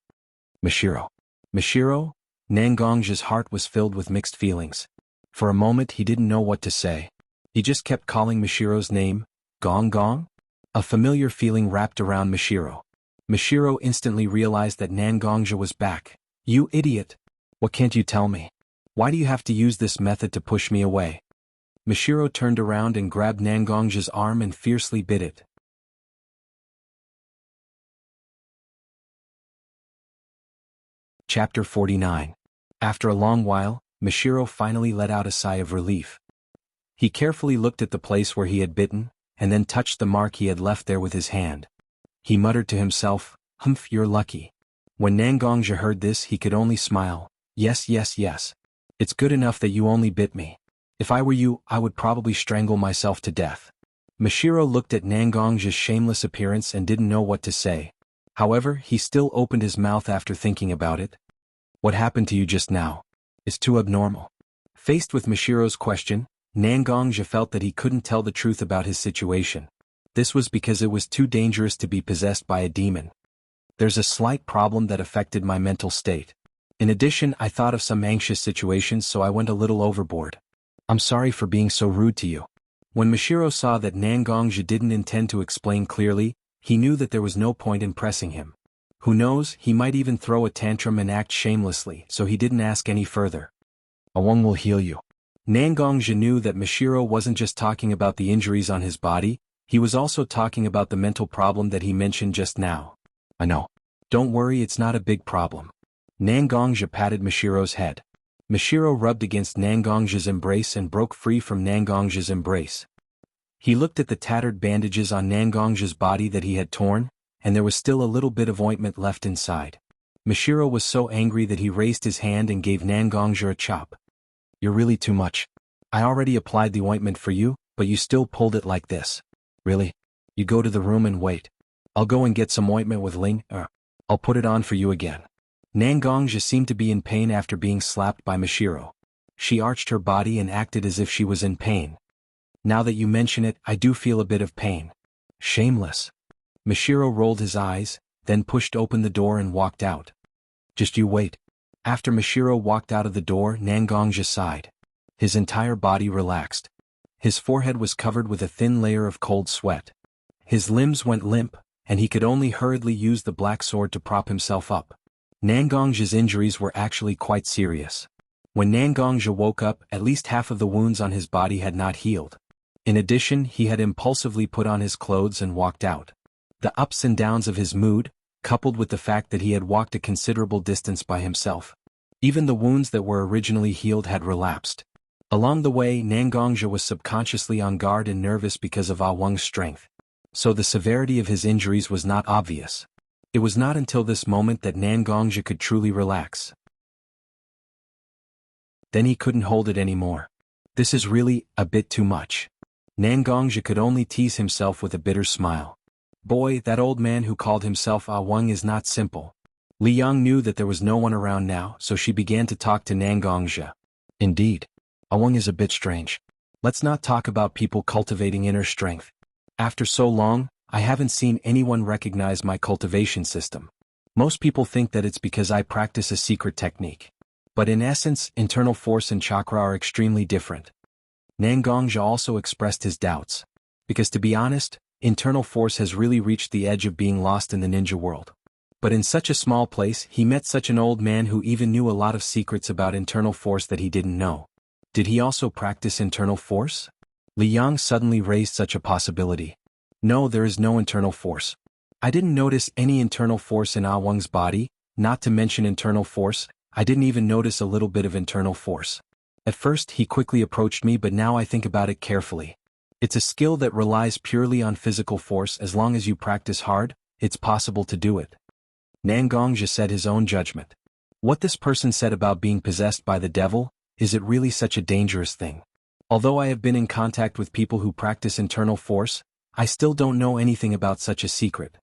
Mishiro. Mishiro? Nangongja's heart was filled with mixed feelings. For a moment he didn't know what to say. He just kept calling Mishiro's name, Gong Gong? A familiar feeling wrapped around Mishiro. Mishiro instantly realized that Nangongja was back. You idiot! What can't you tell me? Why do you have to use this method to push me away? Mishiro turned around and grabbed Nangongja's arm and fiercely bit it. Chapter 49. After a long while, Mishiro finally let out a sigh of relief. He carefully looked at the place where he had bitten, and then touched the mark he had left there with his hand. He muttered to himself, "Humph, you're lucky." When Nangongja heard this, he could only smile. Yes, yes, yes. It's good enough that you only bit me. If I were you, I would probably strangle myself to death. Mishiro looked at Nangongja's shameless appearance and didn't know what to say. However, he still opened his mouth after thinking about it. What happened to you just now? It's too abnormal. Faced with Mishiro's question, Nangongja felt that he couldn't tell the truth about his situation. This was because it was too dangerous to be possessed by a demon. There's a slight problem that affected my mental state. In addition, I thought of some anxious situations, so I went a little overboard. I'm sorry for being so rude to you. When Mishiro saw that Nangongja didn't intend to explain clearly, he knew that there was no point in pressing him. Who knows, he might even throw a tantrum and act shamelessly, so he didn't ask any further. Awang will heal you. Nangongja knew that Mishiro wasn't just talking about the injuries on his body, he was also talking about the mental problem that he mentioned just now. I know. Don't worry, it's not a big problem. Nangongja patted Mishiro's head. Mishiro rubbed against Nangongja's embrace and broke free from Nangongja's embrace. He looked at the tattered bandages on Nangongja's body that he had torn, and there was still a little bit of ointment left inside. Mishiro was so angry that he raised his hand and gave Nangongja a chop. You're really too much. I already applied the ointment for you, but you still pulled it like this. Really? You go to the room and wait. I'll go and get some ointment with Ling. I'll put it on for you again. Nangongja seemed to be in pain after being slapped by Mishiro. She arched her body and acted as if she was in pain. Now that you mention it, I do feel a bit of pain. Shameless. Mishiro rolled his eyes, then pushed open the door and walked out. Just you wait. After Mishiro walked out of the door, Nangongja sighed. His entire body relaxed. His forehead was covered with a thin layer of cold sweat. His limbs went limp, and he could only hurriedly use the black sword to prop himself up. Nangongja's injuries were actually quite serious. When Nangongja woke up, at least half of the wounds on his body had not healed. In addition, he had impulsively put on his clothes and walked out. The ups and downs of his mood, coupled with the fact that he had walked a considerable distance by himself, Even the wounds that were originally healed had relapsed. Along the way, Nangongja was subconsciously on guard and nervous because of Ah Wang's strength. So the severity of his injuries was not obvious. It was not until this moment that Nangongja could truly relax. Then he couldn't hold it anymore. This is really a bit too much. Nangongja could only tease himself with a bitter smile. Boy, that old man who called himself Ah Wang is not simple. Li Yang knew that there was no one around now, so she began to talk to Nangongja. Indeed, Ah Wang is a bit strange. Let's not talk about people cultivating inner strength. After so long, I haven't seen anyone recognize my cultivation system. Most people think that it's because I practice a secret technique. But in essence, internal force and chakra are extremely different. Nangongja also expressed his doubts. Because to be honest, internal force has really reached the edge of being lost in the ninja world. But in such a small place, he met such an old man who even knew a lot of secrets about internal force that he didn't know. Did he also practice internal force? Li Yang suddenly raised such a possibility. No, there is no internal force. I didn't notice any internal force in Ah Wang's body, not to mention internal force. I didn't even notice a little bit of internal force. At first he quickly approached me, but now I think about it carefully. It's a skill that relies purely on physical force. As long as you practice hard, it's possible to do it. Nangongja said his own judgment. What this person said about being possessed by the devil, is it really such a dangerous thing? Although I have been in contact with people who practice internal force, I still don't know anything about such a secret.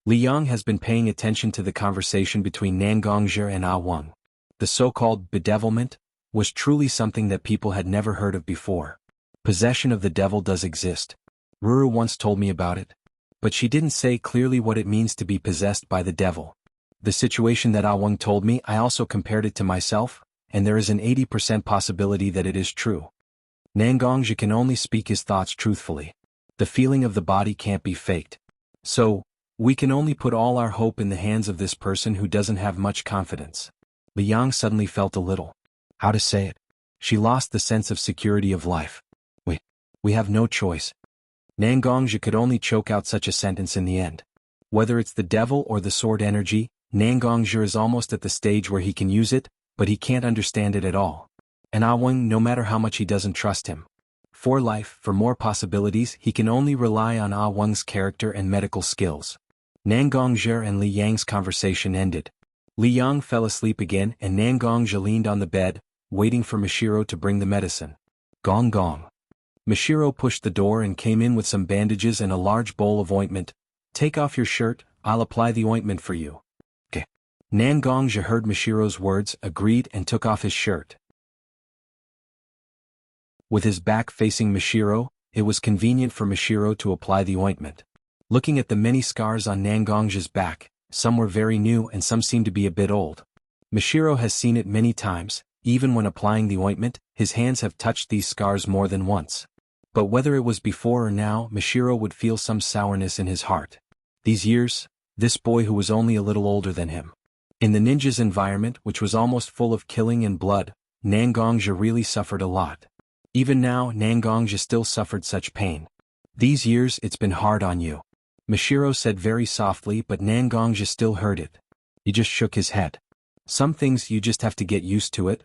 Li Yang has been paying attention to the conversation between Nangongja and Ah Wang. The so-called bedevilment was truly something that people had never heard of before. Possession of the devil does exist. Ruru once told me about it. But she didn't say clearly what it means to be possessed by the devil. The situation that Ah Wang told me, I also compared it to myself, and there is an 80% possibility that it is true. Nangongja can only speak his thoughts truthfully. The feeling of the body can't be faked. So, we can only put all our hope in the hands of this person who doesn't have much confidence. Li Yang suddenly felt a little, how to say it? She lost the sense of security of life. We have no choice. Nangongja could only choke out such a sentence in the end. Whether it's the devil or the sword energy, Nangongja is almost at the stage where he can use it, but he can't understand it at all. And Ah Wang, no matter how much he doesn't trust him. For life, for more possibilities, he can only rely on Ah Wang's character and medical skills. Nangongja and Li Yang's conversation ended. Li Yang fell asleep again and Nangongja leaned on the bed, waiting for Mashiro to bring the medicine. Gong gong. Mashiro pushed the door and came in with some bandages and a large bowl of ointment. Take off your shirt, I'll apply the ointment for you. Okay. Nangongja heard Mashiro's words, agreed and took off his shirt. With his back facing Mashiro, it was convenient for Mashiro to apply the ointment. Looking at the many scars on Nangongja's back, some were very new and some seemed to be a bit old. Mashiro has seen it many times, even when applying the ointment, his hands have touched these scars more than once. But whether it was before or now, Mashiro would feel some sourness in his heart. These years, this boy who was only a little older than him. In the ninja's environment, which was almost full of killing and blood, Nangongja really suffered a lot. Even now, Nangongja still suffered such pain. These years, it's been hard on you. Mashiro said very softly, but Nangongja still heard it. He just shook his head. Some things you just have to get used to it.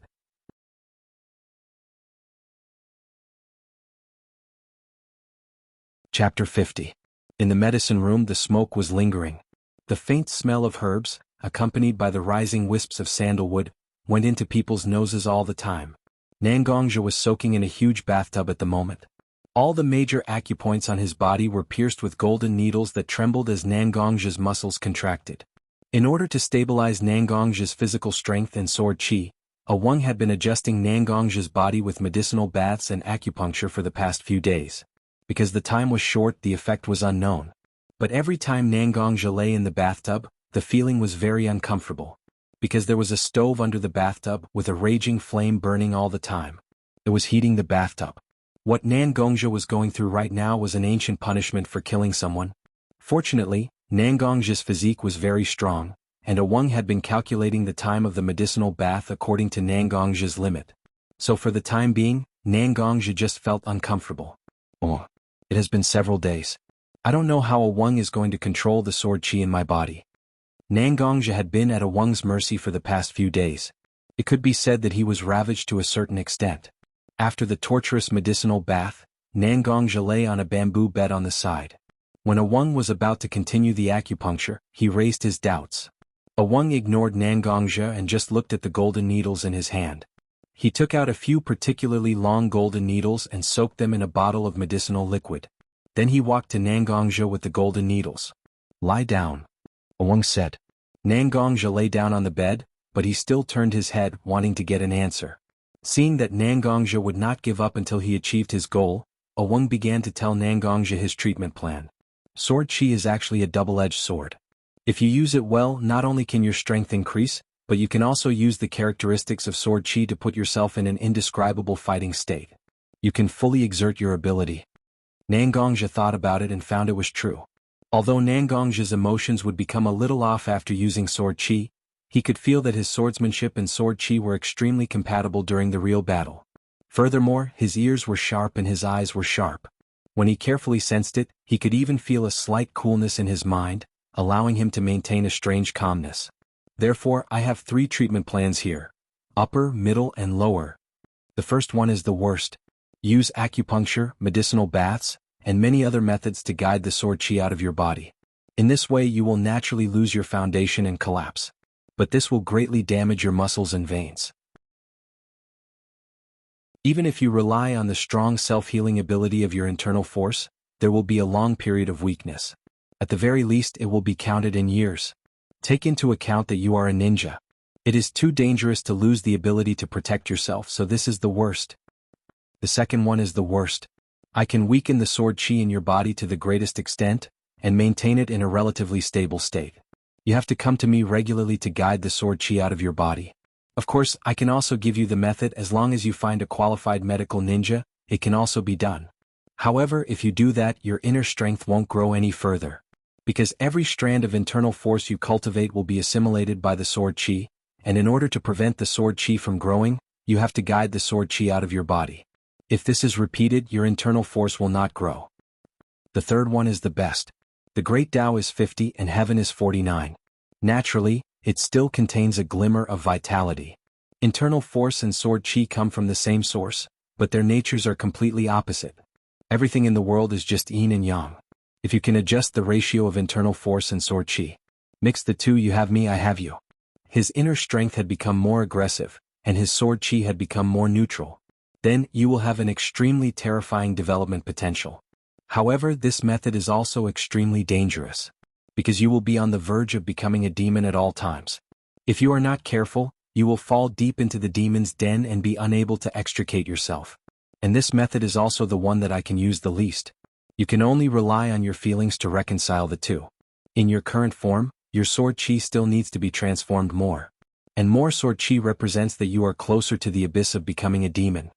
Chapter 50. In the medicine room the smoke was lingering. The faint smell of herbs, accompanied by the rising wisps of sandalwood, went into people's noses all the time. Nangongja was soaking in a huge bathtub at the moment. All the major acupoints on his body were pierced with golden needles that trembled as Nangongja's muscles contracted. In order to stabilize Nangongja's physical strength and sword chi, Ah Wang had been adjusting Nangongja's body with medicinal baths and acupuncture for the past few days. Because the time was short, the effect was unknown. But every time Nangongja lay in the bathtub, the feeling was very uncomfortable. Because there was a stove under the bathtub with a raging flame burning all the time. It was heating the bathtub. What Nangongja was going through right now was an ancient punishment for killing someone. Fortunately, Nangongja's physique was very strong, and Ah Wang had been calculating the time of the medicinal bath according to Nangongja's limit. So for the time being, Nangongja just felt uncomfortable. Oh. It has been several days. I don't know how Ah Wang is going to control the sword chi in my body. Nangongja had been at Ah Wang's mercy for the past few days. It could be said that he was ravaged to a certain extent. After the torturous medicinal bath, Nangongja lay on a bamboo bed on the side. When Awang was about to continue the acupuncture, he raised his doubts. Awang ignored Nangongja and just looked at the golden needles in his hand. He took out a few particularly long golden needles and soaked them in a bottle of medicinal liquid. Then he walked to Nangongja with the golden needles. "Lie down," Awang said. Nangongja lay down on the bed, but he still turned his head, wanting to get an answer. Seeing that Nangongja would not give up until he achieved his goal, Awang began to tell Nangongja his treatment plan. Sword Chi is actually a double-edged sword. If you use it well, not only can your strength increase, but you can also use the characteristics of Sword Chi to put yourself in an indescribable fighting state. You can fully exert your ability. Nangongja thought about it and found it was true. Although Nangongja's emotions would become a little off after using Sword Chi, he could feel that his swordsmanship and Sword Chi were extremely compatible during the real battle. Furthermore, his ears were sharp and his eyes were sharp. When he carefully sensed it, he could even feel a slight coolness in his mind, allowing him to maintain a strange calmness. Therefore, I have 3 treatment plans here: upper, middle, and lower. The first one is the worst. Use acupuncture, medicinal baths, and many other methods to guide the Sword Chi out of your body. In this way you will naturally lose your foundation and collapse. But this will greatly damage your muscles and veins. Even if you rely on the strong self-healing ability of your internal force, there will be a long period of weakness. At the very least, it will be counted in years. Take into account that you are a ninja. It is too dangerous to lose the ability to protect yourself, so this is the worst. The second one is the worst. I can weaken the Sword Chi in your body to the greatest extent, and maintain it in a relatively stable state. You have to come to me regularly to guide the Sword Chi out of your body. Of course, I can also give you the method as long as you find a qualified medical ninja. It can also be done. However, if you do that, your inner strength won't grow any further. Because every strand of internal force you cultivate will be assimilated by the Sword Chi, and in order to prevent the Sword Chi from growing, you have to guide the Sword Chi out of your body. If this is repeated, your internal force will not grow. The third one is the best. The Great Tao is 50 and Heaven is 49. Naturally, it still contains a glimmer of vitality. Internal force and Sword Chi come from the same source, but their natures are completely opposite. Everything in the world is just yin and yang. If you can adjust the ratio of internal force and Sword Chi, mix the two, you have me, I have you. His inner strength had become more aggressive, and his Sword Chi had become more neutral. Then, you will have an extremely terrifying development potential. However, this method is also extremely dangerous, because you will be on the verge of becoming a demon at all times. If you are not careful, you will fall deep into the demon's den and be unable to extricate yourself. And this method is also the one that I can use the least. You can only rely on your feelings to reconcile the two. In your current form, your Sword Chi still needs to be transformed more. And more Sword Chi represents that you are closer to the abyss of becoming a demon.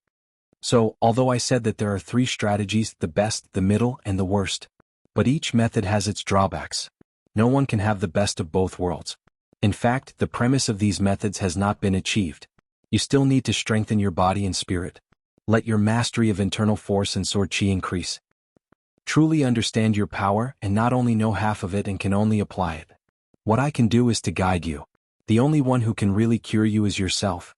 So, although I said that there are 3 strategies, the best, the middle, and the worst, but each method has its drawbacks. No one can have the best of both worlds. In fact, the premise of these methods has not been achieved. You still need to strengthen your body and spirit. Let your mastery of internal force and Sword Chi increase. Truly understand your power and not only know half of it and can only apply it. What I can do is to guide you. The only one who can really cure you is yourself.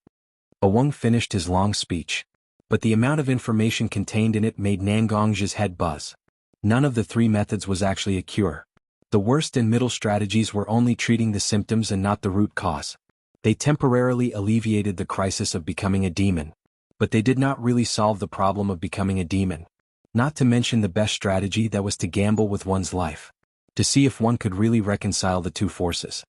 Awang finished his long speech. But the amount of information contained in it made Nangongja's head buzz. None of the 3 methods was actually a cure. The worst and middle strategies were only treating the symptoms and not the root cause. They temporarily alleviated the crisis of becoming a demon. But they did not really solve the problem of becoming a demon. Not to mention the best strategy, that was to gamble with one's life. To see if one could really reconcile the 2 forces.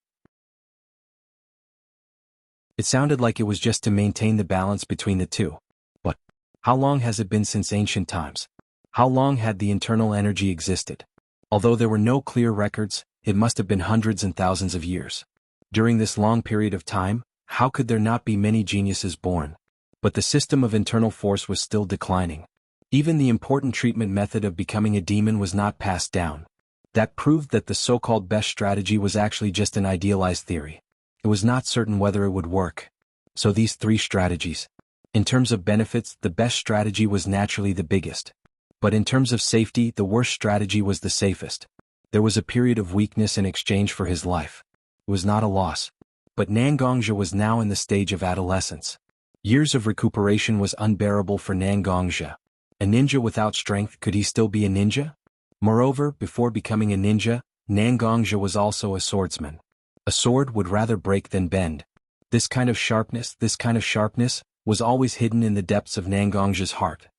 It sounded like it was just to maintain the balance between the 2. But how long has it been since ancient times? How long had the internal energy existed? Although there were no clear records, it must have been hundreds and thousands of years. During this long period of time, how could there not be many geniuses born? But the system of internal force was still declining. Even the important treatment method of becoming a demon was not passed down. That proved that the so-called best strategy was actually just an idealized theory. It was not certain whether it would work. So these 3 strategies. In terms of benefits, the best strategy was naturally the biggest. But in terms of safety, the worst strategy was the safest. There was a period of weakness in exchange for his life. It was not a loss. But Nangongja was now in the stage of adolescence. Years of recuperation was unbearable for Nangongja. A ninja without strength, could he still be a ninja? Moreover, before becoming a ninja, Nangongja was also a swordsman. A sword would rather break than bend. This kind of sharpness, was always hidden in the depths of Nangongja's heart.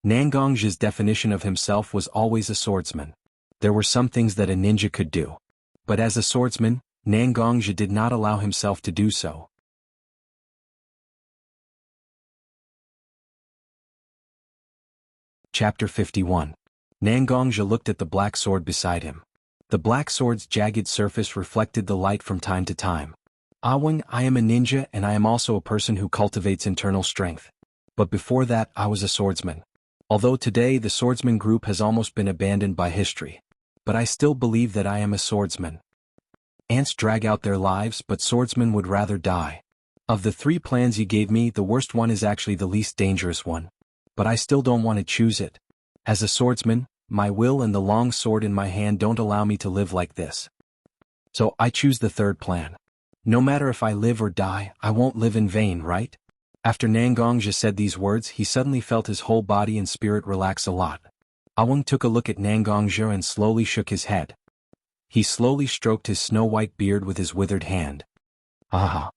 Nangongja's definition of himself was always a swordsman. There were some things that a ninja could do. But as a swordsman, Nangongja did not allow himself to do so. Chapter 51. Nangongja looked at the black sword beside him. The black sword's jagged surface reflected the light from time to time. Awang, I am a ninja and I am also a person who cultivates internal strength. But before that, I was a swordsman. Although today the swordsman group has almost been abandoned by history. But I still believe that I am a swordsman. Ants drag out their lives, but swordsmen would rather die. Of the 3 plans you gave me, the worst one is actually the least dangerous one. But I still don't want to choose it. As a swordsman, my will and the long sword in my hand don't allow me to live like this. So I choose the 3rd plan. No matter if I live or die, I won't live in vain, right? After Nangongja said these words, he suddenly felt his whole body and spirit relax a lot. Awang took a look at Nangongja and slowly shook his head. He slowly stroked his snow-white beard with his withered hand. Aha!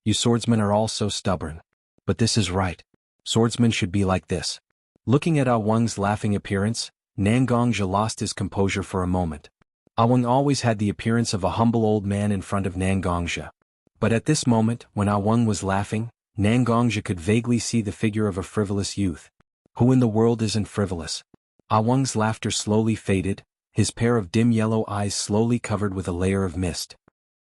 You swordsmen are all so stubborn. But this is right. Swordsmen should be like this. Looking at Awang's laughing appearance, Nangongja lost his composure for a moment. Awang always had the appearance of a humble old man in front of Nangongja. But at this moment, when Awang was laughing, Nangongja could vaguely see the figure of a frivolous youth. Who in the world isn't frivolous? Awang's laughter slowly faded, his pair of dim yellow eyes slowly covered with a layer of mist.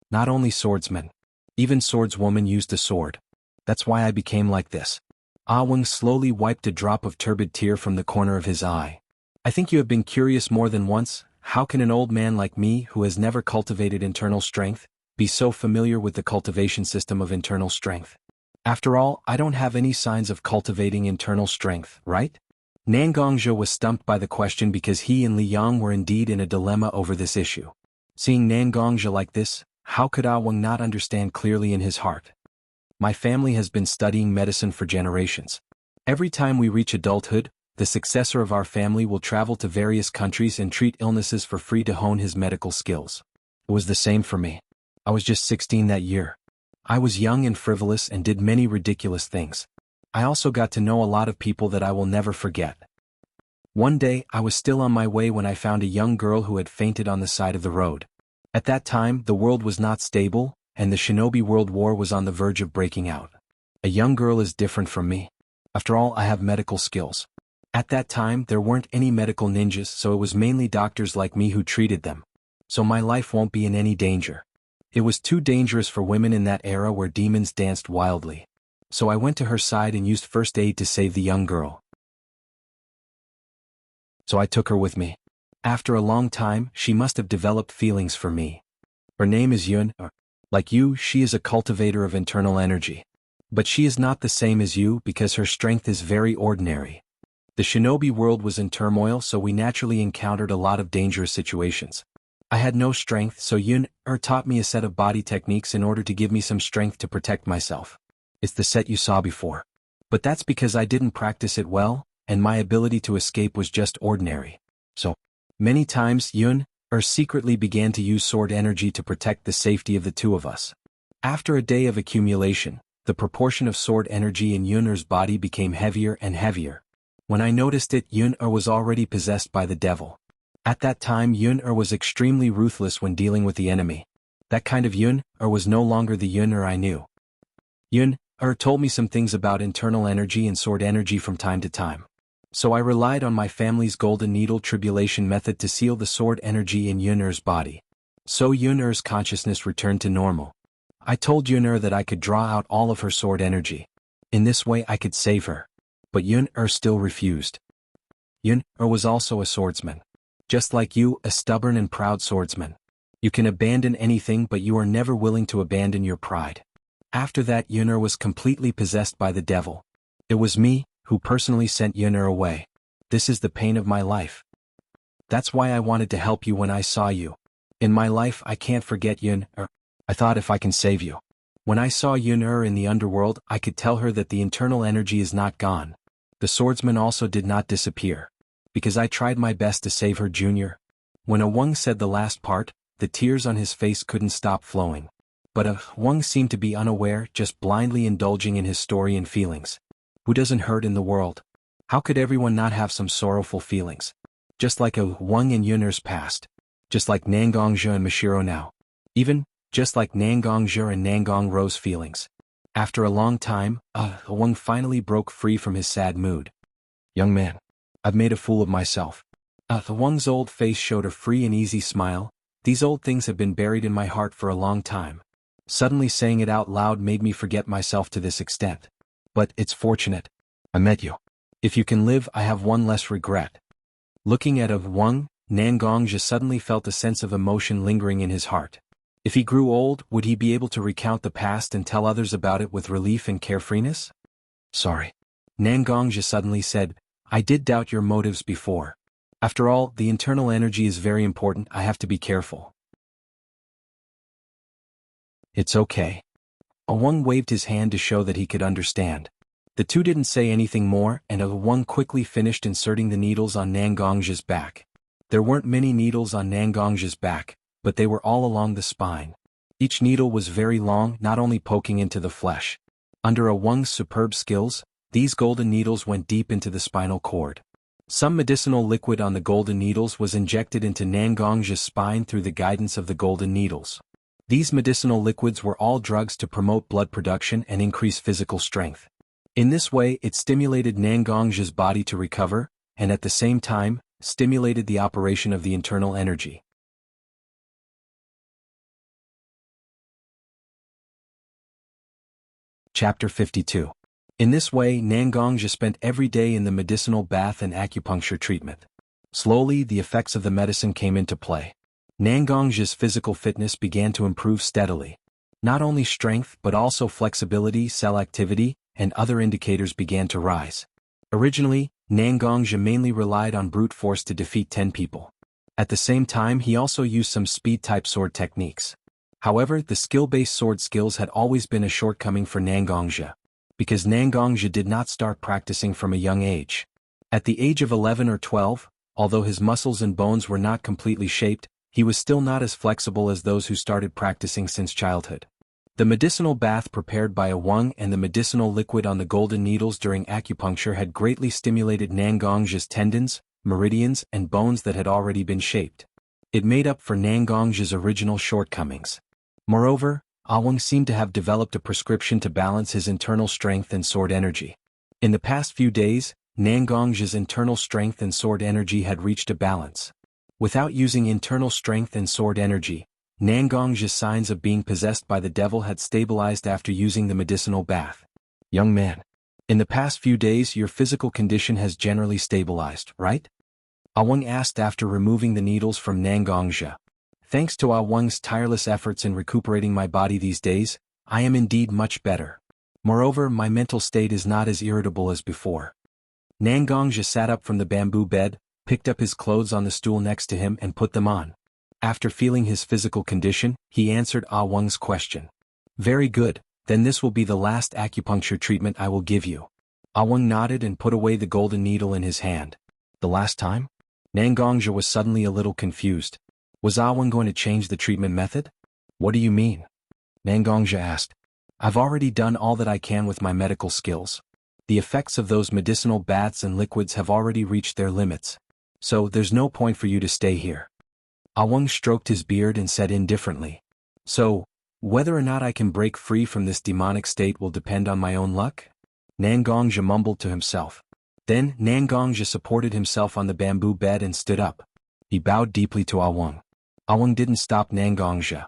Not only swordsmen. Even swordswomen used a sword. That's why I became like this. Awang slowly wiped a drop of turbid tear from the corner of his eye. I think you have been curious more than once, how can an old man like me, who has never cultivated internal strength, be so familiar with the cultivation system of internal strength? After all, I don't have any signs of cultivating internal strength, right? Nangongja was stumped by the question because he and Li Yang were indeed in a dilemma over this issue. Seeing Nangongja like this, how could Awang not understand clearly in his heart? My family has been studying medicine for generations. Every time we reach adulthood, the successor of our family will travel to various countries and treat illnesses for free to hone his medical skills. It was the same for me. I was just 16 that year. I was young and frivolous and did many ridiculous things. I also got to know a lot of people that I will never forget. One day, I was still on my way when I found a young girl who had fainted on the side of the road. At that time, the world was not stable, and the Shinobi World War was on the verge of breaking out. A young girl is different from me. After all, I have medical skills. At that time, there weren't any medical ninjas, so it was mainly doctors like me who treated them. So my life won't be in any danger. It was too dangerous for women in that era where demons danced wildly. So I went to her side and used first aid to save the young girl. So I took her with me. After a long time, she must have developed feelings for me. Her name is Yun. Like you, she is a cultivator of internal energy. But she is not the same as you because her strength is very ordinary. The shinobi world was in turmoil, so we naturally encountered a lot of dangerous situations. I had no strength, so Yun taught me a set of body techniques in order to give me some strength to protect myself. It's the set you saw before. But that's because I didn't practice it well, and my ability to escape was just ordinary. So, many times Yun secretly began to use sword energy to protect the safety of the two of us. After a day of accumulation, the proportion of sword energy in Yun's body became heavier and heavier. When I noticed it, Yun was already possessed by the devil. At that time, Yun was extremely ruthless when dealing with the enemy. That kind of Yun was no longer the Yun I knew. Yun told me some things about internal energy and sword energy from time to time. So I relied on my family's golden needle tribulation method to seal the sword energy in Yun's body. So Yun's consciousness returned to normal. I told Yun that I could draw out all of her sword energy. In this way I could save her. But Yun still refused. Yun was also a swordsman. Just like you, a stubborn and proud swordsman. You can abandon anything, but you are never willing to abandon your pride. After that, Yun was completely possessed by the devil. It was me who personally sent Yun away. This is the pain of my life. That's why I wanted to help you when I saw you. In my life I can't forget Yun. I thought if I can save you, When I saw Yun-Er in the underworld, I could tell her that the internal energy is not gone. The swordsman also did not disappear. Because I tried my best to save her, Junior. When Wang said the last part, the tears on his face couldn't stop flowing. But Wang seemed to be unaware, just blindly indulging in his story and feelings. Who doesn't hurt in the world? How could everyone not have some sorrowful feelings? Just like Wang and Yun-Er's past. Just like Nangongzhe and Mashiro now. Even, just like Nangongzhe and Nangong Ro's feelings. After a long time, Wang finally broke free from his sad mood. Young man, I've made a fool of myself. Wang's old face showed a free and easy smile. These old things have been buried in my heart for a long time. Suddenly saying it out loud made me forget myself to this extent. But it's fortunate. I met you. If you can live, I have one less regret. Looking at Wang, Nangongzhe suddenly felt a sense of emotion lingering in his heart. If he grew old, would he be able to recount the past and tell others about it with relief and carefreeness? Sorry. Nangongzhe suddenly said, I did doubt your motives before. After all, the internal energy is very important. I have to be careful. It's okay. Wang waved his hand to show that he could understand. The two didn't say anything more, and Wang quickly finished inserting the needles on Nangongzhe's back. There weren't many needles on Nangongzhe's back, but they were all along the spine. Each needle was very long, not only poking into the flesh. Under Wang's superb skills, these golden needles went deep into the spinal cord. Some medicinal liquid on the golden needles was injected into Nangongzhe's spine through the guidance of the golden needles. These medicinal liquids were all drugs to promote blood production and increase physical strength. In this way, it stimulated Nangongzhe's body to recover, and at the same time, stimulated the operation of the internal energy. Chapter 52. In this way, Nangongzhe spent every day in the medicinal bath and acupuncture treatment. Slowly, the effects of the medicine came into play. Nangongzhe's physical fitness began to improve steadily. Not only strength but also flexibility, cell activity, and other indicators began to rise. Originally, Nangongzhe mainly relied on brute force to defeat 10 people. At the same time, he also used some speed-type sword techniques. However, the skill-based sword skills had always been a shortcoming for Nangongzhe. Because Nangongzhe did not start practicing from a young age. At the age of 11 or 12, although his muscles and bones were not completely shaped, he was still not as flexible as those who started practicing since childhood. The medicinal bath prepared by Wang and the medicinal liquid on the golden needles during acupuncture had greatly stimulated Nangongzhe's tendons, meridians, and bones that had already been shaped. It made up for Nangongzhe's original shortcomings. Moreover, Wang seemed to have developed a prescription to balance his internal strength and sword energy. In the past few days, Nangongzhe's internal strength and sword energy had reached a balance. Without using internal strength and sword energy, Nangongzhe's signs of being possessed by the devil had stabilized after using the medicinal bath. Young man, in the past few days your physical condition has generally stabilized, right? Wang asked after removing the needles from Nangongzhe. Thanks to Wang's tireless efforts in recuperating my body these days, I am indeed much better. Moreover, my mental state is not as irritable as before. Nangongzhe sat up from the bamboo bed, picked up his clothes on the stool next to him and put them on. After feeling his physical condition, he answered Wang's question. Very good, then this will be the last acupuncture treatment I will give you. Wang nodded and put away the golden needle in his hand. The last time? Nangongzhe was suddenly a little confused. Was Wang going to change the treatment method? What do you mean? Nangongzhe asked. I've already done all that I can with my medical skills. The effects of those medicinal baths and liquids have already reached their limits. So there's no point for you to stay here. Wang stroked his beard and said indifferently. So, whether or not I can break free from this demonic state will depend on my own luck? Nangongzhe mumbled to himself. Then Nangongzhe supported himself on the bamboo bed and stood up. He bowed deeply to Wang. Wang didn't stop Nangongzhe.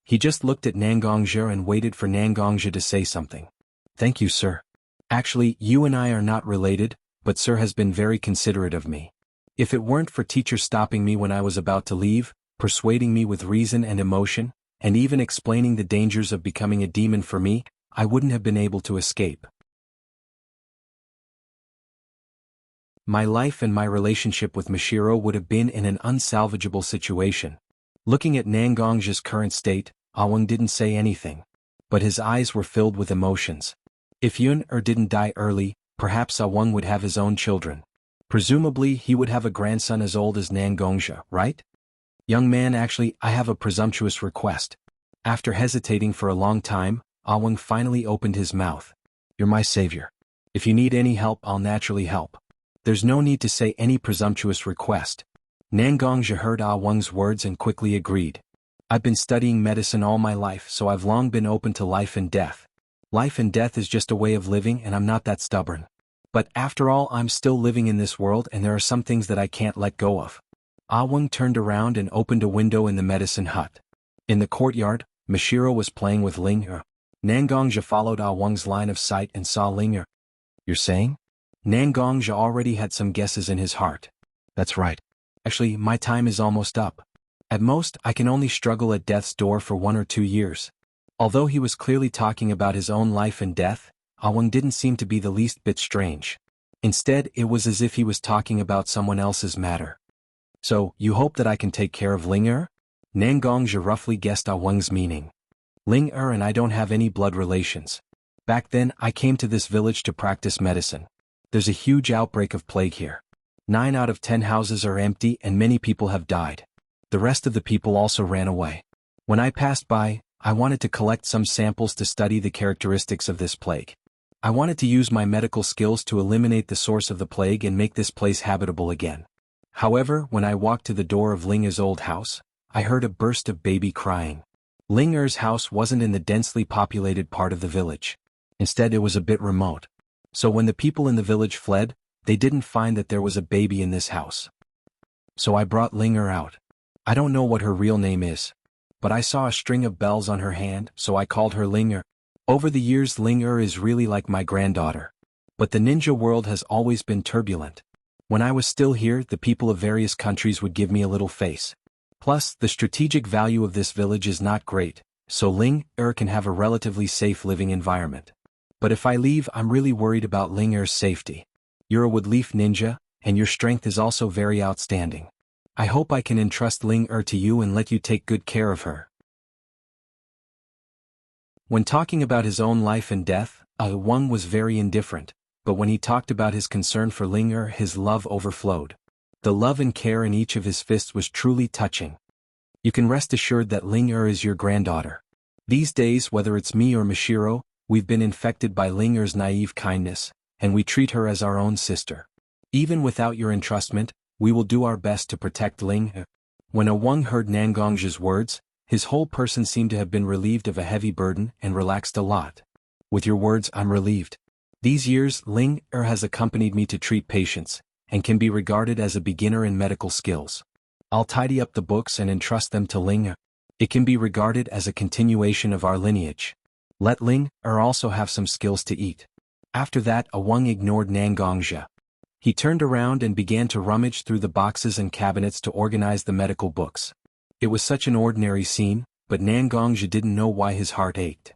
He just looked at Nangongzhe and waited for Nangongzhe to say something. Thank you, sir. Actually, you and I are not related, but sir has been very considerate of me. If it weren't for teacher stopping me when I was about to leave, persuading me with reason and emotion, and even explaining the dangers of becoming a demon for me, I wouldn't have been able to escape. My life and my relationship with Mashiro would have been in an unsalvageable situation. Looking at Nangongzhe's current state, Wang didn't say anything. but his eyes were filled with emotions. If Yun-er didn't die early, perhaps Ah-Weng would have his own children. Presumably he would have a grandson as old as Nan Gongxia, right? Young man, actually, I have a presumptuous request. After hesitating for a long time, Ah-Weng finally opened his mouth. You're my savior. If you need any help, I'll naturally help. There's no need to say any presumptuous request. Nan Gongxia heard Ah-Weng's words and quickly agreed. I've been studying medicine all my life, so I've long been open to life and death. Life and death is just a way of living, and I'm not that stubborn. But after all, I'm still living in this world, and there are some things that I can't let go of. Ah-Weng turned around and opened a window in the medicine hut. In the courtyard, Mashiro was playing with Ling-er. Nan Gongxia followed Ah-Weng's line of sight and saw Ling-er. You're saying? Nan Gongxia already had some guesses in his heart. That's right. Actually, my time is almost up. At most, I can only struggle at death's door for 1 or 2 years. Although he was clearly talking about his own life and death, Ah-Weng didn't seem to be the least bit strange. Instead, it was as if he was talking about someone else's matter. So, you hope that I can take care of Ling-er? Nan Gongxia roughly guessed Ah-Weng's meaning. Ling-er and I don't have any blood relations. Back then, I came to this village to practice medicine. There's a huge outbreak of plague here. 9 out of 10 houses are empty and many people have died. The rest of the people also ran away. When I passed by, I wanted to collect some samples to study the characteristics of this plague. I wanted to use my medical skills to eliminate the source of the plague and make this place habitable again. However, when I walked to the door of Ling-er's old house, I heard a burst of baby crying. Ling-er's house wasn't in the densely populated part of the village. Instead, it was a bit remote. So when the people in the village fled, they didn't find that there was a baby in this house. So I brought Ling-er out. I don't know what her real name is, but I saw a string of bells on her hand, so I called her Ling-er. Over the years, Ling-er is really like my granddaughter. But the ninja world has always been turbulent. When I was still here, the people of various countries would give me a little face. Plus, the strategic value of this village is not great, so Ling-er can have a relatively safe living environment. But if I leave, I'm really worried about Ling-er's safety. You're a woodleaf ninja, and your strength is also very outstanding. I hope I can entrust Ling-er to you and let you take good care of her. When talking about his own life and death, Ah-Weng was very indifferent, but when he talked about his concern for Ling-er, his love overflowed. The love and care in each of his fists was truly touching. You can rest assured that Ling-er is your granddaughter. These days, whether it's me or Mashiro, we've been infected by Ling-er's naive kindness, and we treat her as our own sister. Even without your entrustment, we will do our best to protect Ling-er. When Ah-Weng heard Nan Gongxia's words, his whole person seemed to have been relieved of a heavy burden and relaxed a lot. With your words, I'm relieved. These years, Ling-er has accompanied me to treat patients, and can be regarded as a beginner in medical skills. I'll tidy up the books and entrust them to Ling-er. It can be regarded as a continuation of our lineage. Let Ling-er also have some skills to eat. After that, Ah-Weng ignored Nan Gongxia. He turned around and began to rummage through the boxes and cabinets to organize the medical books. It was such an ordinary scene, but Nan Gongxia didn't know why his heart ached.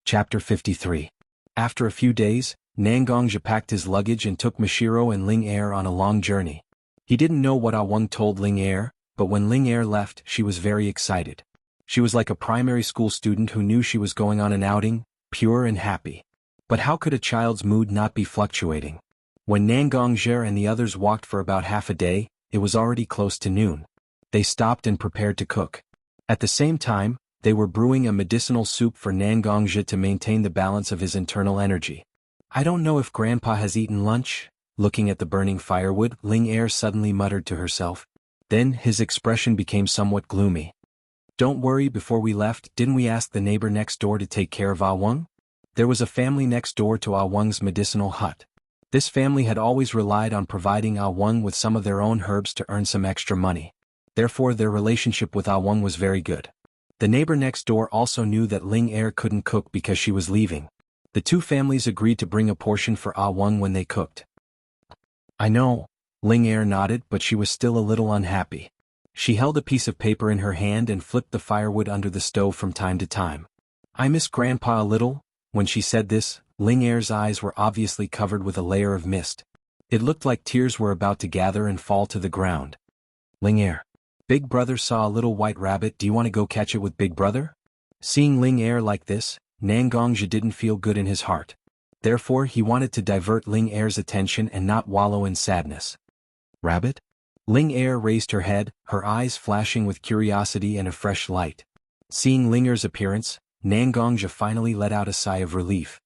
Chapter 53. After a few days, Nan Gongxia packed his luggage and took Mashiro and Ling-er on a long journey. He didn't know what Ah-Weng told Ling-er, but when Ling-er left, she was very excited. She was like a primary school student who knew she was going on an outing, pure and happy. But how could a child's mood not be fluctuating? When Nan Gongxia and the others walked for about half a day, it was already close to noon. They stopped and prepared to cook. At the same time, they were brewing a medicinal soup for Nan Gongxia to maintain the balance of his internal energy. I don't know if Grandpa has eaten lunch. Looking at the burning firewood, Ling-er suddenly muttered to herself. Then his expression became somewhat gloomy. Don't worry, before we left, didn't we ask the neighbor next door to take care of Ah-Weng? There was a family next door to Ah-Weng's medicinal hut. This family had always relied on providing Ah-Weng with some of their own herbs to earn some extra money. Therefore, their relationship with Ah-Weng was very good. The neighbor next door also knew that Ling-er couldn't cook because she was leaving. The two families agreed to bring a portion for Ah-Weng when they cooked. I know, Ling-er nodded, but she was still a little unhappy. She held a piece of paper in her hand and flipped the firewood under the stove from time to time. I miss Grandpa a little. When she said this, Ling-er's eyes were obviously covered with a layer of mist. It looked like tears were about to gather and fall to the ground. Ling-er, Big Brother saw a little white rabbit. Do you want to go catch it with Big Brother? Seeing Ling Er like this, Nangongzhi didn't feel good in his heart. Therefore he wanted to divert Ling Er's attention and not wallow in sadness. Rabbit? Ling Er raised her head, her eyes flashing with curiosity and a fresh light. Seeing Ling Er's appearance, Nangongzhi finally let out a sigh of relief.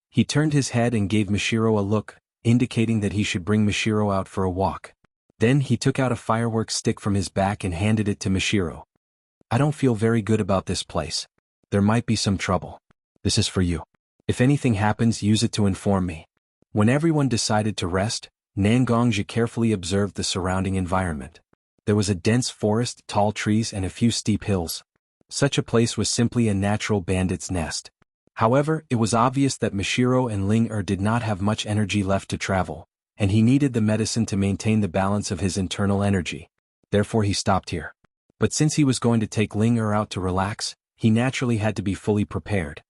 He turned his head and gave Mishiro a look, indicating that he should bring Mishiro out for a walk. Then he took out a fireworks stick from his back and handed it to Mishiro. I don't feel very good about this place. There might be some trouble. This is for you. If anything happens, use it to inform me. When everyone decided to rest, Nangongzhi carefully observed the surrounding environment. There was a dense forest, tall trees and a few steep hills. Such a place was simply a natural bandit's nest. However, it was obvious that Mishiro and Ling Er did not have much energy left to travel, and he needed the medicine to maintain the balance of his internal energy. Therefore he stopped here. But since he was going to take Ling Er out to relax, he naturally had to be fully prepared.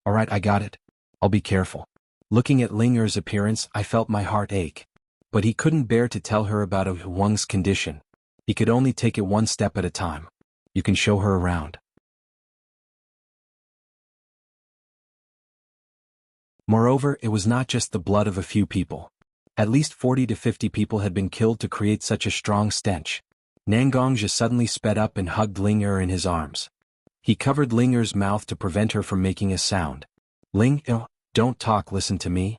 Alright, I got it. I'll be careful. Looking at Ling Er's appearance, I felt my heart ache. But he couldn't bear to tell her about Wang's condition. He could only take it one step at a time. You can show her around. Moreover, it was not just the blood of a few people. At least 40 to 50 people had been killed to create such a strong stench. Nangongzhi suddenly sped up and hugged Ling Er in his arms. He covered Ling Er's mouth to prevent her from making a sound. Ling Er, don't talk, listen to me.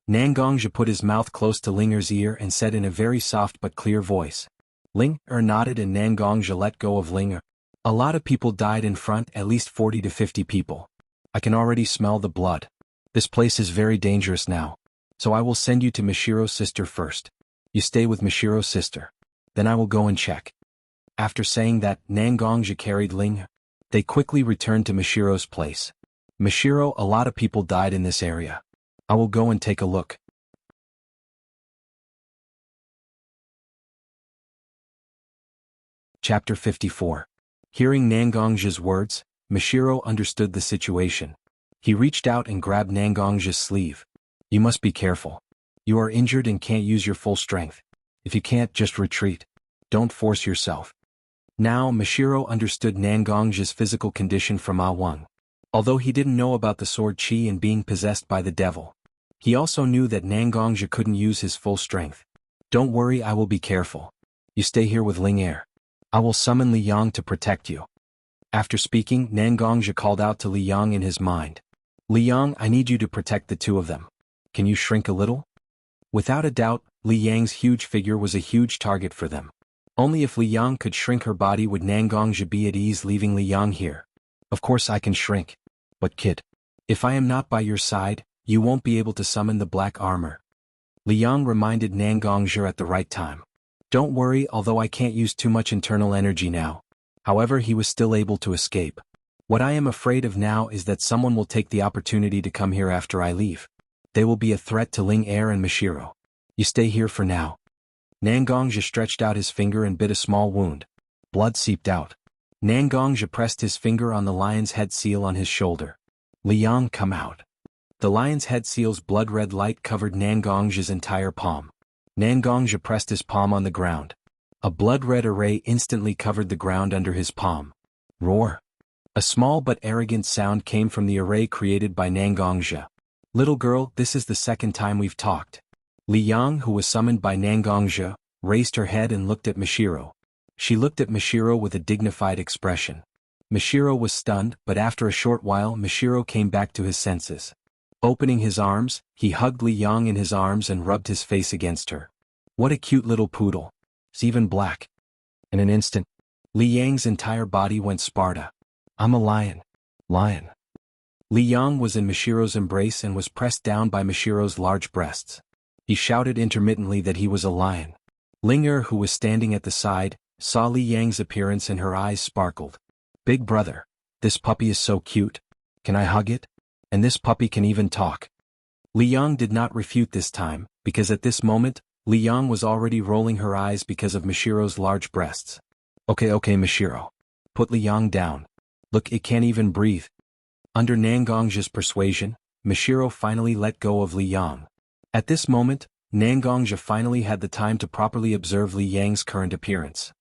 Nangongzhi put his mouth close to Ling Er's ear and said in a very soft but clear voice. Ling Er nodded and Nangongzhi let go of Ling Er. A lot of people died in front, at least 40 to 50 people. I can already smell the blood. This place is very dangerous now. So I will send you to Mishiro's sister first. You stay with Mishiro's sister. Then I will go and check. After saying that, Nangongzhi carried Ling Er. They quickly returned to Mishiro's place. Mishiro, a lot of people died in this area. I will go and take a look. Chapter 54. Hearing Nangongzhi's words, Mishiro understood the situation. He reached out and grabbed Nangongzhi's sleeve. You must be careful. You are injured and can't use your full strength. If you can't, just retreat. Don't force yourself. Now Mishiro understood Nangongzhi's physical condition from Wang. Although he didn't know about the sword chi and being possessed by the devil, he also knew that Nangongzhi couldn't use his full strength. Don't worry, I will be careful. You stay here with Ling Er. I will summon Li Yang to protect you. After speaking, Nangongzhi called out to Li Yang in his mind. Li Yang, I need you to protect the two of them. Can you shrink a little? Without a doubt, Li Yang's huge figure was a huge target for them. Only if Li Yang could shrink her body would Nangongzhi be at ease leaving Li Yang here. Of course I can shrink. But kid, if I am not by your side, you won't be able to summon the black armor. Li Yang reminded Nangongzhi at the right time. Don't worry, although I can't use too much internal energy now. However, he was still able to escape. What I am afraid of now is that someone will take the opportunity to come here after I leave. They will be a threat to Ling Er and Mishiro. You stay here for now. Nangongzhi stretched out his finger and bit a small wound. Blood seeped out. Nangongzhi pressed his finger on the lion's head seal on his shoulder. Li Yang, come out. The lion's head seal's blood-red light covered Nangongzhi's entire palm. Nangongzhi pressed his palm on the ground. A blood-red array instantly covered the ground under his palm. Roar. A small but arrogant sound came from the array created by Nangongzhi. Little girl, this is the second time we've talked. Li Yang, who was summoned by Nangongzhi, raised her head and looked at Mishiro. She looked at Mishiro with a dignified expression. Mishiro was stunned, but after a short while Mishiro came back to his senses. Opening his arms, he hugged Li Yang in his arms and rubbed his face against her. What a cute little poodle. It's even black. In an instant, Li Yang's entire body went Sparta. I'm a lion. Lion. Li Yang was in Mishiro's embrace and was pressed down by Mishiro's large breasts. He shouted intermittently that he was a lion. Ling Er, who was standing at the side, saw Li Yang's appearance and her eyes sparkled. Big brother, this puppy is so cute. Can I hug it? And this puppy can even talk. Li Yang did not refute this time, because at this moment, Li Yang was already rolling her eyes because of Mishiro's large breasts. Okay, Mishiro. Put Li Yang down. Look, it can't even breathe. Under Nangongzhi's persuasion, Mishiro finally let go of Li Yang. At this moment, Nangongzhi finally had the time to properly observe Li Yang's current appearance.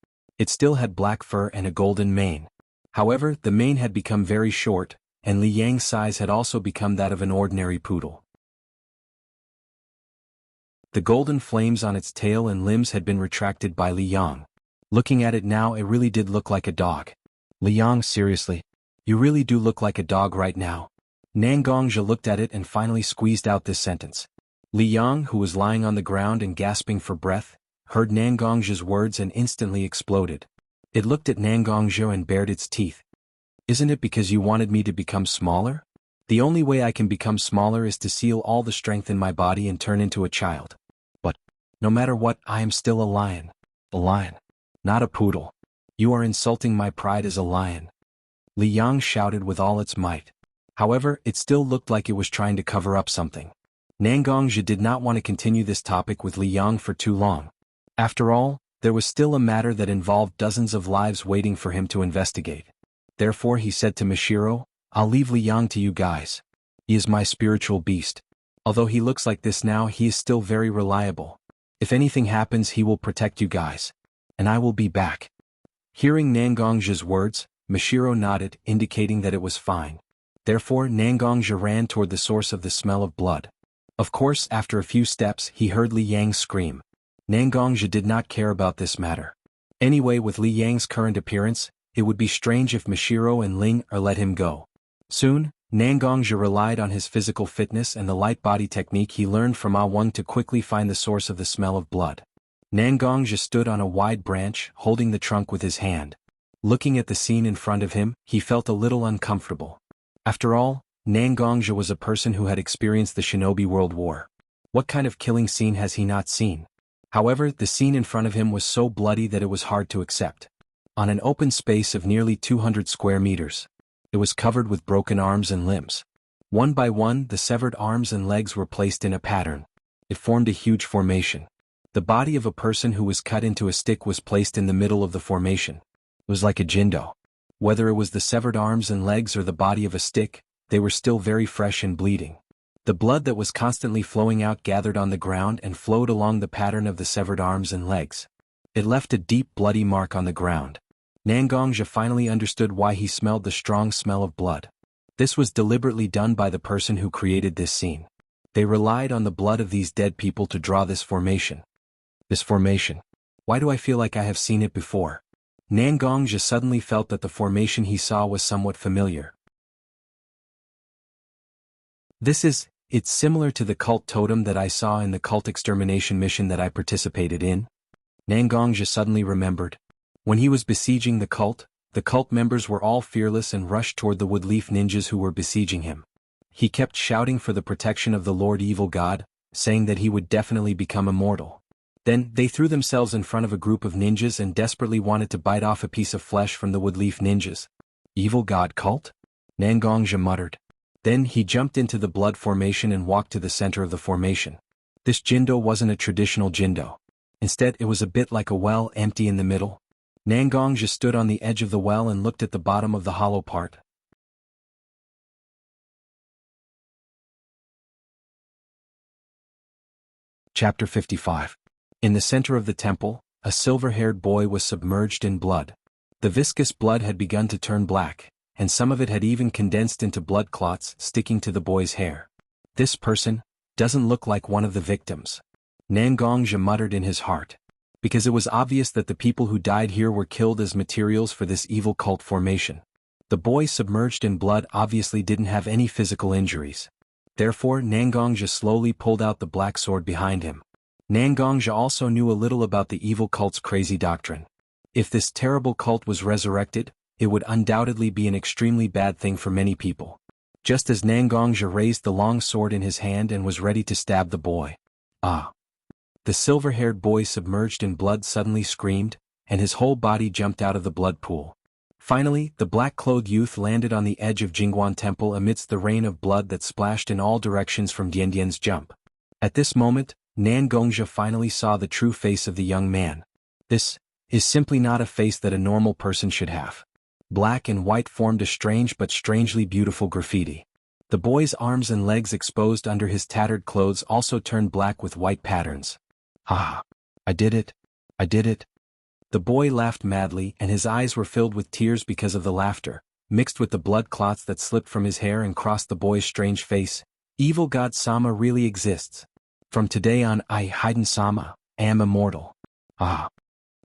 It still had black fur and a golden mane. However, the mane had become very short, and Li Yang's size had also become that of an ordinary poodle. The golden flames on its tail and limbs had been retracted by Li Yang. Looking at it now, it really did look like a dog. Li Yang, seriously? You really do look like a dog right now. Nangongzhi looked at it and finally squeezed out this sentence. Li Yang, who was lying on the ground and gasping for breath, heard Nangongzhi's words and instantly exploded. It looked at Nangongzhi and bared its teeth. Isn't it because you wanted me to become smaller? The only way I can become smaller is to seal all the strength in my body and turn into a child. But, no matter what, I am still a lion. A lion. Not a poodle. You are insulting my pride as a lion. Li Yang shouted with all its might. However, it still looked like it was trying to cover up something. Nangongzhi did not want to continue this topic with Li Yang for too long. After all, there was still a matter that involved dozens of lives waiting for him to investigate. Therefore he said to Mishiro, I'll leave Li Yang to you guys. He is my spiritual beast. Although he looks like this now, he is still very reliable. If anything happens, he will protect you guys. And I will be back. Hearing Nangongzhi's words, Mishiro nodded, indicating that it was fine. Therefore Nangongzhi ran toward the source of the smell of blood. Of course, after a few steps, he heard Li Yang scream. Nangongzhi did not care about this matter. Anyway, with Li Yang's current appearance, it would be strange if Mishiro and Ling Er let him go. Soon, Nangongzhi relied on his physical fitness and the light body technique he learned from Ah Wang to quickly find the source of the smell of blood. Nangongzhi stood on a wide branch, holding the trunk with his hand. Looking at the scene in front of him, he felt a little uncomfortable. After all, Nangongzhi was a person who had experienced the Shinobi World War. What kind of killing scene has he not seen? However, the scene in front of him was so bloody that it was hard to accept. On an open space of nearly 200 square meters, it was covered with broken arms and limbs. One by one, the severed arms and legs were placed in a pattern. It formed a huge formation. The body of a person who was cut into a stick was placed in the middle of the formation. It was like a jindo. Whether it was the severed arms and legs or the body of a stick, they were still very fresh and bleeding. The blood that was constantly flowing out gathered on the ground and flowed along the pattern of the severed arms and legs. It left a deep bloody mark on the ground. Nangongzhi finally understood why he smelled the strong smell of blood. This was deliberately done by the person who created this scene. They relied on the blood of these dead people to draw this formation. This formation. Why do I feel like I have seen it before? Nangongzhi suddenly felt that the formation he saw was somewhat familiar. It's similar to the cult totem that I saw in the cult extermination mission that I participated in. Nangongzhi suddenly remembered. When he was besieging the cult members were all fearless and rushed toward the woodleaf ninjas who were besieging him. He kept shouting for the protection of the Lord Evil God, saying that he would definitely become immortal. Then, they threw themselves in front of a group of ninjas and desperately wanted to bite off a piece of flesh from the woodleaf ninjas. Evil God cult? Nangongzhi muttered. Then he jumped into the blood formation and walked to the center of the formation. This jindo wasn't a traditional jindo. Instead, it was a bit like a well, empty in the middle. Nangongzhi stood on the edge of the well and looked at the bottom of the hollow part. Chapter 55. In the center of the temple, a silver-haired boy was submerged in blood. The viscous blood had begun to turn black, and some of it had even condensed into blood clots sticking to the boy's hair. This person doesn't look like one of the victims. Nangongzhi muttered in his heart. Because it was obvious that the people who died here were killed as materials for this evil cult formation. The boy submerged in blood obviously didn't have any physical injuries. Therefore Nangongzhi slowly pulled out the black sword behind him. Nangongzhi also knew a little about the evil cult's crazy doctrine. If this terrible cult was resurrected, it would undoubtedly be an extremely bad thing for many people. Just as Nangongzhi raised the long sword in his hand and was ready to stab the boy. Ah! The silver-haired boy submerged in blood suddenly screamed, and his whole body jumped out of the blood pool. Finally, the black-clothed youth landed on the edge of Jingguan Temple amidst the rain of blood that splashed in all directions from Diandian's jump. At this moment, Nangongzhi finally saw the true face of the young man. This is simply not a face that a normal person should have. Black and white formed a strange but strangely beautiful graffiti. The boy's arms and legs exposed under his tattered clothes also turned black with white patterns. Ah! I did it! I did it! The boy laughed madly and his eyes were filled with tears because of the laughter, mixed with the blood clots that slipped from his hair and crossed the boy's strange face. Evil God Sama really exists. From today on I, Haiden Sama, am immortal. Ah.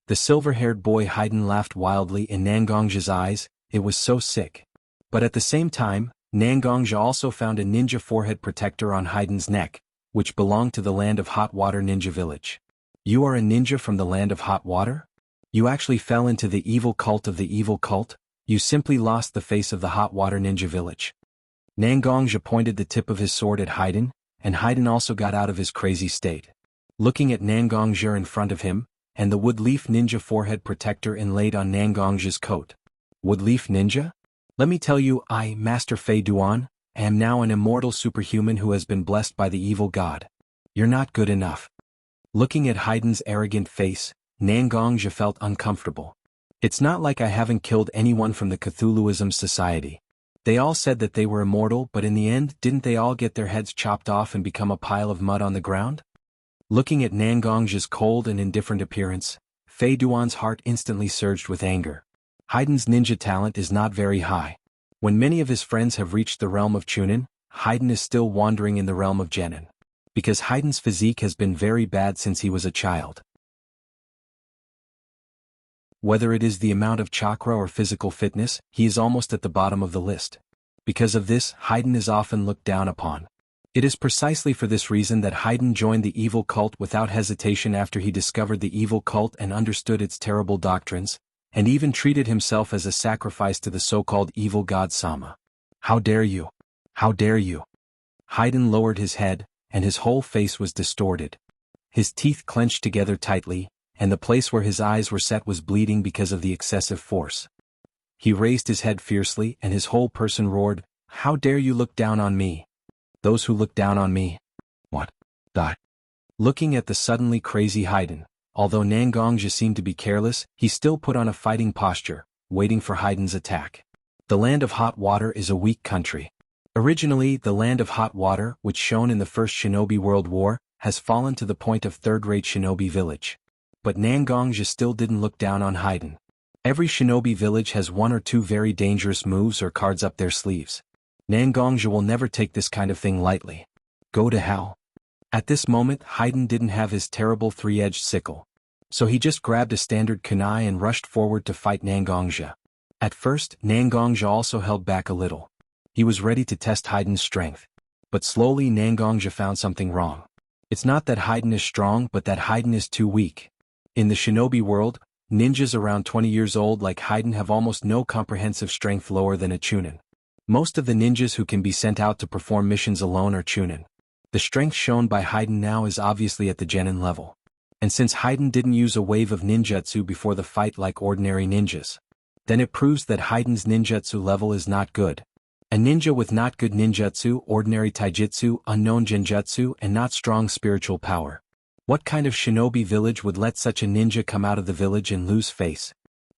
The silver-haired boy Haiden laughed wildly in Nangongja's eyes, it was so sick. But at the same time, Nangongja also found a ninja forehead protector on Haiden's neck, which belonged to the land of Hot Water Ninja Village. You are a ninja from the land of Hot Water? You actually fell into the evil cult of the evil cult? You simply lost the face of the Hot Water Ninja Village. Nangongja pointed the tip of his sword at Haiden, and Haiden also got out of his crazy state. Looking at Nangongja in front of him, and the Woodleaf Ninja forehead protector inlaid on Nangongja's coat. Woodleaf Ninja? Let me tell you, I, Master Fei Duan, am now an immortal superhuman who has been blessed by the evil god. You're not good enough. Looking at Haiden's arrogant face, Nangongja felt uncomfortable. It's not like I haven't killed anyone from the Cthulhuism Society. They all said that they were immortal, but in the end, didn't they all get their heads chopped off and become a pile of mud on the ground? Looking at Nangongja's cold and indifferent appearance, Fei Duan's heart instantly surged with anger. Haiden's ninja talent is not very high. When many of his friends have reached the realm of Chunin, Haiden is still wandering in the realm of Genin. Because Haiden's physique has been very bad since he was a child. Whether it is the amount of chakra or physical fitness, he is almost at the bottom of the list. Because of this, Haiden is often looked down upon. It is precisely for this reason that Haiden joined the evil cult without hesitation after he discovered the evil cult and understood its terrible doctrines, and even treated himself as a sacrifice to the so-called evil god Sama. How dare you? How dare you? Haiden lowered his head, and his whole face was distorted. His teeth clenched together tightly, and the place where his eyes were set was bleeding because of the excessive force. He raised his head fiercely and his whole person roared, "How dare you look down on me? Those who look down on me." What? Die. Looking at the suddenly crazy Haiden, although Nangongja seemed to be careless, he still put on a fighting posture, waiting for Haiden's attack. The land of hot water is a weak country. Originally, the land of hot water, which shone in the First Shinobi World War, has fallen to the point of third-rate shinobi village. But Nangongja still didn't look down on Haiden. Every shinobi village has one or two very dangerous moves or cards up their sleeves. Nangongja will never take this kind of thing lightly. Go to hell. At this moment, Haiden didn't have his terrible three-edged sickle. So he just grabbed a standard kunai and rushed forward to fight Nangongja. At first, Nangongja also held back a little. He was ready to test Haiden's strength. But slowly Nangongja found something wrong. It's not that Haiden is strong but that Haiden is too weak. In the shinobi world, ninjas around 20 years old like Haiden have almost no comprehensive strength lower than a chunin. Most of the ninjas who can be sent out to perform missions alone are chunin. The strength shown by Haiden now is obviously at the genin level. And since Haiden didn't use a wave of ninjutsu before the fight like ordinary ninjas, then it proves that Haiden's ninjutsu level is not good. A ninja with not good ninjutsu, ordinary taijutsu, unknown genjutsu, and not strong spiritual power. What kind of shinobi village would let such a ninja come out of the village and lose face?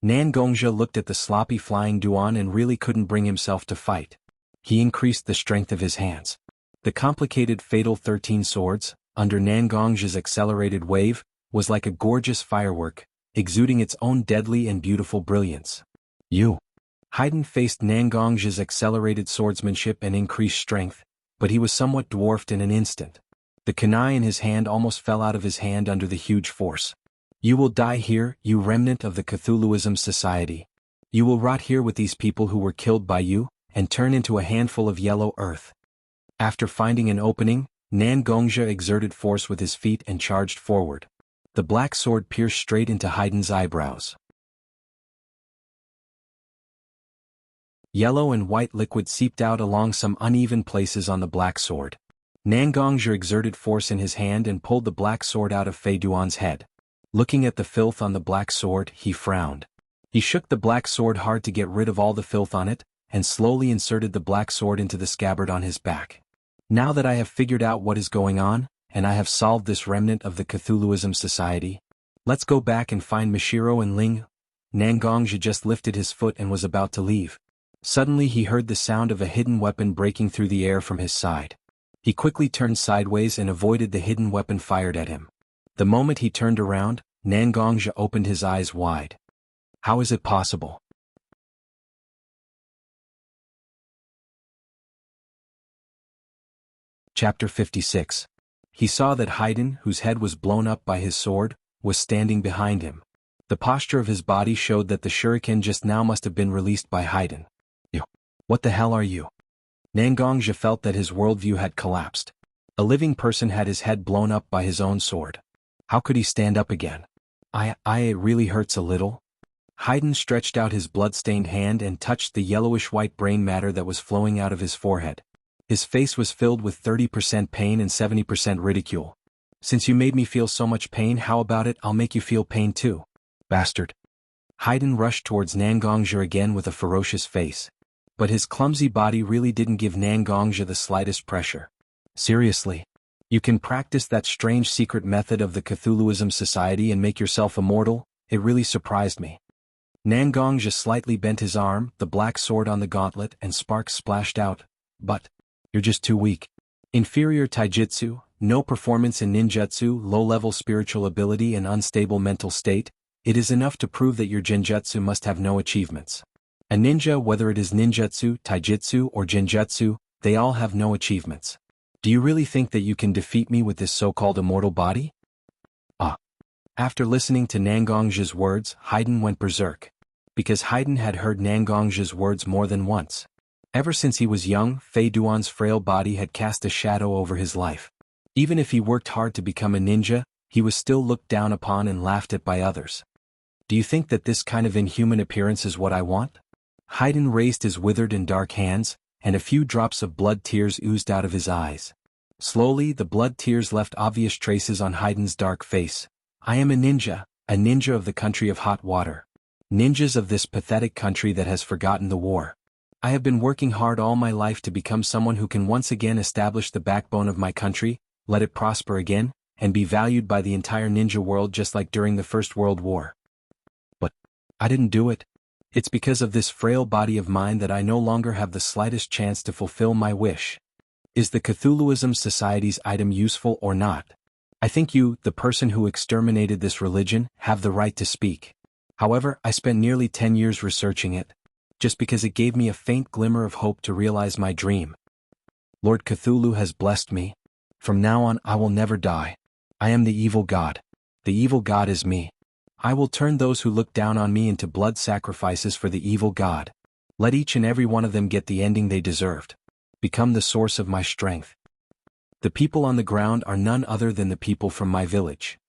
Nangongja looked at the sloppy flying Duan and really couldn't bring himself to fight. He increased the strength of his hands. The complicated fatal 13 swords, under Nangongja's accelerated wave, was like a gorgeous firework, exuding its own deadly and beautiful brilliance. Haiden faced Nangongja's accelerated swordsmanship and increased strength, but he was somewhat dwarfed in an instant. The kunai in his hand almost fell out of his hand under the huge force. You will die here, you remnant of the Cthulhuism Society. You will rot here with these people who were killed by you, and turn into a handful of yellow earth. After finding an opening, Nangongja exerted force with his feet and charged forward. The black sword pierced straight into Haiden's eyebrows. Yellow and white liquid seeped out along some uneven places on the black sword. Nangongja exerted force in his hand and pulled the black sword out of Fei Duan's head. Looking at the filth on the black sword, he frowned. He shook the black sword hard to get rid of all the filth on it, and slowly inserted the black sword into the scabbard on his back. Now that I have figured out what is going on, and I have solved this remnant of the Cthulhuism Society, let's go back and find Mishiro and Ling. Nangongja just lifted his foot and was about to leave. Suddenly he heard the sound of a hidden weapon breaking through the air from his side. He quickly turned sideways and avoided the hidden weapon fired at him. The moment he turned around, Nangongja opened his eyes wide. How is it possible? Chapter 56. He saw that Haydn, whose head was blown up by his sword, was standing behind him. The posture of his body showed that the shuriken just now must have been released by Haydn. What the hell are you? Nangongja felt that his worldview had collapsed. A living person had his head blown up by his own sword. How could he stand up again? It really hurts a little. Haydn stretched out his blood-stained hand and touched the yellowish-white brain matter that was flowing out of his forehead. His face was filled with 30% pain and 70% ridicule. Since you made me feel so much pain, how about it, I'll make you feel pain too. Bastard. Haydn rushed towards Nangongja again with a ferocious face. But his clumsy body really didn't give Nangongja the slightest pressure. Seriously? You can practice that strange secret method of the Cthulhuism Society and make yourself immortal? It really surprised me. Nangongja slightly bent his arm, the black sword on the gauntlet, and sparks splashed out. But you're just too weak. Inferior taijutsu, no performance in ninjutsu, low-level spiritual ability and unstable mental state. It is enough to prove that your genjutsu must have no achievements. A ninja, whether it is ninjutsu, taijutsu, or genjutsu, they all have no achievements. Do you really think that you can defeat me with this so-called immortal body? After listening to Nangongja's words, Haydn went berserk. Because Haydn had heard Nangongja's words more than once. Ever since he was young, Fei Duan's frail body had cast a shadow over his life. Even if he worked hard to become a ninja, he was still looked down upon and laughed at by others. Do you think that this kind of inhuman appearance is what I want? Haydn raised his withered and dark hands, and a few drops of blood tears oozed out of his eyes. Slowly, the blood tears left obvious traces on Haydn's dark face. I am a ninja of the country of hot water. Ninjas of this pathetic country that has forgotten the war. I have been working hard all my life to become someone who can once again establish the backbone of my country, let it prosper again, and be valued by the entire ninja world just like during the First World War. But I didn't do it. It's because of this frail body of mine that I no longer have the slightest chance to fulfill my wish. Is the Cthulhuism Society's item useful or not? I think you, the person who exterminated this religion, have the right to speak. However, I spent nearly 10 years researching it. Just because it gave me a faint glimmer of hope to realize my dream. Lord Cthulhu has blessed me. From now on I will never die. I am the evil god. The evil god is me. I will turn those who look down on me into blood sacrifices for the evil god. Let each and every one of them get the ending they deserved. Become the source of my strength. The people on the ground are none other than the people from my village.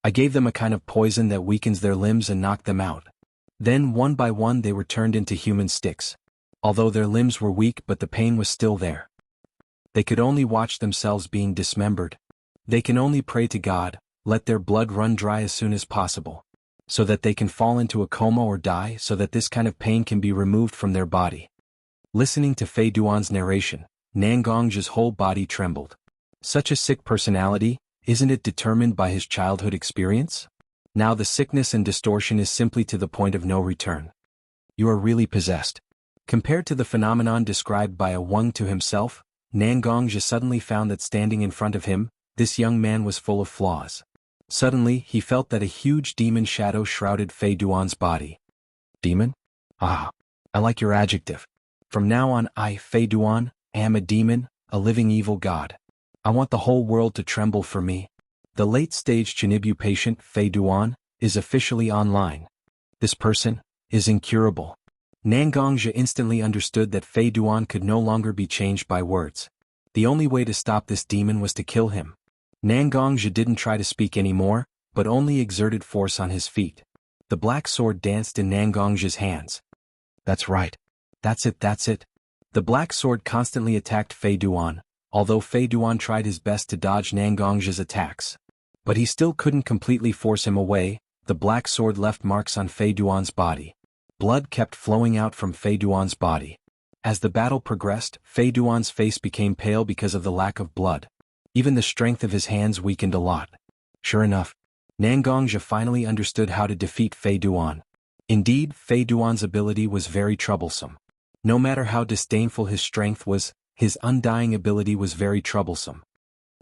I gave them a kind of poison that weakens their limbs and knocked them out. Then one by one they were turned into human sticks. Although their limbs were weak, but the pain was still there. They could only watch themselves being dismembered. They can only pray to God, let their blood run dry as soon as possible. So that they can fall into a coma or die, so that this kind of pain can be removed from their body. Listening to Fei Duan's narration, Nangongja's whole body trembled. Such a sick personality, isn't it determined by his childhood experience? Now the sickness and distortion is simply to the point of no return. You are really possessed. Compared to the phenomenon described by a Wang to himself, Nangongja suddenly found that standing in front of him, this young man was full of flaws. Suddenly, he felt that a huge demon shadow shrouded Fei Duan's body. Demon? I like your adjective. From now on I, Fei Duan, am a demon, a living evil god. I want the whole world to tremble for me. The late-stage Chinibu patient, Fei Duan, is officially online. This person is incurable. Nangongja instantly understood that Fei Duan could no longer be changed by words. The only way to stop this demon was to kill him. Nangongja didn't try to speak anymore, but only exerted force on his feet. The black sword danced in Nangongja's hands. That's right. That's it. The black sword constantly attacked Fei Duan, although Fei Duan tried his best to dodge Nangongja's attacks. But he still couldn't completely force him away. The black sword left marks on Fei Duan's body. Blood kept flowing out from Fei Duan's body. As the battle progressed, Fei Duan's face became pale because of the lack of blood. Even the strength of his hands weakened a lot. Sure enough, Nangongja finally understood how to defeat Fei Duan. Indeed, Fei Duan's ability was very troublesome. No matter how disdainful his strength was, his undying ability was very troublesome.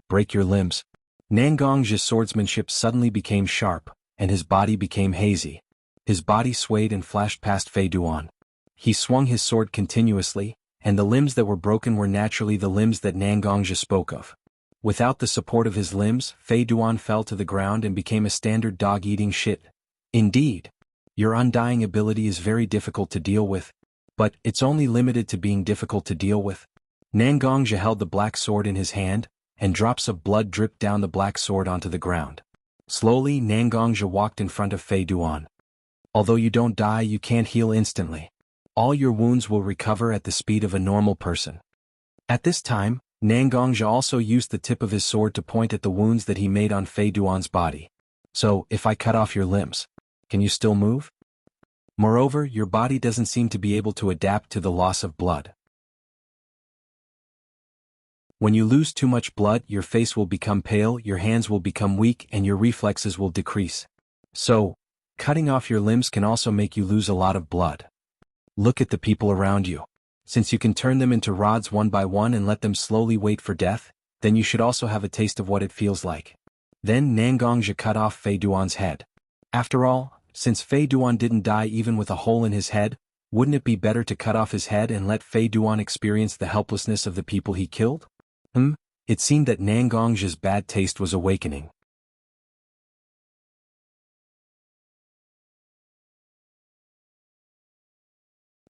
Break your limbs. Nangong's swordsmanship suddenly became sharp, and his body became hazy. His body swayed and flashed past Fei Duan. He swung his sword continuously, and the limbs that were broken were naturally the limbs that Nangongja spoke of. Without the support of his limbs, Fei Duan fell to the ground and became a standard dog eating shit. Indeed. Your undying ability is very difficult to deal with. But it's only limited to being difficult to deal with. Nangongja held the black sword in his hand, and drops of blood dripped down the black sword onto the ground. Slowly, Nangongja walked in front of Fei Duan. Although you don't die, you can't heal instantly. All your wounds will recover at the speed of a normal person. At this time, Nangongja also used the tip of his sword to point at the wounds that he made on Fei Duan's body. So, if I cut off your limbs, can you still move? Moreover, your body doesn't seem to be able to adapt to the loss of blood. When you lose too much blood, your face will become pale, your hands will become weak, and your reflexes will decrease. So, cutting off your limbs can also make you lose a lot of blood. Look at the people around you. Since you can turn them into rods one by one and let them slowly wait for death, then you should also have a taste of what it feels like. Then Nangongja cut off Fei Duan's head. After all, since Fei Duan didn't die even with a hole in his head, wouldn't it be better to cut off his head and let Fei Duan experience the helplessness of the people he killed? It seemed that Nangongja's bad taste was awakening.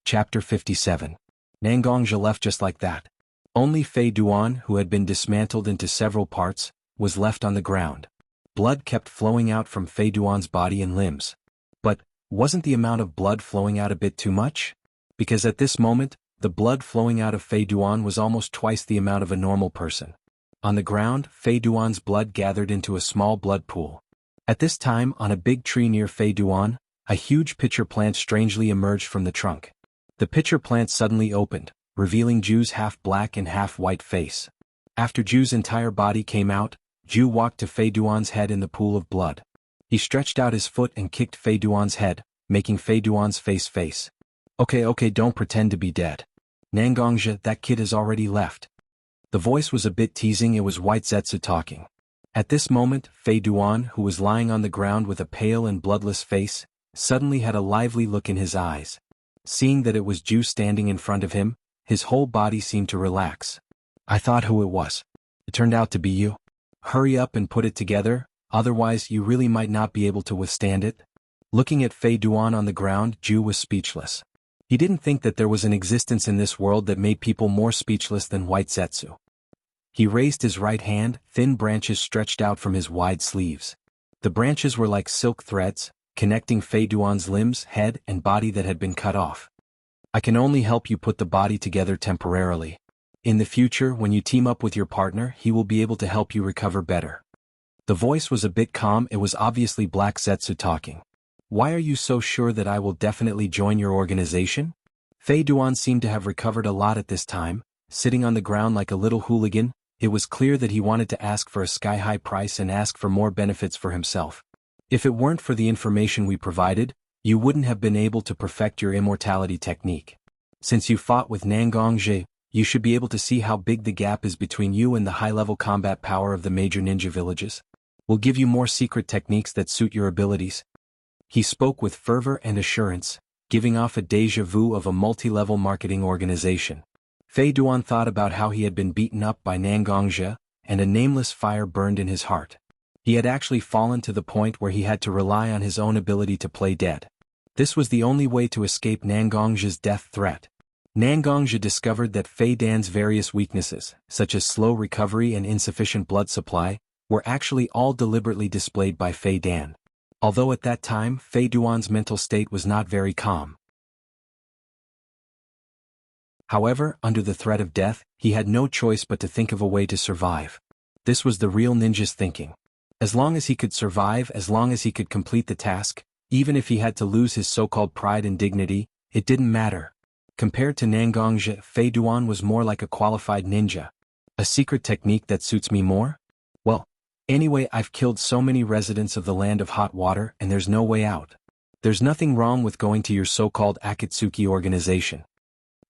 Chapter 57. Nangongja left just like that. Only Fei Duan, who had been dismantled into several parts, was left on the ground. Blood kept flowing out from Fei Duan's body and limbs. But, wasn't the amount of blood flowing out a bit too much? Because at this moment, the blood flowing out of Fei Duan was almost twice the amount of a normal person. On the ground, Fei Duan's blood gathered into a small blood pool. At this time, on a big tree near Fei Duan, a huge pitcher plant strangely emerged from the trunk. The pitcher plant suddenly opened, revealing Ju's half-black and half-white face. After Ju's entire body came out, Ju walked to Fei Duan's head in the pool of blood. He stretched out his foot and kicked Fei Duan's head, making Fei Duan's face. Okay, don't pretend to be dead. Nangongja, that kid has already left. The voice was a bit teasing, it was White Zetsu talking. At this moment, Fei Duan, who was lying on the ground with a pale and bloodless face, suddenly had a lively look in his eyes. Seeing that it was Ju standing in front of him, his whole body seemed to relax. I thought who it was. It turned out to be you. Hurry up and put it together, otherwise you really might not be able to withstand it. Looking at Fei Duan on the ground, Ju was speechless. He didn't think that there was an existence in this world that made people more speechless than White Zetsu. He raised his right hand, thin branches stretched out from his wide sleeves. The branches were like silk threads, connecting Fei Duan's limbs, head, and body that had been cut off. I can only help you put the body together temporarily. In the future, when you team up with your partner, he will be able to help you recover better. The voice was a bit calm, it was obviously Black Zetsu talking. Why are you so sure that I will definitely join your organization? Fei Duan seemed to have recovered a lot at this time, sitting on the ground like a little hooligan. It was clear that he wanted to ask for a sky-high price and ask for more benefits for himself. If it weren't for the information we provided, you wouldn't have been able to perfect your immortality technique. Since you fought with Nangongja, you should be able to see how big the gap is between you and the high-level combat power of the major ninja villages. We'll give you more secret techniques that suit your abilities. He spoke with fervor and assurance, giving off a déjà vu of a multi-level marketing organization. Fei Duan thought about how he had been beaten up by Nangongja, and a nameless fire burned in his heart. He had actually fallen to the point where he had to rely on his own ability to play dead. This was the only way to escape Nangongja's death threat. Nangongja discovered that Fei Dan's various weaknesses, such as slow recovery and insufficient blood supply, were actually all deliberately displayed by Fei Dan. Although at that time Fei Duan's mental state was not very calm. However, under the threat of death, he had no choice but to think of a way to survive. This was the real ninja's thinking. As long as he could survive, as long as he could complete the task, even if he had to lose his so-called pride and dignity, it didn't matter. Compared to Nangongja, Fei Duan was more like a qualified ninja. A secret technique that suits me more? Well, anyway, I've killed so many residents of the land of hot water and there's no way out. There's nothing wrong with going to your so-called Akatsuki organization.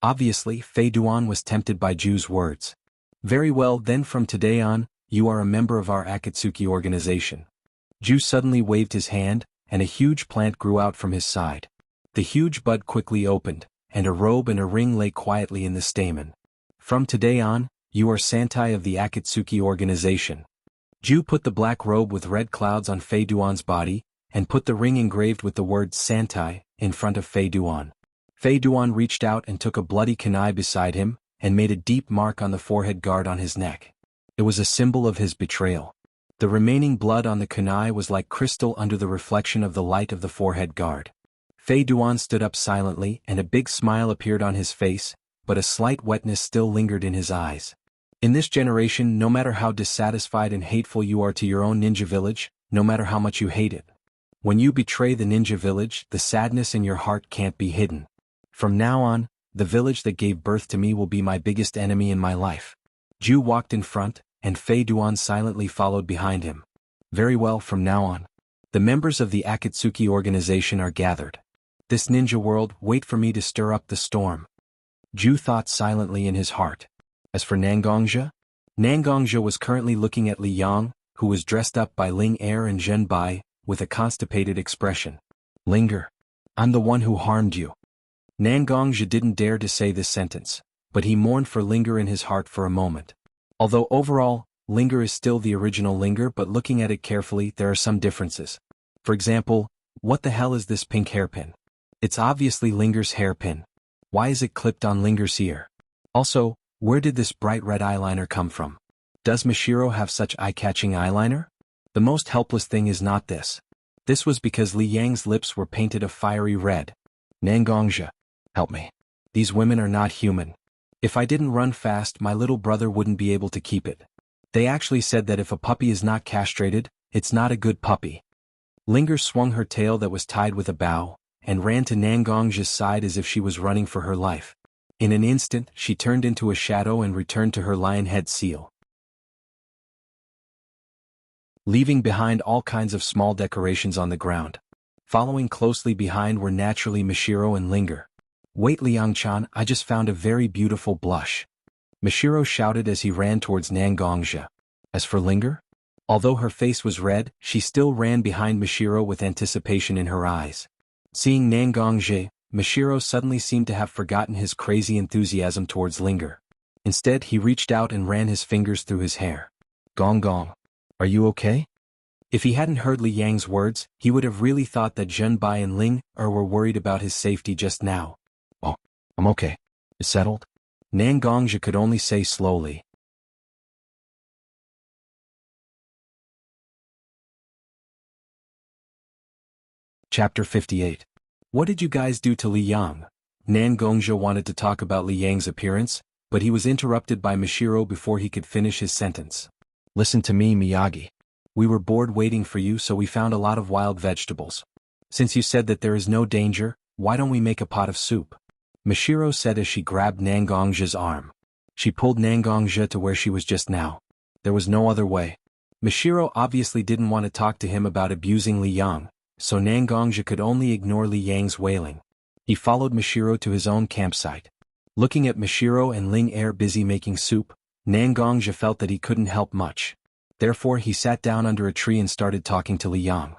Obviously, Fei Duan was tempted by Ju's words. Very well, then from today on, you are a member of our Akatsuki organization. Ju suddenly waved his hand, and a huge plant grew out from his side. The huge bud quickly opened, and a robe and a ring lay quietly in the stamen. From today on, you are Santai of the Akatsuki organization. Ju put the black robe with red clouds on Fei Duan's body, and put the ring engraved with the word Santai in front of Fei Duan. Fei Duan reached out and took a bloody kunai beside him, and made a deep mark on the forehead guard on his neck. It was a symbol of his betrayal. The remaining blood on the kunai was like crystal under the reflection of the light of the forehead guard. Fei Duan stood up silently, and a big smile appeared on his face, but a slight wetness still lingered in his eyes. In this generation, no matter how dissatisfied and hateful you are to your own ninja village, no matter how much you hate it, when you betray the ninja village, the sadness in your heart can't be hidden. From now on, the village that gave birth to me will be my biggest enemy in my life. Ju walked in front, and Fei Duan silently followed behind him. Very well, from now on, the members of the Akatsuki organization are gathered. This ninja world, wait for me to stir up the storm. Ju thought silently in his heart. As for Nangongja was currently looking at Li Yang, who was dressed up by Ling Er and Zhen Bai, with a constipated expression. Linger. I'm the one who harmed you. Nangongja didn't dare to say this sentence, but he mourned for Linger in his heart for a moment. Although overall, Linger is still the original Linger, but looking at it carefully, there are some differences. For example, what the hell is this pink hairpin? It's obviously Linger's hairpin. Why is it clipped on Linger's ear? Also, where did this bright red eyeliner come from? Does Mishiro have such eye-catching eyeliner? The most helpless thing is not this. This was because Li Yang's lips were painted a fiery red. Nangongja, help me. These women are not human. If I didn't run fast, my little brother wouldn't be able to keep it. They actually said that if a puppy is not castrated, it's not a good puppy. Linger swung her tail that was tied with a bow, and ran to Nangongja's side as if she was running for her life. In an instant, she turned into a shadow and returned to her lion head seal, leaving behind all kinds of small decorations on the ground. Following closely behind were naturally Mishiro and Linger. Wait, Liang-chan, I just found a very beautiful blush. Mishiro shouted as he ran towards Nangongja. As for Linger, although her face was red, she still ran behind Mishiro with anticipation in her eyes. Seeing Nangongja, Mishiro suddenly seemed to have forgotten his crazy enthusiasm towards Linger. Instead, he reached out and ran his fingers through his hair. Gong gong. Are you okay? If he hadn't heard Li Yang's words, he would have really thought that Zhen Bai and Ling Er were worried about his safety just now. Oh, I'm okay. It's settled? Nangongja could only say slowly. Chapter 58. What did you guys do to Li Yang? Nangongja wanted to talk about Li Yang's appearance, but he was interrupted by Mishiro before he could finish his sentence. Listen to me, Miyagi. We were bored waiting for you, so we found a lot of wild vegetables. Since you said that there is no danger, why don't we make a pot of soup? Mishiro said as she grabbed Nangongja's arm. She pulled Nangongja to where she was just now. There was no other way. Mishiro obviously didn't want to talk to him about abusing Li Yang, so Nangongja could only ignore Li Yang's wailing. He followed Mishiro to his own campsite. Looking at Mishiro and Ling Er busy making soup, Nangongja felt that he couldn't help much. Therefore he sat down under a tree and started talking to Li Yang.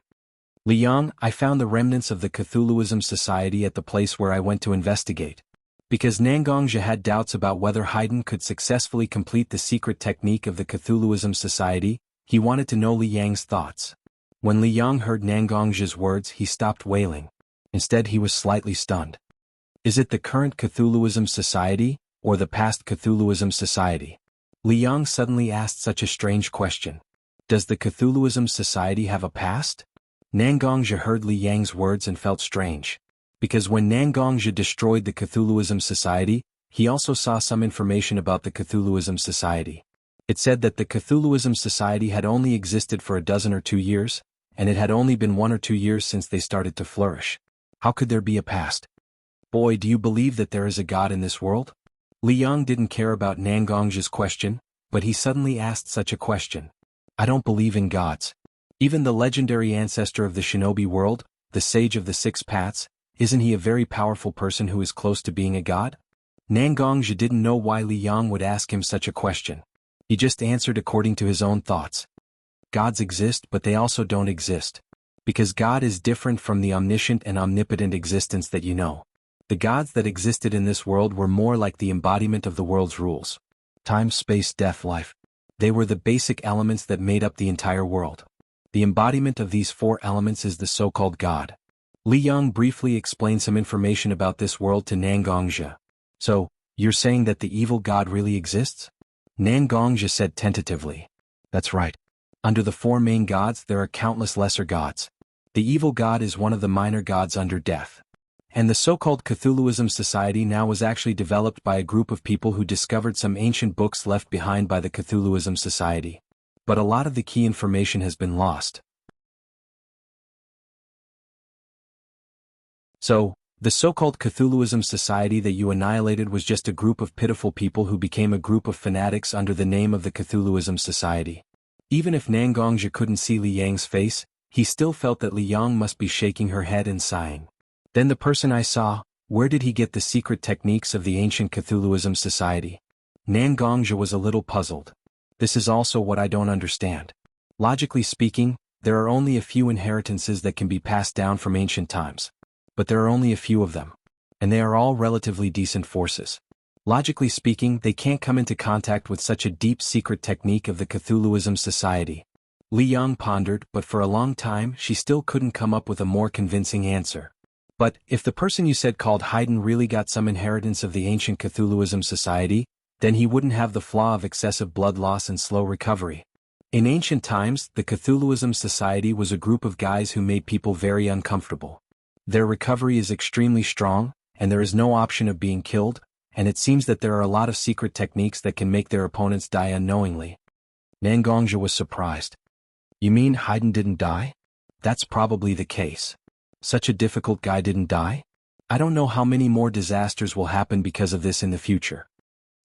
Li Yang, I found the remnants of the Cthulhuism Society at the place where I went to investigate. Because Nangongja had doubts about whether Haydn could successfully complete the secret technique of the Cthulhuism Society, he wanted to know Li Yang's thoughts. When Li Yang heard Nangongja's words, he stopped wailing. Instead, he was slightly stunned. Is it the current Cthulhuism Society, or the past Cthulhuism Society? Li Yang suddenly asked such a strange question. Does the Cthulhuism Society have a past? Nangongja heard Li Yang's words and felt strange. Because when Nangongja destroyed the Cthulhuism Society, he also saw some information about the Cthulhuism Society. It said that the Cthulhuism Society had only existed for a dozen or 2 years, and it had only been 1 or 2 years since they started to flourish. How could there be a past? Boy, do you believe that there is a God in this world? Li Yang didn't care about Nangongja's question, but he suddenly asked such a question. I don't believe in gods. Even the legendary ancestor of the shinobi world, the sage of the 6 paths, isn't he a very powerful person who is close to being a god? Nangongja didn't know why Li Yang would ask him such a question. He just answered according to his own thoughts. Gods exist, but they also don't exist. Because God is different from the omniscient and omnipotent existence that you know. The gods that existed in this world were more like the embodiment of the world's rules. Time, space, death, life. They were the basic elements that made up the entire world. The embodiment of these four elements is the so-called God. Li Yang briefly explained some information about this world to Nangongzhi. So, you're saying that the evil God really exists? Nangongzhi said tentatively. That's right. Under the four main gods there are countless lesser gods. The evil god is one of the minor gods under death. And the so-called Cthulhuism Society now was actually developed by a group of people who discovered some ancient books left behind by the Cthulhuism Society. But a lot of the key information has been lost. So, the so-called Cthulhuism Society that you annihilated was just a group of pitiful people who became a group of fanatics under the name of the Cthulhuism Society. Even if Nangongzhi couldn't see Li Yang's face, he still felt that Li Yang must be shaking her head and sighing. Then the person I saw, where did he get the secret techniques of the ancient Cthulhuism Society? Nangongzhi was a little puzzled. This is also what I don't understand. Logically speaking, there are only a few inheritances that can be passed down from ancient times. But there are only a few of them. And they are all relatively decent forces. Logically speaking, they can't come into contact with such a deep secret technique of the Cthulhuism Society. Li Yang pondered, but for a long time she still couldn't come up with a more convincing answer. But, if the person you said called Haydn really got some inheritance of the ancient Cthulhuism Society, then he wouldn't have the flaw of excessive blood loss and slow recovery. In ancient times, the Cthulhuism Society was a group of guys who made people very uncomfortable. Their recovery is extremely strong, and there is no option of being killed, and it seems that there are a lot of secret techniques that can make their opponents die unknowingly. Nangongzhi was surprised. You mean Haydn didn't die? That's probably the case. Such a difficult guy didn't die? I don't know how many more disasters will happen because of this in the future.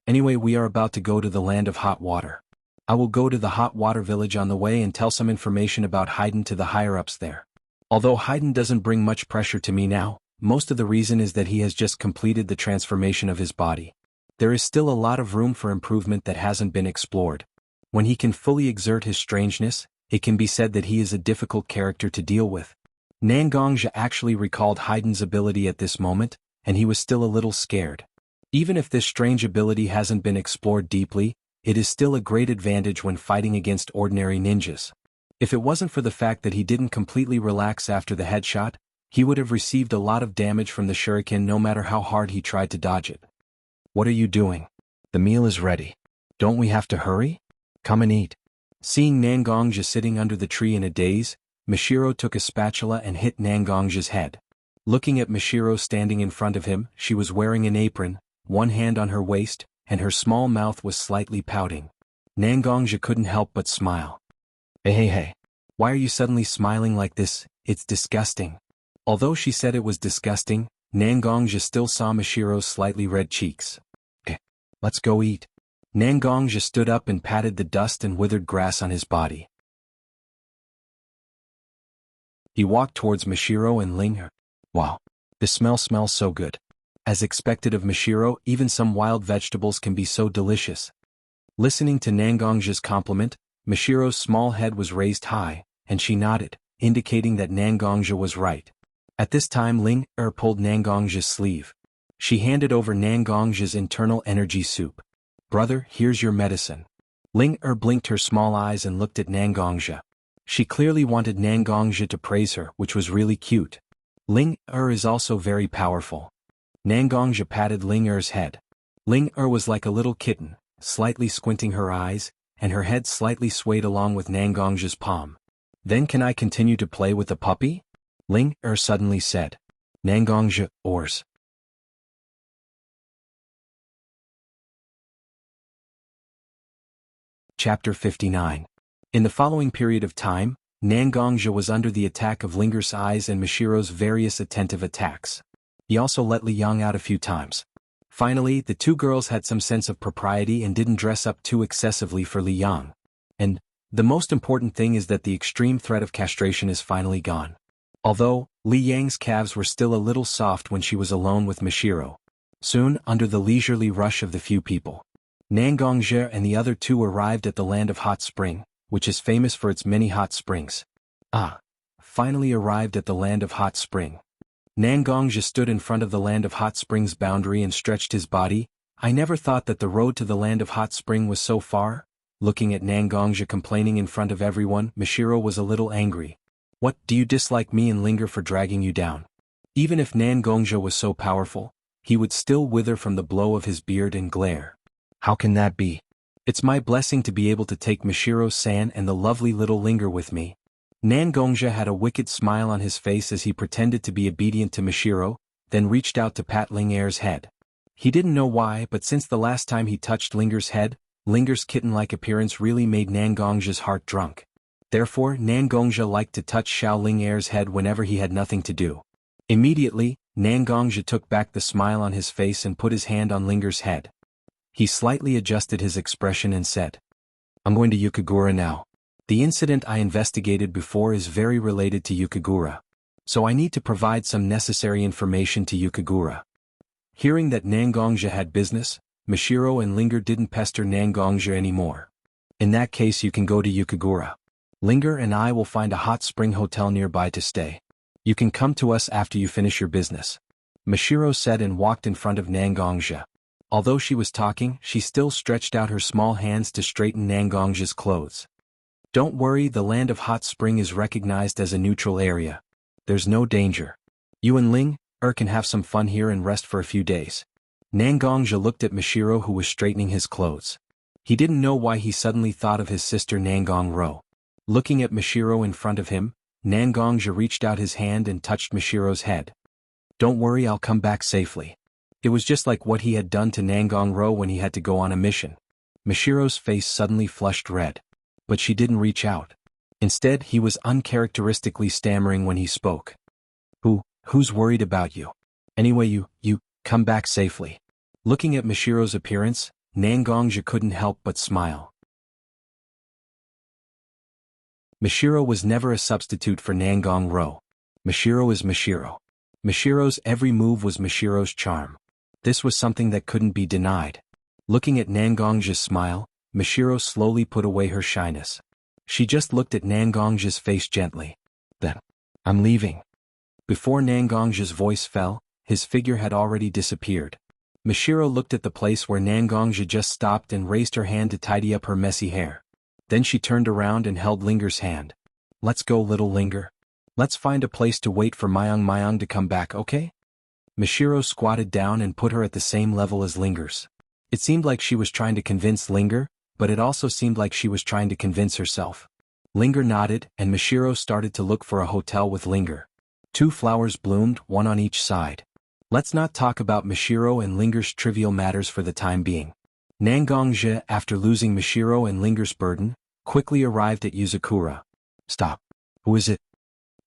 Anyway, we are about to go to the land of hot water. I will go to the hot water village on the way and tell some information about Haydn to the higher-ups there. Although Haydn doesn't bring much pressure to me now, most of the reason is that he has just completed the transformation of his body. There is still a lot of room for improvement that hasn't been explored. When he can fully exert his strangeness, it can be said that he is a difficult character to deal with. Nangongzhi actually recalled Haydn's ability at this moment, and he was still a little scared. Even if this strange ability hasn't been explored deeply, it is still a great advantage when fighting against ordinary ninjas. If it wasn't for the fact that he didn't completely relax after the headshot, he would have received a lot of damage from the shuriken no matter how hard he tried to dodge it. What are you doing? The meal is ready. Don't we have to hurry? Come and eat. Seeing Nangongzhi sitting under the tree in a daze, Mishiro took a spatula and hit Nangongzhi's head. Looking at Mishiro standing in front of him, she was wearing an apron, one hand on her waist, and her small mouth was slightly pouting. Nangongzhi couldn't help but smile. Hey. Why are you suddenly smiling like this? It's disgusting. Although she said it was disgusting, Nangongzhi still saw Mishiro's slightly red cheeks. Okay, let's go eat. Nangongzhi stood up and patted the dust and withered grass on his body. He walked towards Mishiro and Ling. Wow, the smell smells so good. As expected of Mishiro, even some wild vegetables can be so delicious. Listening to Nangongzhi's compliment, Mishiro's small head was raised high, and she nodded, indicating that Nangongzhi was right. At this time Ling pulled Nangongzhi's sleeve. She handed over Nangongzhi's internal energy soup. Brother, here's your medicine. Ling blinked her small eyes and looked at Nangongzhi. She clearly wanted Nangongzhi to praise her, which was really cute. Ling is also very powerful. Nangongzhi patted Ling head. Ling was like a little kitten, slightly squinting her eyes, and her head slightly swayed along with Nangongzhi's palm. Then can I continue to play with the puppy? Ling suddenly said. Nangongzhi, oars. Chapter 59. In the following period of time, Nangongzhi was under the attack of Linger's eyes and Mishiro's various attentive attacks. He also let Li Yang out a few times. Finally, the two girls had some sense of propriety and didn't dress up too excessively for Li Yang. And, the most important thing is that the extreme threat of castration is finally gone. Although, Li Yang's calves were still a little soft when she was alone with Mishiro. Soon, under the leisurely rush of the few people, Nangongzhe and the other two arrived at the land of hot spring, which is famous for its many hot springs. Finally arrived at the land of hot spring. Nangongzhe stood in front of the land of hot springs boundary and stretched his body. I never thought that the road to the land of hot spring was so far. Looking at Nangongzhe complaining in front of everyone, Mishiro was a little angry. What, do you dislike me and linger for dragging you down? Even if Nangongzhe was so powerful, he would still wither from the blow of his beard and glare. How can that be? It's my blessing to be able to take Mishiro-san and the lovely little Linger with me. Nangongzhe had a wicked smile on his face as he pretended to be obedient to Mishiro, then reached out to pat Linger's head. He didn't know why, but since the last time he touched Linger's head, Linger's kitten-like appearance really made Nangongzhe's heart drunk. Therefore, Nangongzhe liked to touch Xiao Linger's head whenever he had nothing to do. Immediately, Nangongzhe took back the smile on his face and put his hand on Linger's head. He slightly adjusted his expression and said, "I'm going to Yukigura now. The incident I investigated before is very related to Yukigura. So I need to provide some necessary information to Yukigura." Hearing that Nangongzhe had business, Mishiro and Linger didn't pester Nangongzhe anymore. "In that case you can go to Yukigura. Linger and I will find a hot spring hotel nearby to stay. You can come to us after you finish your business," Mishiro said and walked in front of Nangongzhe. Although she was talking, she still stretched out her small hands to straighten Nangongzhe's clothes. "Don't worry, the land of hot spring is recognized as a neutral area. There's no danger. You and Ling-er can have some fun here and rest for a few days." Nangongzhe looked at Mishiro who was straightening his clothes. He didn't know why he suddenly thought of his sister Nangongro. Looking at Mishiro in front of him, Nangongzhe reached out his hand and touched Mishiro's head. "Don't worry, I'll come back safely." It was just like what he had done to Nangongro when he had to go on a mission. Mishiro's face suddenly flushed red. But she didn't reach out. Instead, he was uncharacteristically stammering when he spoke. Who's worried about you? Anyway, you, come back safely." Looking at Mishiro's appearance, Nangongzhe couldn't help but smile. Mishiro was never a substitute for Nangongro. Mishiro is Mishiro. Mishiro's every move was Mishiro's charm. This was something that couldn't be denied. Looking at Nangongzhe's smile, Mishiro slowly put away her shyness. She just looked at Nangongzhe's face gently. "Then, I'm leaving." Before Nangongzhe's voice fell, his figure had already disappeared. Mishiro looked at the place where Nangongzhe just stopped and raised her hand to tidy up her messy hair. Then she turned around and held Linger's hand. "Let's go, little Linger. Let's find a place to wait for Mayang to come back, okay?" Mishiro squatted down and put her at the same level as Linger's. It seemed like she was trying to convince Linger, but it also seemed like she was trying to convince herself. Linger nodded, and Mishiro started to look for a hotel with Linger. 2 flowers bloomed, one on each side. Let's not talk about Mishiro and Linger's trivial matters for the time being. Nangongzhe, after losing Mishiro and Linger's burden, quickly arrived at Yuzakura. "Stop. Who is it?"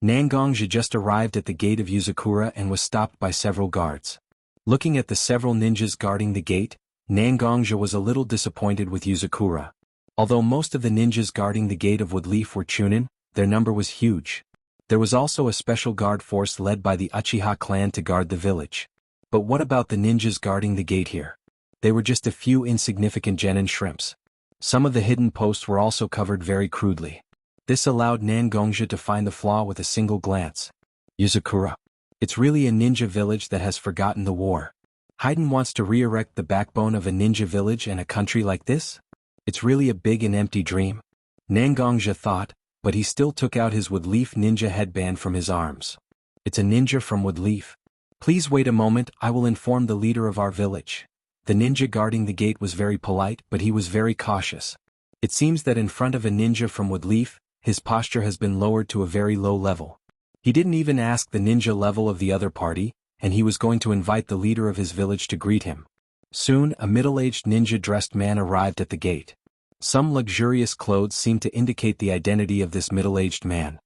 Nangongzhe just arrived at the gate of Yuzakura and was stopped by several guards. Looking at the several ninjas guarding the gate, Nangongzhe was a little disappointed with Yuzakura. Although most of the ninjas guarding the gate of Woodleaf were Chunin, their number was huge. There was also a special guard force led by the Uchiha clan to guard the village. But what about the ninjas guarding the gate here? They were just a few insignificant genin shrimps. Some of the hidden posts were also covered very crudely. This allowed Nangongzhe to find the flaw with a single glance. Yuzakura. It's really a ninja village that has forgotten the war. Haydn wants to re-erect the backbone of a ninja village in a country like this? It's really a big and empty dream. Nangongzhe thought, but he still took out his Woodleaf ninja headband from his arms. It's a ninja from Woodleaf. Please wait a moment, I will inform the leader of our village. The ninja guarding the gate was very polite, but he was very cautious. It seems that in front of a ninja from Woodleaf, his posture has been lowered to a very low level. He didn't even ask the ninja level of the other party, and he was going to invite the leader of his village to greet him. Soon, a middle-aged ninja-dressed man arrived at the gate. Some luxurious clothes seemed to indicate the identity of this middle-aged man.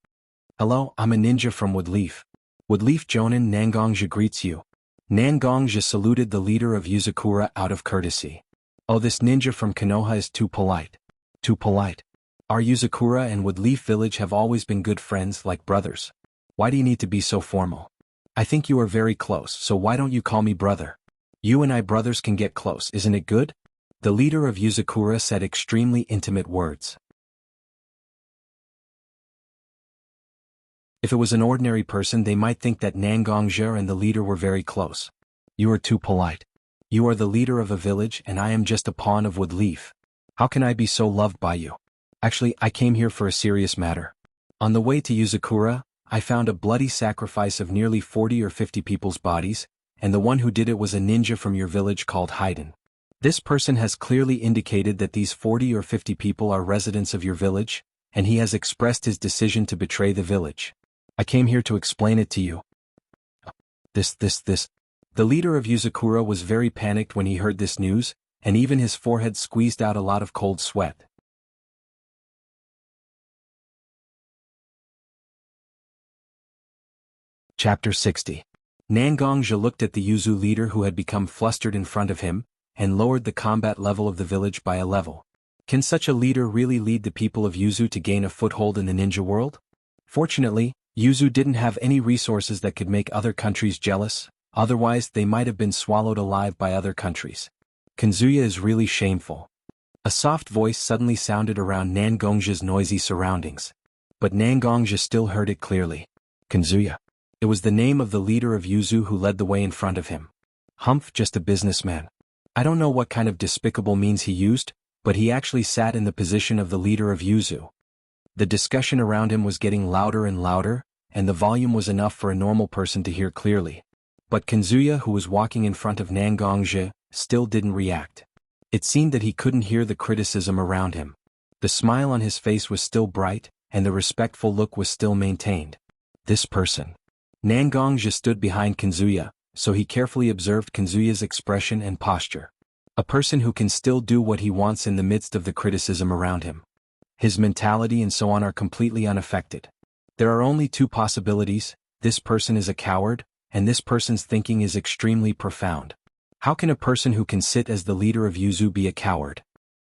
"Hello, I'm a ninja from Woodleaf. Woodleaf Jonin Nangongzhe greets you." Nangongzhe saluted the leader of Yuzakura out of courtesy. "Oh, this ninja from Konoha is too polite. Too polite. Our Yuzakura and Woodleaf village have always been good friends, like brothers. Why do you need to be so formal? I think you are very close, so why don't you call me brother? You and I brothers can get close, isn't it good?" The leader of Yuzakura said extremely intimate words. If it was an ordinary person, they might think that Nangongzhe and the leader were very close. You are too polite. You are the leader of a village and I am just a pawn of wood leaf. How can I be so loved by you? Actually, I came here for a serious matter. On the way to Yuzakura, I found a bloody sacrifice of nearly 40 or 50 people's bodies, and the one who did it was a ninja from your village called Haiden. This person has clearly indicated that these 40 or 50 people are residents of your village, and he has expressed his decision to betray the village. I came here to explain it to you. This. The leader of Yuzakura was very panicked when he heard this news, and even his forehead squeezed out a lot of cold sweat. Chapter 60. Nangongzhe looked at the Yuzu leader who had become flustered in front of him, and lowered the combat level of the village by a level. Can such a leader really lead the people of Yuzu to gain a foothold in the ninja world? Fortunately, Yuzu didn't have any resources that could make other countries jealous, otherwise they might have been swallowed alive by other countries. Kanzuya is really shameful. A soft voice suddenly sounded around Nangongzhe's noisy surroundings. But Nangongzhe still heard it clearly. Kanzuya. It was the name of the leader of Yuzu who led the way in front of him. Humph, just a businessman. I don't know what kind of despicable means he used, but he actually sat in the position of the leader of Yuzu. The discussion around him was getting louder and louder, and the volume was enough for a normal person to hear clearly. But Kanzuya, who was walking in front of Nangongzhe, still didn't react. It seemed that he couldn't hear the criticism around him. The smile on his face was still bright, and the respectful look was still maintained. This person. Nangongzhe stood behind Kanzuya, so he carefully observed Kanzuya's expression and posture. A person who can still do what he wants in the midst of the criticism around him. His mentality and so on are completely unaffected. There are only two possibilities: this person is a coward, and this person's thinking is extremely profound. How can a person who can sit as the leader of Yuzu be a coward?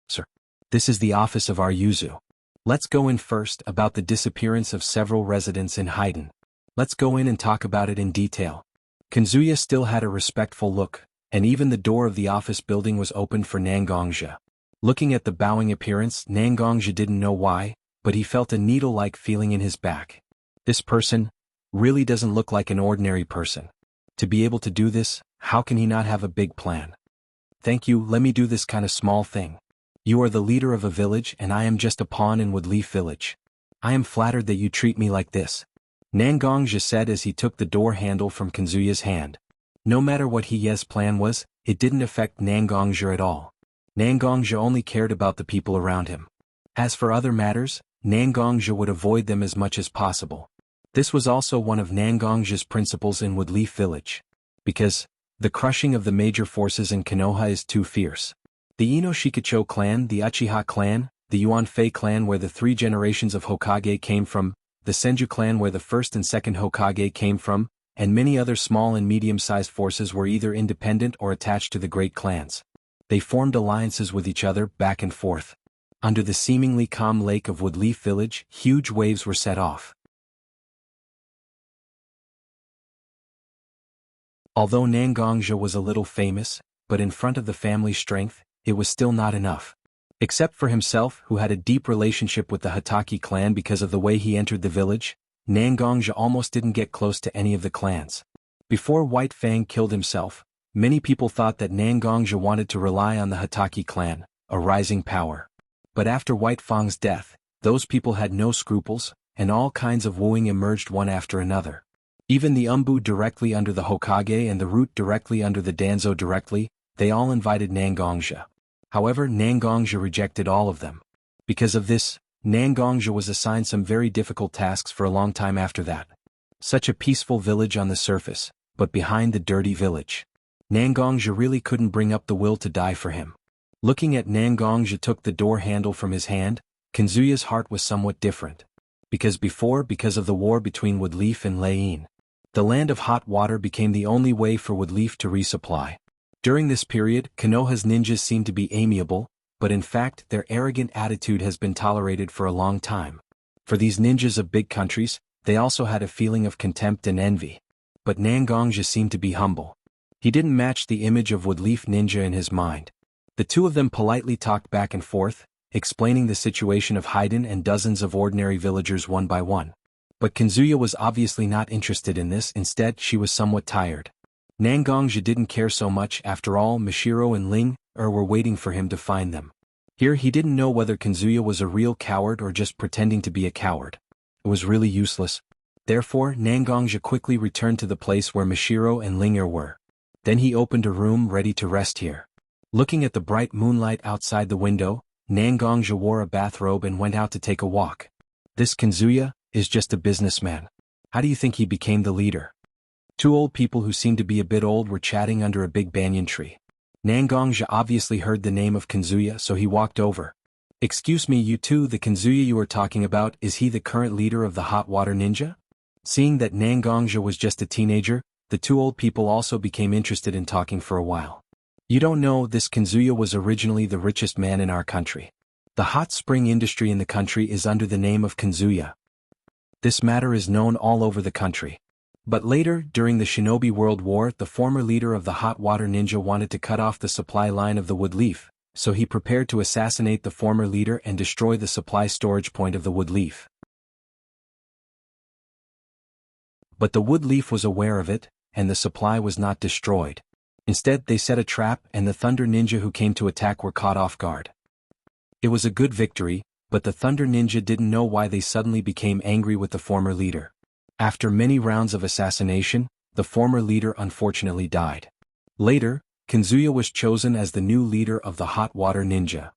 Sir, this is the office of our Yuzu. Let's go in first about the disappearance of several residents in Haiden. Let's go in and talk about it in detail. Kanzuya still had a respectful look, and even the door of the office building was opened for Nangongzhe. Looking at the bowing appearance, Nangongzhe didn't know why, but he felt a needle-like feeling in his back. This person really doesn't look like an ordinary person. To be able to do this, how can he not have a big plan? Thank you, let me do this kind of small thing. You are the leader of a village and I am just a pawn in Woodleaf village. I am flattered that you treat me like this. Nangongzhe said as he took the door handle from Kanzuya's hand. No matter what Hiye's plan was, it didn't affect Nangongzhe at all. Nangongzhe only cared about the people around him. As for other matters, Nangongzhe would avoid them as much as possible. This was also one of Nangongzhe's principles in Woodleaf village. Because the crushing of the major forces in Konoha is too fierce. The Ino-Shikacho clan, the Uchiha clan, the Yuanfei clan where the 3 generations of Hokage came from, the Senju clan where the first and second Hokage came from, and many other small and medium-sized forces were either independent or attached to the great clans. They formed alliances with each other back and forth. Under the seemingly calm lake of Woodleaf village, huge waves were set off. Although Nangongzhe was a little famous, but in front of the family's strength, it was still not enough. Except for himself, who had a deep relationship with the Hatake clan because of the way he entered the village, Nangongzhe almost didn't get close to any of the clans. Before White Fang killed himself, many people thought that Nangongzhe wanted to rely on the Hatake clan, a rising power. But after White Fang's death, those people had no scruples, and all kinds of wooing emerged one after another. Even the Umbu directly under the Hokage and the Root directly under the Danzo directly, they all invited Nangongzhe. However, Nangongzhe rejected all of them. Because of this, Nangongzhe was assigned some very difficult tasks for a long time after that. Such a peaceful village on the surface, but behind the dirty village. Nangongzhe really couldn't bring up the will to die for him. Looking at Nangongzhe took the door handle from his hand, Kanzuya's heart was somewhat different. Because of the war between Woodleaf and Lane, the land of hot water became the only way for Woodleaf to resupply. During this period, Konoha's ninjas seemed to be amiable, but in fact their arrogant attitude has been tolerated for a long time. For these ninjas of big countries, they also had a feeling of contempt and envy. But Nangongzhe seemed to be humble. He didn't match the image of Woodleaf ninja in his mind. The two of them politely talked back and forth, explaining the situation of Haydn and dozens of ordinary villagers one by one. But Kanzuya was obviously not interested in this. Instead, she was somewhat tired. Nangongja didn't care so much. After all, Mishiro and Ling were waiting for him to find them. Here he didn't know whether Kanzuya was a real coward or just pretending to be a coward. It was really useless. Therefore, Nangongja quickly returned to the place where Mishiro and Linger were. Then he opened a room ready to rest here. Looking at the bright moonlight outside the window, Nangongja wore a bathrobe and went out to take a walk. This Kanzuya is just a businessman. How do you think he became the leader? Two old people who seemed to be a bit old were chatting under a big banyan tree. Nangongja obviously heard the name of Kanzuya, so he walked over. Excuse me, you two, the Kanzuya you were talking about, is he the current leader of the hot water ninja? Seeing that Nangongja was just a teenager, the two old people also became interested in talking for a while. You don't know, this Kanzuya was originally the richest man in our country. The hot spring industry in the country is under the name of Kanzuya. This matter is known all over the country. But later, during the Shinobi World War, the former leader of the hot water ninja wanted to cut off the supply line of the wood leaf, so he prepared to assassinate the former leader and destroy the supply storage point of the wood leaf. But the wood leaf was aware of it, and the supply was not destroyed. Instead, they set a trap, and the Thunder Ninja who came to attack were caught off guard. It was a good victory, but the Thunder Ninja didn't know why they suddenly became angry with the former leader. After many rounds of assassination, the former leader unfortunately died. Later, Kanzuya was chosen as the new leader of the hot water ninja.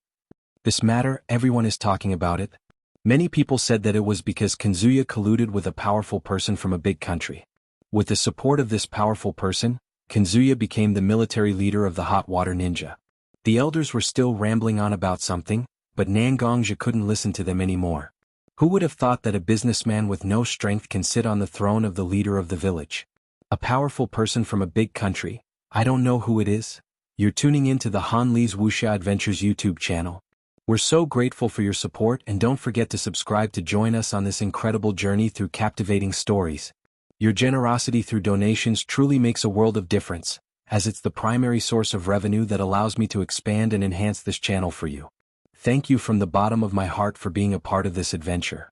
This matter, everyone is talking about it. Many people said that it was because Kanzuya colluded with a powerful person from a big country. With the support of this powerful person, Kanzuya became the military leader of the hot water ninja. The elders were still rambling on about something, but Nangongja couldn't listen to them anymore. Who would have thought that a businessman with no strength can sit on the throne of the leader of the village? A powerful person from a big country. I don't know who it is. You're tuning in to the Han Lee's Wuxia Adventures YouTube channel. We're so grateful for your support, and don't forget to subscribe to join us on this incredible journey through captivating stories. Your generosity through donations truly makes a world of difference, as it's the primary source of revenue that allows me to expand and enhance this channel for you. Thank you from the bottom of my heart for being a part of this adventure.